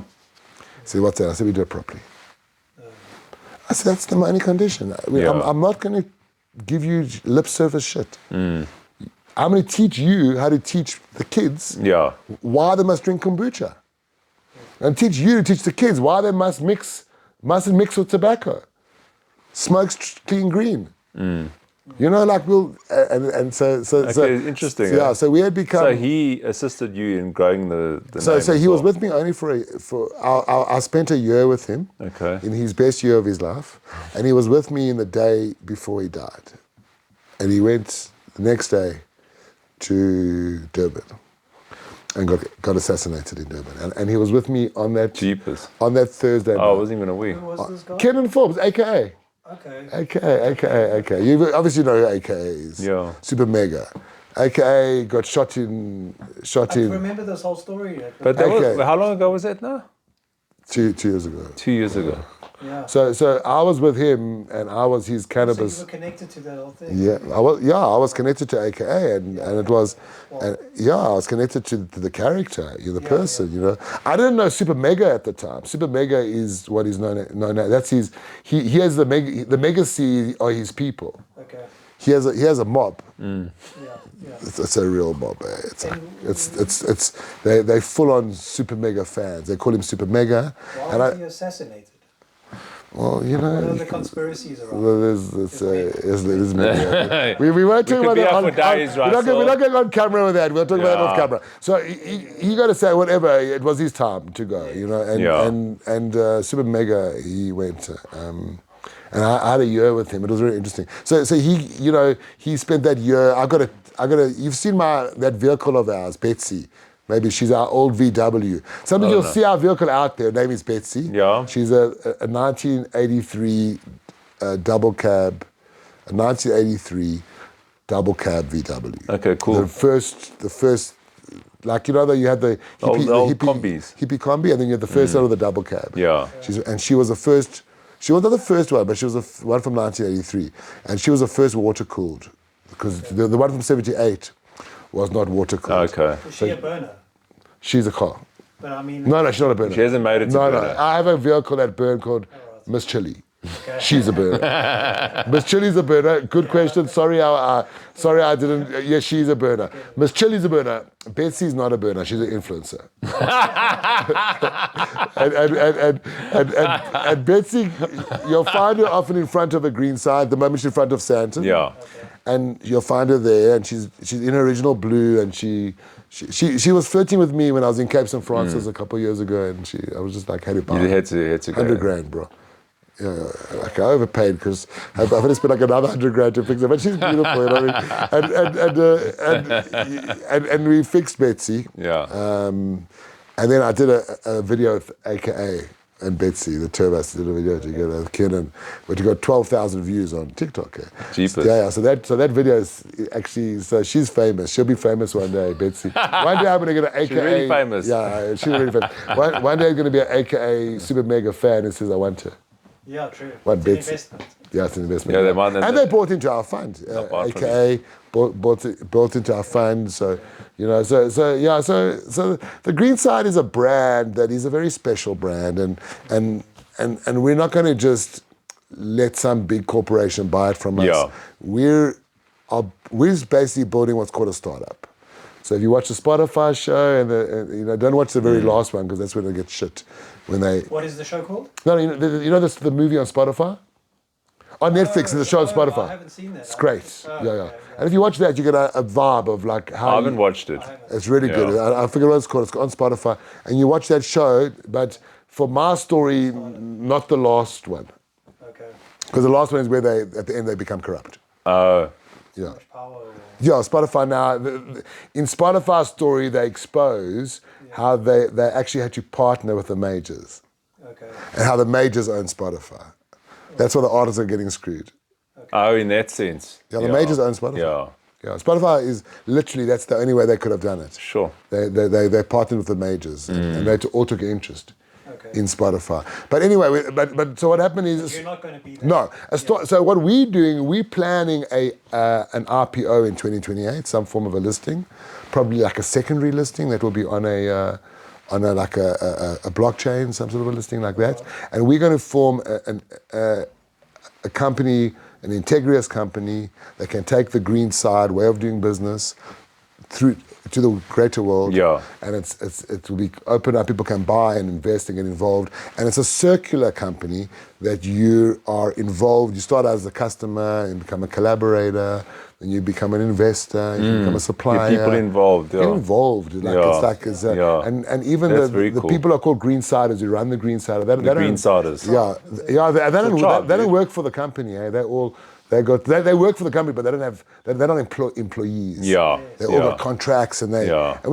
He said, what's that? I said, we do it properly. I said, that's the only condition. I'm not going to give you lip service shit. I'm going to teach you how to teach the kids why they must drink kombucha. And teach you to teach the kids why they mustn't mix with tobacco. Smoke clean green. So interesting. Yeah, so we had become. So he assisted you in growing the So name he was with me only I spent a year with him. Okay. In his best year of his life, and he was with me in the day before he died, and he went the next day to Durban and got assassinated in Durban, and he was with me on that Thursday night. I wasn't even aware. Who was this guy? Kenan Forbes, AKA. AKA. You obviously know who AKA is. Yeah. Super Mega. AKA got shot in. I remember this whole story. But how long ago was that now? 2 years ago. 2 years ago. Yeah. So I was with him, and I was his cannabis. So you were connected to that whole thing. Yeah, I was connected to AKA, and it was, I was connected to the character, the person. I didn't know Super Mega at the time. Super Mega is what he's known as. That's his. He has the mega C are his people. Okay. He has a mob. Yeah. It's a real mob. They full on Super Mega fans. They call him Super Mega. Why was he assassinated? Well, What are the conspiracies around? There's many. We weren't talking about that on camera. We're not going on camera with that. We're talking about it off camera. So he got to say whatever. It was his time to go, And Super Mega, he went. And I had a year with him. It was very interesting. So he spent that year. I got to. You've seen that vehicle of ours, Betsy. Maybe she's our old VW. Sometimes you'll see our vehicle out there. Her name is Betsy. Yeah. She's a 1983 double cab, a 1983 double cab VW. Okay, cool. The first, like, you know, you had the old combis. hippie combi, and then you had the first one with the double cab. Yeah. She was the first. She was not the first one, but she was the one from 1983, and she was the first water cooled, because the one from 78 was not water cooled. Okay. Is she a burner? She's a car. But I mean, No, she's not a burner. She hasn't made it to No, burner. I have a vehicle that burn called Miss Chili. She's a burner. Miss Chili's a burner. Good question. Sorry, I didn't. Yes, she's a burner. Miss Chili's a burner. Betsy's not a burner. She's an influencer. and Betsy, you'll find her often in front of a green side. The moment she's in front of Santa. Yeah. And you'll find her there, and she's in original blue, and she was flirting with me when I was in Cape St. Francis a couple of years ago, and I was just like, had to buy You had to go. 100 grand, bro. Yeah, like I overpaid because I've had to spend like another 100 grand to fix her, but she's beautiful, you know what I mean? And we fixed Betsy. Yeah. And then I did a video with AKA and Betsy, the two of us did a video together with Kenan, which got 12,000 views on TikTok. Jeepers. Yeah, so that video is actually, so she's famous. She'll be famous one day, Betsy. One day I'm going to get an AKA. She's really famous. Yeah, she's really famous. One day I'm going to be an AKA super mega fan who says I want her. Yeah, true. What It's an bits? investment. Yeah, it's an investment. Yeah, they might- and they bought into our fund. Apart from AKA bought into our fund. So, you know, so the Green Side is a brand that is a very special brand, and we're not going to just let some big corporation buy it from us. Yeah. We're basically building what's called a startup. So if you watch the Spotify show, and don't watch the very last one, because that's when they get shit. When they What is the show called? no, you know the movie on Spotify? On Netflix, and the show on Spotify. I haven't seen that. It's great. Oh, Yeah. okay, And if you watch that, you get a vibe of like how I haven't watched it. it's really good. I forget what it's called. It's on Spotify. And you watch that show, but for my story, not the last one. Okay. Because the last one is where at the end, they become corrupt. Oh. Yeah. Power. Yeah, Spotify now. In Spotify's story, they expose how they actually had to partner with the majors. Okay. And how the majors own Spotify. That's why the artists are getting screwed. Oh, in that sense. Yeah, the majors own Spotify. Yeah. Yeah, Spotify is literally, that's the only way they could have done it. Sure. They partnered with the majors, and they all took interest Okay. in Spotify. But anyway, but so what happened is... You're not going to be there. No. So what we're doing, we're planning an RPO in 2028, some form of a listing, probably like a secondary listing that will be on a blockchain, some sort of a listing like that. And we're going to form a company, an integrous company that can take the Green Side way of doing business through to the greater world. Yeah. And it will be open up, people can buy and invest and get involved. And it's a circular company that you are involved. You start as a customer and become a collaborator, then you become an investor, you become a supplier. Get people involved. Yeah. Get involved. And even the cool. people are called Greensiders who run the Greensider. They don't- Greensiders. Yeah, they don't work for the company. They work for the company, but they don't employ employees. Yeah. They all got contracts, and we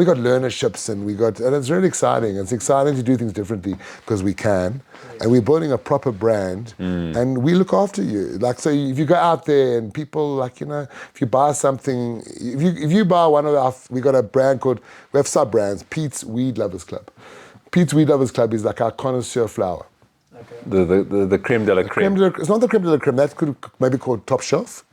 got learnerships, and it's really exciting. It's exciting to do things differently because we can, and we're building a proper brand, and we look after you. Like, so if you go out there and people, like, you know, if you buy something, if you buy one of our, we got a brand called, we have sub brands, Pete's Weed Lovers Club. Pete's Weed Lovers Club is like our connoisseur flower. The creme de la creme. It's not the creme de la creme. That could maybe called top shelf.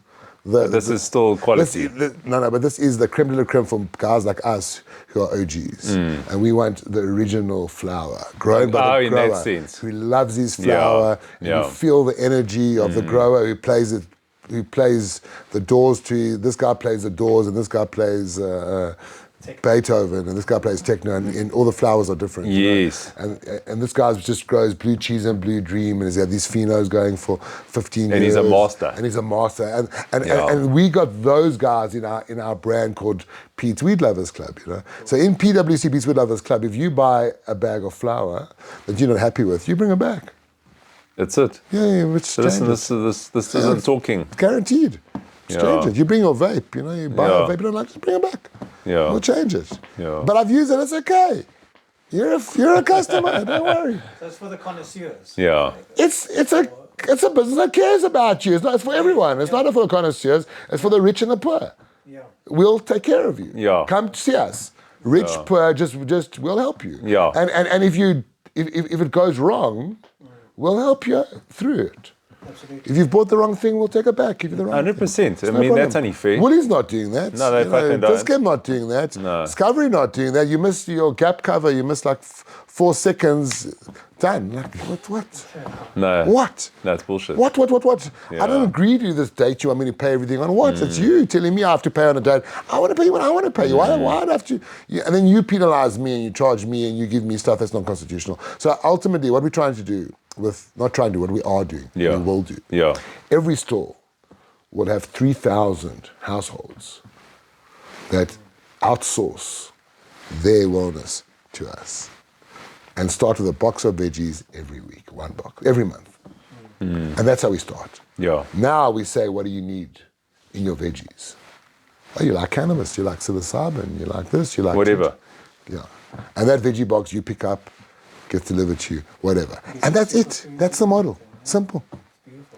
This is still quality. But this is the creme de la creme from guys like us who are OGs. And we want the original flower, grown by the grower, in that sense. who loves his flower. Yeah. And you feel the energy of the grower who plays it, who plays the doors to, this guy plays the doors, and this guy plays Beethoven, and this guy plays techno, and all the flowers are different. Yes. You know? And this guy just grows Blue Cheese and Blue Dream, and he's had these phenos going for 15 years. And he's a master. And he's a master. And we got those guys in our brand called Pete's Weed Lovers Club, you know. So in PwC Pete's Weed Lovers Club, if you buy a bag of flour that you're not happy with, you bring it back. That's it. Yeah, which So this isn't talking. It's guaranteed. Exchange it. You bring your vape, you know, you buy a vape, you don't like it, just bring it back. Yeah. We'll change it. Yeah. But I've used it, it's okay. You're a customer, don't worry. So it's for the connoisseurs. Yeah. It's It's a business that cares about you. It's for everyone. It's not for the connoisseurs. It's for the rich and the poor. Yeah. We'll take care of you. Yeah. Come see us. Rich, poor, just we'll help you. Yeah. And if it goes wrong, we'll help you through it. Absolutely. If you've bought the wrong thing, we'll take it back. Give you the wrong 100%. thing. I It's no mean, problem. that's only fair. Woolies not doing that. No, they fucking don't. Discount not doing that. No. Discovery not doing that. You missed your gap cover. You missed like 4 seconds. Done. Like, what? No. What? That's bullshit. What? Yeah. I don't agree to this date you want me to pay everything on. What? It's you telling me I have to pay on a date. I want to pay you what I want to pay you. Why do I have to? And then you penalize me and you charge me and you give me stuff that's not constitutional. So ultimately, what we're trying to do what we are doing, Yeah. we will do. Yeah. Every store will have 3,000 households that outsource their wellness to us and start with a box of veggies every week, 1 box, every month. And that's how we start. Yeah. Now we say, what do you need in your veggies? Oh, you like cannabis, you like psilocybin, you like this, you like... Whatever. Yeah. And that veggie box you pick up, gets delivered to you, whatever. And that's it. That's the model. Simple.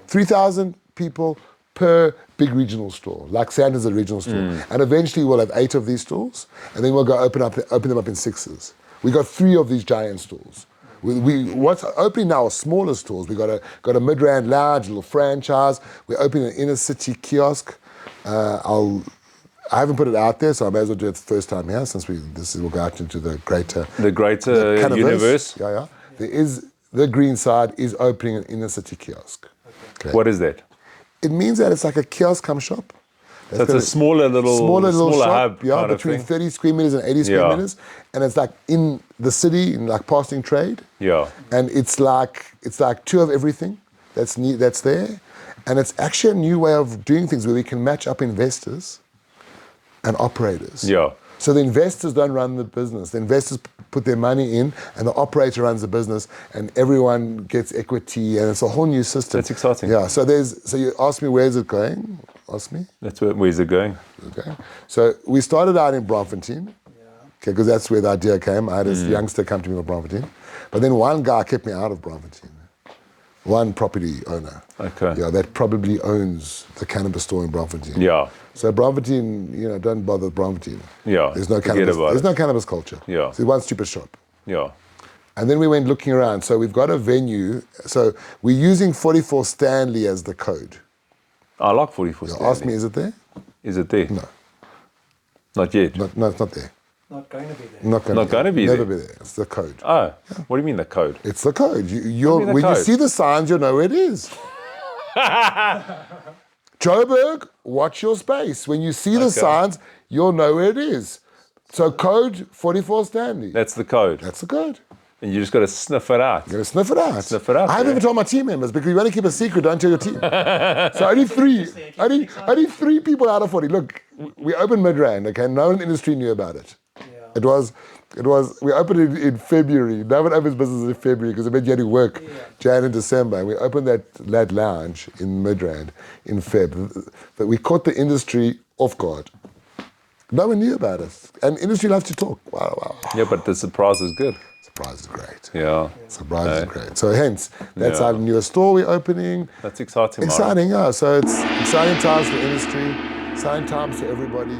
3,000 people per big regional store, like Sanders' a regional store. And eventually we'll have 8 of these stores, and then we'll go open them up in 6s. We got 3 of these giant stores. What's opening now are smaller stores. We got a Midrand Lounge, a little franchise. We're opening an inner city kiosk. I haven't put it out there, so I may as well do it the first time here, since we'll go out into the greater Cannabis universe. Yeah. The green side is opening an inner city kiosk. Okay. What is that? It means that it's like a kiosk come shop. So it's a smaller little shop, hub yeah, kind of between thing. 30 square meters and 80 square meters, and it's like in the city, in like passing trade. Yeah. And it's like 2 of everything that's there, and it's actually a new way of doing things where we can match up investors and operators. Yeah. So the investors don't run the business. The investors put their money in, and the operator runs the business, and everyone gets equity, and it's a whole new system. That's exciting. Yeah. So you ask me, where's it going? Ask me. Where's it going? Okay. So we started out in Braamfontein. Okay, because that's where the idea came. I had a youngster come to me from Braamfontein, but then one guy kept me out of Braamfontein. One property owner. Okay. Yeah, that probably owns the cannabis store in Braamfontein. Yeah. So Braamfontein, don't bother with Braamfontein. Yeah. There's no forget cannabis. about There's it. no cannabis culture. Yeah. So one stupid shop. Yeah. And then we went looking around. So we've got a venue. So we're using 44 Stanley as the code. I like 44 Stanley. Ask me, is it there? Is it there? No. Not yet. No, it's not there. Not going to be there. Not going to be Never be there. It's the code. Oh, what do you mean the code? It's the code. What do you mean the When you code? see the signs, you'll know where it is. Joburg, watch your space. When you see the signs, you'll know where it is. So code 44 Stanley. That's the code. That's the code. And you just got to sniff it out. You're going to sniff it out. Sniff it out, I haven't yeah. even told my team members because you want to keep a secret, don't tell your team. So only 3. Only 3 people out of 40. Look, we opened Midrand, okay? No one in the industry knew about it. Yeah. We opened it in February. No one opens business in February because it meant you had to work Jan and December. And we opened that lounge in Midrand in Feb. But we caught the industry off guard. No one knew about us. And industry loves to talk. Wow. Yeah, but the surprise is good. Surprise is great. Yeah. Surprise is great. So hence, that's our newest store we're opening. That's exciting, Myron. Exciting, yeah. So it's exciting times for industry, exciting times for everybody.